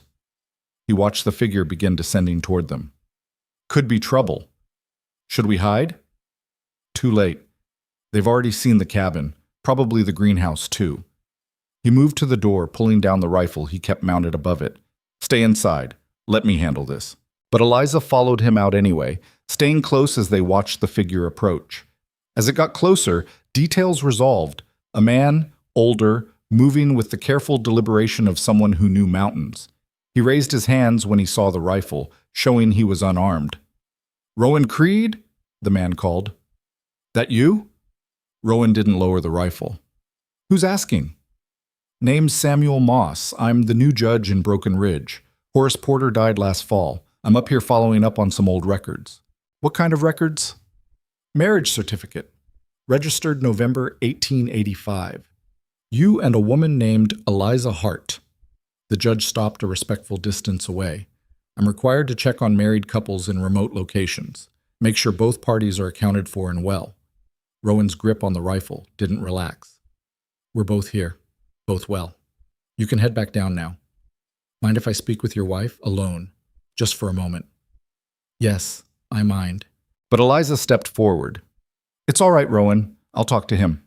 He watched the figure begin descending toward them. Could be trouble. Should we hide? Too late. They've already seen the cabin, probably the greenhouse too. He moved to the door, pulling down the rifle he kept mounted above it. Stay inside. Let me handle this. But Eliza followed him out anyway, staying close as they watched the figure approach. As it got closer, details resolved. A man, older, moving with the careful deliberation of someone who knew mountains. He raised his hands when he saw the rifle, showing he was unarmed. Rowan Creed? The man called. That you? Rowan didn't lower the rifle. Who's asking? Name's Samuel Moss. I'm the new judge in Broken Ridge. Horace Porter died last fall. I'm up here following up on some old records. What kind of records? Marriage certificate. Registered November 1885. You and a woman named Eliza Hart. The judge stopped a respectful distance away. I'm required to check on married couples in remote locations. Make sure both parties are accounted for and well. Rowan's grip on the rifle didn't relax. We're both here. Both well. You can head back down now. Mind if I speak with your wife alone, just for a moment? Yes, I mind. But Eliza stepped forward. It's all right, Rowan. I'll talk to him.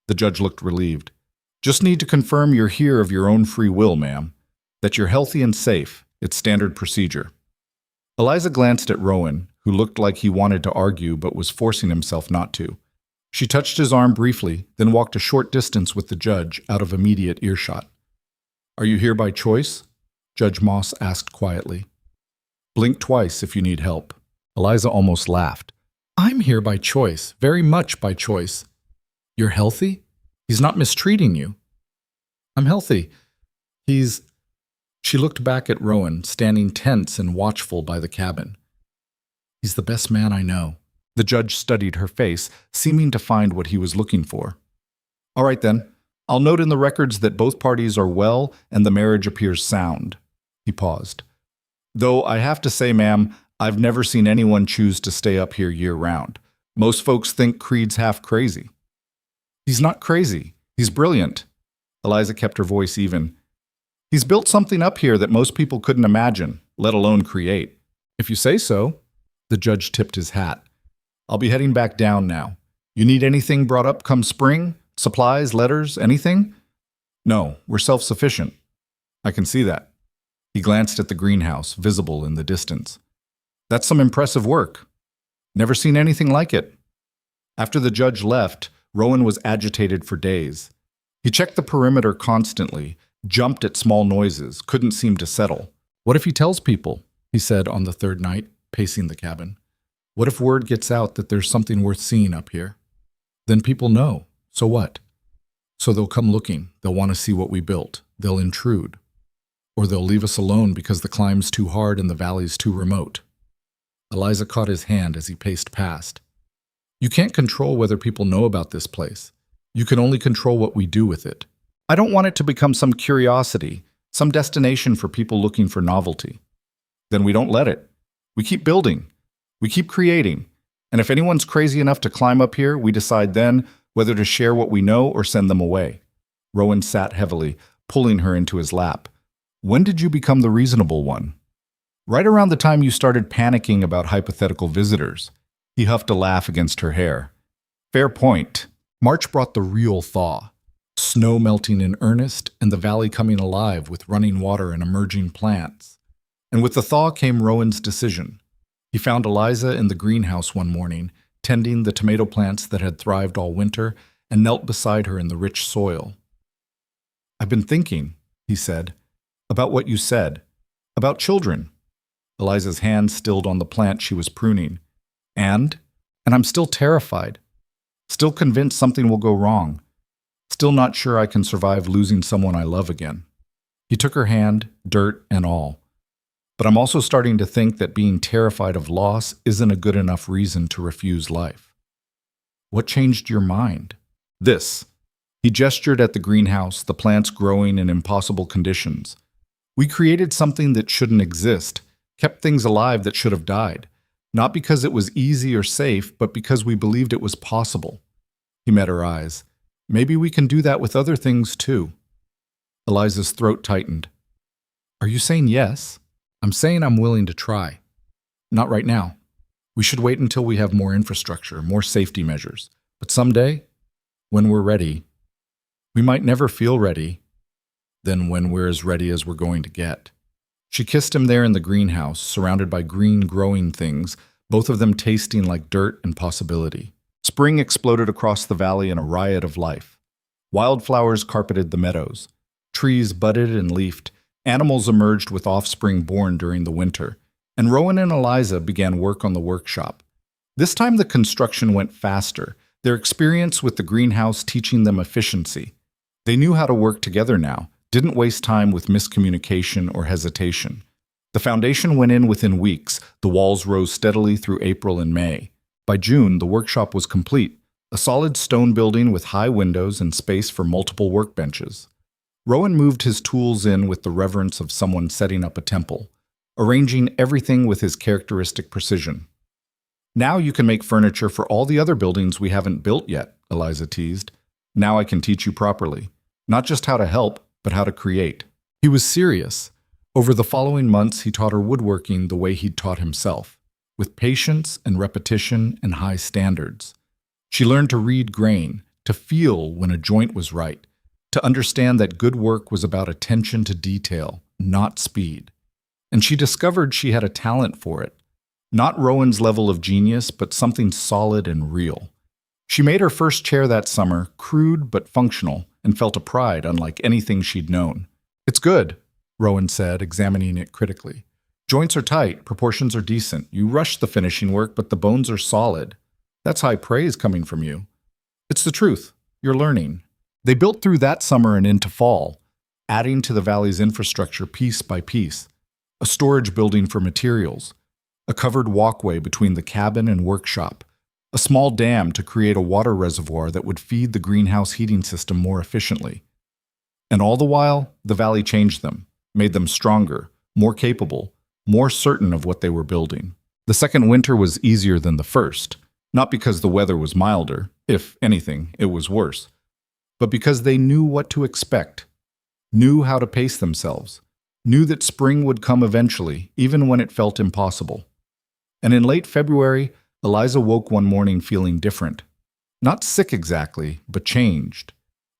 The judge looked relieved. Just need to confirm you're here of your own free will, ma'am. That you're healthy and safe. It's standard procedure. Eliza glanced at Rowan, who looked like he wanted to argue but was forcing himself not to. She touched his arm briefly, then walked a short distance with the judge out of immediate earshot. Are you here by choice? Judge Moss asked quietly. Blink twice if you need help. Eliza almost laughed. I'm here by choice, very much by choice. You're healthy? He's not mistreating you. I'm healthy. She looked back at Rowan, standing tense and watchful by the cabin. He's the best man I know. The judge studied her face, seeming to find what he was looking for. All right then, I'll note in the records that both parties are well and the marriage appears sound. He paused. Though I have to say, ma'am, I've never seen anyone choose to stay up here year-round. Most folks think Creed's half crazy. He's not crazy. He's brilliant. Eliza kept her voice even. He's built something up here that most people couldn't imagine, let alone create. If you say so. The judge tipped his hat. I'll be heading back down now. You need anything brought up come spring? Supplies, letters, anything? No, we're self-sufficient. I can see that. He glanced at the greenhouse, visible in the distance. That's some impressive work. Never seen anything like it. After the judge left, Rowan was agitated for days. He checked the perimeter constantly, jumped at small noises, couldn't seem to settle. What if he tells people? He said on the third night, pacing the cabin. What if word gets out that there's something worth seeing up here? Then people know. So what? So they'll come looking. They'll want to see what we built. They'll intrude. Or they'll leave us alone because the climb's too hard and the valley's too remote. Eliza caught his hand as he paced past. You can't control whether people know about this place. You can only control what we do with it. I don't want it to become some curiosity, some destination for people looking for novelty. Then we don't let it. We keep building. We keep creating. And if anyone's crazy enough to climb up here, we decide then whether to share what we know or send them away. Rowan sat heavily, pulling her into his lap. When did you become the reasonable one? Right around the time you started panicking about hypothetical visitors. He huffed a laugh against her hair. Fair point. March brought the real thaw. Snow melting in earnest and the valley coming alive with running water and emerging plants. And with the thaw came Rowan's decision. He found Eliza in the greenhouse one morning, tending the tomato plants that had thrived all winter, and knelt beside her in the rich soil. I've been thinking, he said, about what you said, about children. Eliza's hand stilled on the plant she was pruning. And I'm still terrified, still convinced something will go wrong, still not sure I can survive losing someone I love again. He took her hand, dirt and all. But I'm also starting to think that being terrified of loss isn't a good enough reason to refuse life. What changed your mind? This. He gestured at the greenhouse, the plants growing in impossible conditions. We created something that shouldn't exist, kept things alive that should have died, not because it was easy or safe, but because we believed it was possible. He met her eyes. Maybe we can do that with other things too. Eliza's throat tightened. Are you saying yes? I'm saying I'm willing to try. Not right now. We should wait until we have more infrastructure, more safety measures. But someday, when we're ready, we might never feel ready, then when we're as ready as we're going to get. She kissed him there in the greenhouse, surrounded by green growing things, both of them tasting like dirt and possibility. Spring exploded across the valley in a riot of life. Wildflowers carpeted the meadows. Trees budded and leafed. Animals emerged with offspring born during the winter, and Rowan and Eliza began work on the workshop. This time the construction went faster, their experience with the greenhouse teaching them efficiency. They knew how to work together now, didn't waste time with miscommunication or hesitation. The foundation went in within weeks. The walls rose steadily through April and May. By June, the workshop was complete, a solid stone building with high windows and space for multiple workbenches. Rowan moved his tools in with the reverence of someone setting up a temple, arranging everything with his characteristic precision. "Now you can make furniture for all the other buildings we haven't built yet," Eliza teased. "Now I can teach you properly. Not just how to help, but how to create." He was serious. Over the following months, he taught her woodworking the way he'd taught himself, with patience and repetition and high standards. She learned to read grain, to feel when a joint was right, to understand that good work was about attention to detail, not speed. And she discovered she had a talent for it. Not Rowan's level of genius, but something solid and real. She made her first chair that summer, crude but functional, and felt a pride unlike anything she'd known. "It's good," Rowan said, examining it critically. "Joints are tight, proportions are decent. You rush the finishing work, but the bones are solid. That's high praise coming from you." "It's the truth. You're learning." They built through that summer and into fall, adding to the valley's infrastructure piece by piece. A storage building for materials, a covered walkway between the cabin and workshop, a small dam to create a water reservoir that would feed the greenhouse heating system more efficiently. And all the while, the valley changed them, made them stronger, more capable, more certain of what they were building. The second winter was easier than the first, not because the weather was milder, if anything, it was worse, but because they knew what to expect, knew how to pace themselves, knew that spring would come eventually, even when it felt impossible. And in late February, Eliza woke one morning feeling different. Not sick exactly, but changed.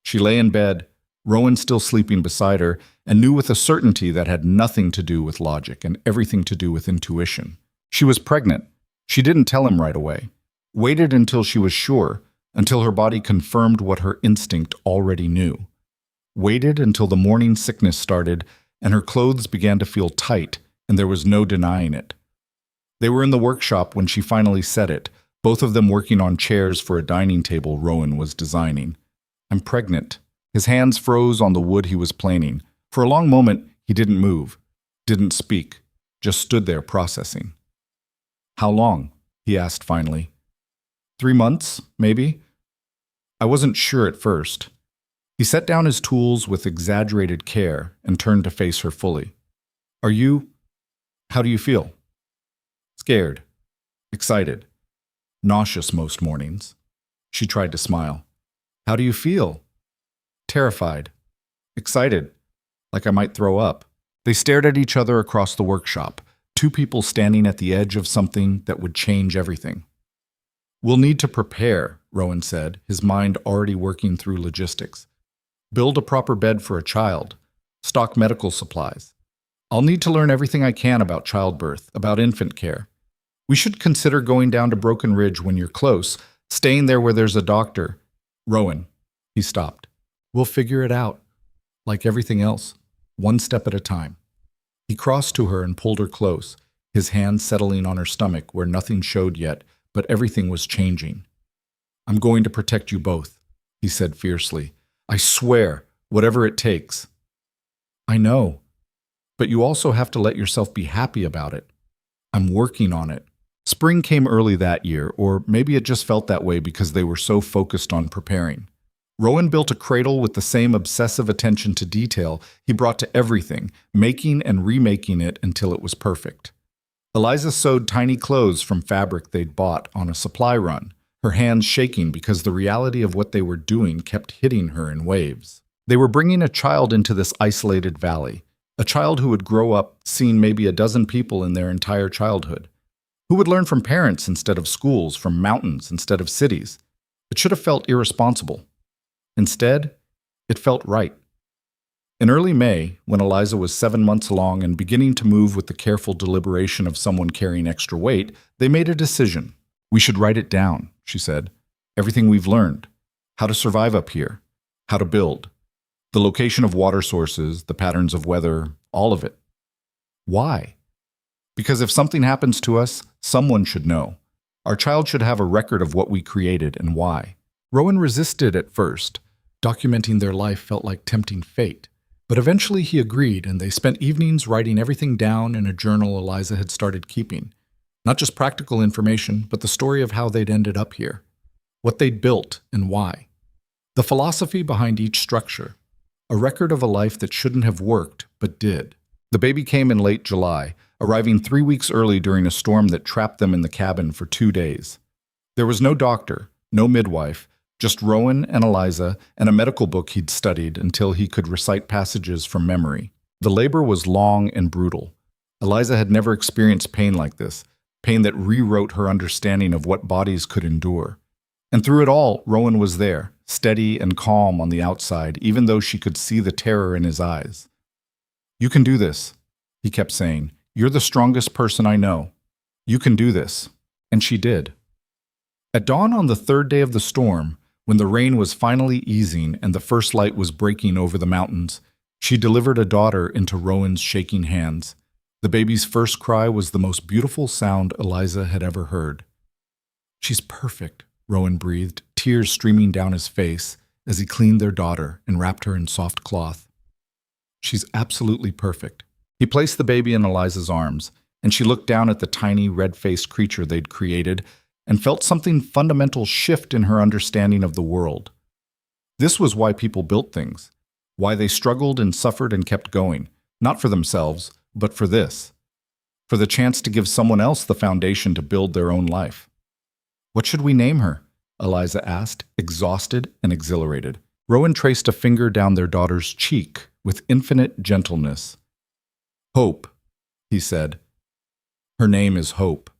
She lay in bed, Rowan still sleeping beside her, and knew with a certainty that had nothing to do with logic and everything to do with intuition. She was pregnant. She didn't tell him right away. Waited until she was sure, until her body confirmed what her instinct already knew. Waited until the morning sickness started and her clothes began to feel tight, and there was no denying it. They were in the workshop when she finally said it, both of them working on chairs for a dining table Rowan was designing. "I'm pregnant." His hands froze on the wood he was planing. For a long moment, he didn't move, didn't speak, just stood there processing. "How long?" he asked finally. 3 months, maybe? I wasn't sure at first. He set down his tools with exaggerated care and turned to face her fully. How do you feel?" "Scared. Excited. Nauseous most mornings." She tried to smile. "How do you feel?" "Terrified. Excited. Like I might throw up." They stared at each other across the workshop, two people standing at the edge of something that would change everything. "We'll need to prepare," Rowan said, his mind already working through logistics. "Build a proper bed for a child. Stock medical supplies. I'll need to learn everything I can about childbirth, about infant care. We should consider going down to Broken Ridge when you're close, staying there where there's a doctor." "Rowan," he stopped. "We'll figure it out. Like everything else, one step at a time." He crossed to her and pulled her close, his hand settling on her stomach where nothing showed yet, but everything was changing. "I'm going to protect you both," he said fiercely. "I swear, whatever it takes." "I know, but you also have to let yourself be happy about it." "I'm working on it." Spring came early that year, or maybe it just felt that way because they were so focused on preparing. Rowan built a cradle with the same obsessive attention to detail he brought to everything, making and remaking it until it was perfect. Eliza sewed tiny clothes from fabric they'd bought on a supply run, her hands shaking because the reality of what they were doing kept hitting her in waves. They were bringing a child into this isolated valley, a child who would grow up seeing maybe a dozen people in their entire childhood, who would learn from parents instead of schools, from mountains instead of cities. It should have felt irresponsible. Instead, it felt right. In early May, when Eliza was 7 months along and beginning to move with the careful deliberation of someone carrying extra weight, they made a decision. "We should write it down," she said. "Everything we've learned. How to survive up here. How to build. The location of water sources, the patterns of weather, all of it." "Why?" "Because if something happens to us, someone should know. Our child should have a record of what we created and why." Rowan resisted at first. Documenting their life felt like tempting fate. But eventually he agreed, and they spent evenings writing everything down in a journal Eliza had started keeping. Not just practical information, but the story of how they'd ended up here, what they'd built and why. The philosophy behind each structure, a record of a life that shouldn't have worked, but did. The baby came in late July, arriving 3 weeks early during a storm that trapped them in the cabin for 2 days. There was no doctor, no midwife, just Rowan and Eliza and a medical book he'd studied until he could recite passages from memory. The labor was long and brutal. Eliza had never experienced pain like this, pain that rewrote her understanding of what bodies could endure. And through it all, Rowan was there, steady and calm on the outside, even though she could see the terror in his eyes. "You can do this," he kept saying. "You're the strongest person I know. You can do this." And she did. At dawn on the 3rd day of the storm, when the rain was finally easing and the first light was breaking over the mountains, she delivered a daughter into Rowan's shaking hands. The baby's first cry was the most beautiful sound Eliza had ever heard. "She's perfect," Rowan breathed, tears streaming down his face as he cleaned their daughter and wrapped her in soft cloth. "She's absolutely perfect." He placed the baby in Eliza's arms, and she looked down at the tiny, red-faced creature they'd created and felt something fundamental shift in her understanding of the world. This was why people built things, why they struggled and suffered and kept going, not for themselves, but for this, for the chance to give someone else the foundation to build their own life. "What should we name her?" Eliza asked, exhausted and exhilarated. Rowan traced a finger down their daughter's cheek with infinite gentleness. "Hope," he said. "Her name is Hope."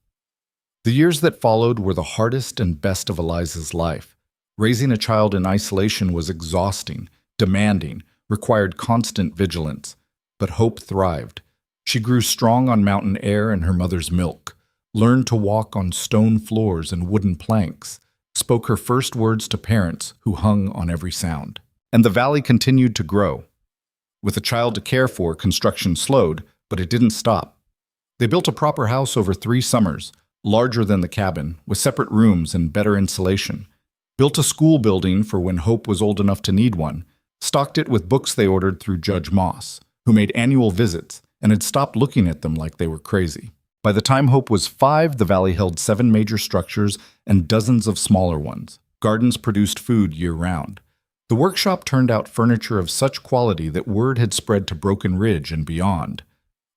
The years that followed were the hardest and best of Eliza's life. Raising a child in isolation was exhausting, demanding, required constant vigilance. But Hope thrived. She grew strong on mountain air and her mother's milk, learned to walk on stone floors and wooden planks, spoke her first words to parents who hung on every sound. And the valley continued to grow. With a child to care for, construction slowed, but it didn't stop. They built a proper house over 3 summers, larger than the cabin, with separate rooms and better insulation. Built a school building for when Hope was old enough to need one, stocked it with books they ordered through Judge Moss, who made annual visits and had stopped looking at them like they were crazy. By the time Hope was 5, the valley held 7 major structures and dozens of smaller ones. Gardens produced food year-round. The workshop turned out furniture of such quality that word had spread to Broken Ridge and beyond.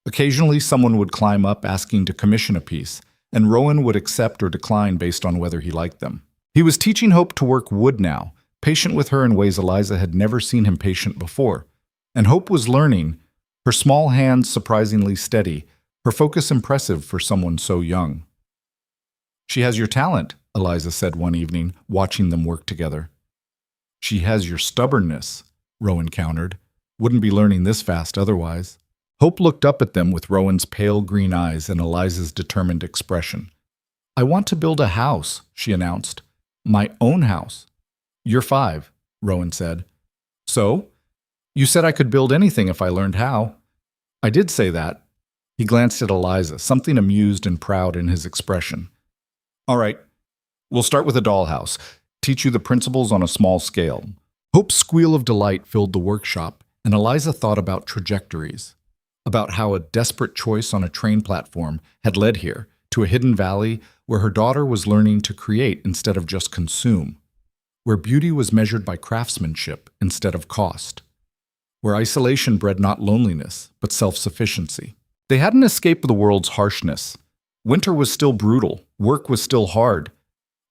Occasionally, someone would climb up asking to commission a piece, and Rowan would accept or decline based on whether he liked them. He was teaching Hope to work wood now, patient with her in ways Eliza had never seen him patient before. And Hope was learning, her small hands surprisingly steady, her focus impressive for someone so young. "She has your talent," Eliza said one evening, watching them work together. "She has your stubbornness," Rowan countered. "Wouldn't be learning this fast otherwise." Hope looked up at them with Rowan's pale green eyes and Eliza's determined expression. "I want to build a house," she announced. "My own house." "You're 5, Rowan said. "So? You said I could build anything if I learned how." "I did say that." He glanced at Eliza, something amused and proud in his expression. "All right, we'll start with a dollhouse. Teach you the principles on a small scale." Hope's squeal of delight filled the workshop, and Eliza thought about trajectories, about how a desperate choice on a train platform had led here, to a hidden valley where her daughter was learning to create instead of just consume, where beauty was measured by craftsmanship instead of cost, where isolation bred not loneliness, but self-sufficiency. They hadn't escaped the world's harshness. Winter was still brutal, work was still hard.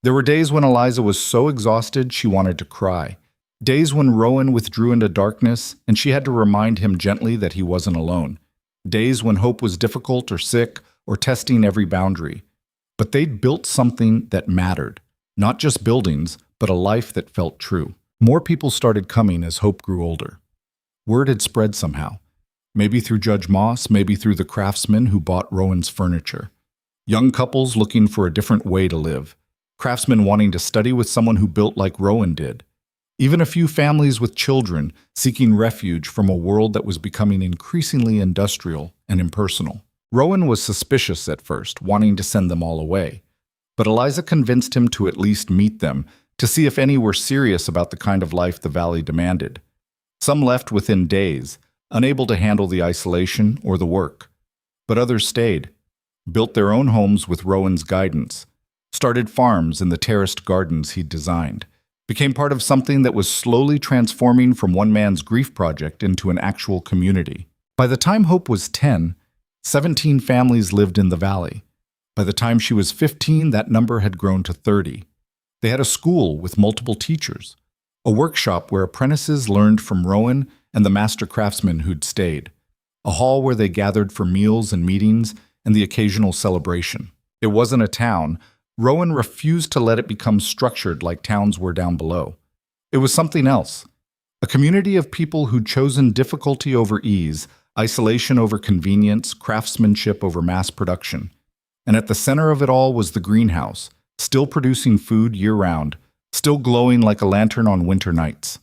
There were days when Eliza was so exhausted she wanted to cry, days when Rowan withdrew into darkness and she had to remind him gently that he wasn't alone, days when Hope was difficult or sick or testing every boundary. But they'd built something that mattered, not just buildings, but a life that felt true. More people started coming as Hope grew older. Word had spread somehow, maybe through Judge Moss, maybe through the craftsmen who bought Rowan's furniture. Young couples looking for a different way to live, craftsmen wanting to study with someone who built like Rowan did. Even a few families with children seeking refuge from a world that was becoming increasingly industrial and impersonal. Rowan was suspicious at first, wanting to send them all away. But Eliza convinced him to at least meet them to see if any were serious about the kind of life the valley demanded. Some left within days, unable to handle the isolation or the work. But others stayed, built their own homes with Rowan's guidance, started farms in the terraced gardens he'd designed, became part of something that was slowly transforming from one man's grief project into an actual community. By the time Hope was 10, 17 families lived in the valley. By the time she was 15, that number had grown to 30. They had a school with multiple teachers, a workshop where apprentices learned from Rowan and the master craftsmen who'd stayed, a hall where they gathered for meals and meetings and the occasional celebration. It wasn't a town. Rowan refused to let it become structured like towns were down below. It was something else, a community of people who'd chosen difficulty over ease, isolation over convenience, craftsmanship over mass production. And at the center of it all was the greenhouse, still producing food year-round, still glowing like a lantern on winter nights.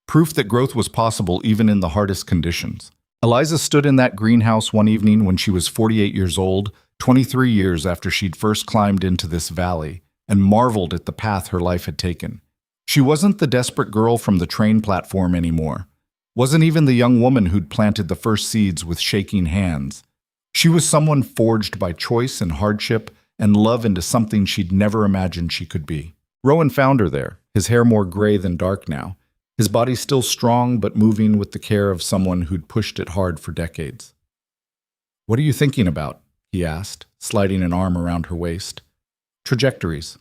Proof that growth was possible even in the hardest conditions. Eliza stood in that greenhouse one evening when she was 48 years old, 23 years after she'd first climbed into this valley, and marveled at the path her life had taken. She wasn't the desperate girl from the train platform anymore. Wasn't even the young woman who'd planted the first seeds with shaking hands. She was someone forged by choice and hardship and love into something she'd never imagined she could be. Rowan found her there, his hair more gray than dark now, his body still strong but moving with the care of someone who'd pushed it hard for decades. "What are you thinking about?" he asked, sliding an arm around her waist. "Trajectories.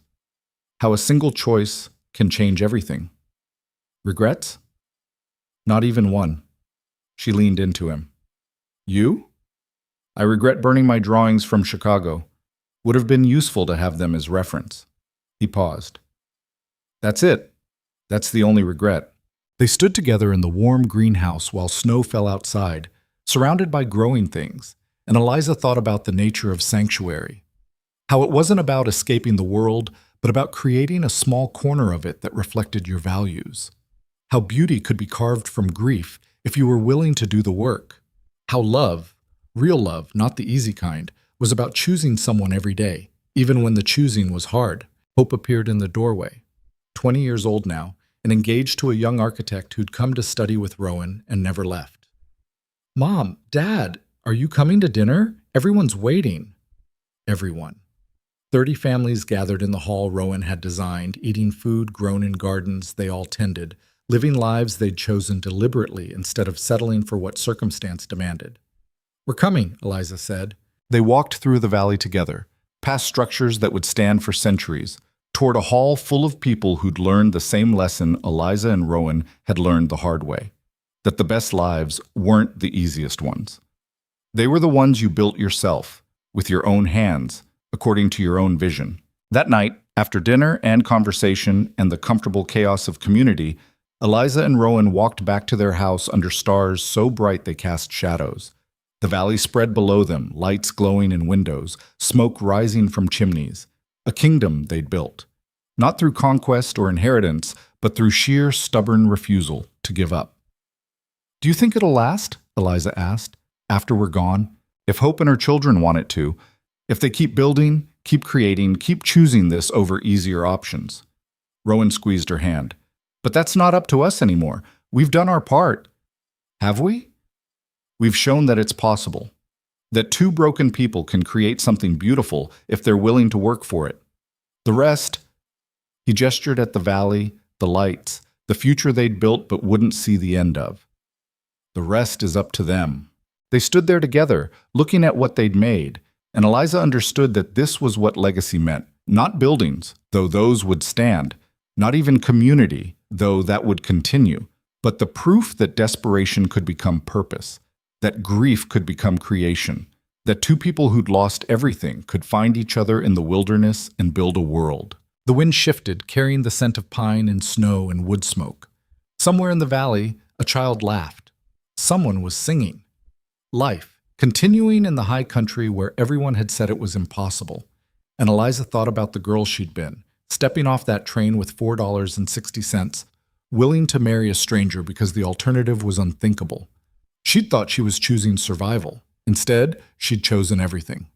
How a single choice can change everything." "Regrets?" "Not even one." She leaned into him. "You?" "I regret burning my drawings from Chicago. Would have been useful to have them as reference." He paused. "That's it. That's the only regret." They stood together in the warm greenhouse while snow fell outside, surrounded by growing things, and Eliza thought about the nature of sanctuary. How it wasn't about escaping the world, but about creating a small corner of it that reflected your values. How beauty could be carved from grief if you were willing to do the work. How love, real love, not the easy kind, was about choosing someone every day, even when the choosing was hard. Hope appeared in the doorway, 20 years old now, and engaged to a young architect who'd come to study with Rowan and never left. "Mom, Dad, are you coming to dinner? Everyone's waiting." Everyone. 30 families gathered in the hall Rowan had designed, eating food grown in gardens they all tended, living lives they'd chosen deliberately instead of settling for what circumstance demanded. "We're coming," Eliza said. They walked through the valley together, past structures that would stand for centuries, toward a hall full of people who'd learned the same lesson Eliza and Rowan had learned the hard way, that the best lives weren't the easiest ones. They were the ones you built yourself, with your own hands, according to your own vision. That night, after dinner and conversation and the comfortable chaos of community, Eliza and Rowan walked back to their house under stars so bright they cast shadows. The valley spread below them, lights glowing in windows, smoke rising from chimneys. A kingdom they'd built, not through conquest or inheritance, but through sheer stubborn refusal to give up. "Do you think it'll last?" Eliza asked. "After we're gone? If Hope and her children want it to? If they keep building, keep creating, keep choosing this over easier options?" Rowan squeezed her hand. "But that's not up to us anymore. We've done our part." "Have we?" "We've shown that it's possible. That two broken people can create something beautiful if they're willing to work for it. The rest," he gestured at the valley, the lights, the future they'd built but wouldn't see the end of. "The rest is up to them." They stood there together, looking at what they'd made, and Eliza understood that this was what legacy meant. Not buildings, though those would stand, not even community, though that would continue, but the proof that desperation could become purpose, that grief could become creation, that two people who'd lost everything could find each other in the wilderness and build a world. The wind shifted, carrying the scent of pine and snow and wood smoke. Somewhere in the valley, a child laughed. Someone was singing. Life, continuing in the high country where everyone had said it was impossible. And Eliza thought about the girl she'd been, stepping off that train with $4.60, willing to marry a stranger because the alternative was unthinkable. She'd thought she was choosing survival. Instead, she'd chosen everything.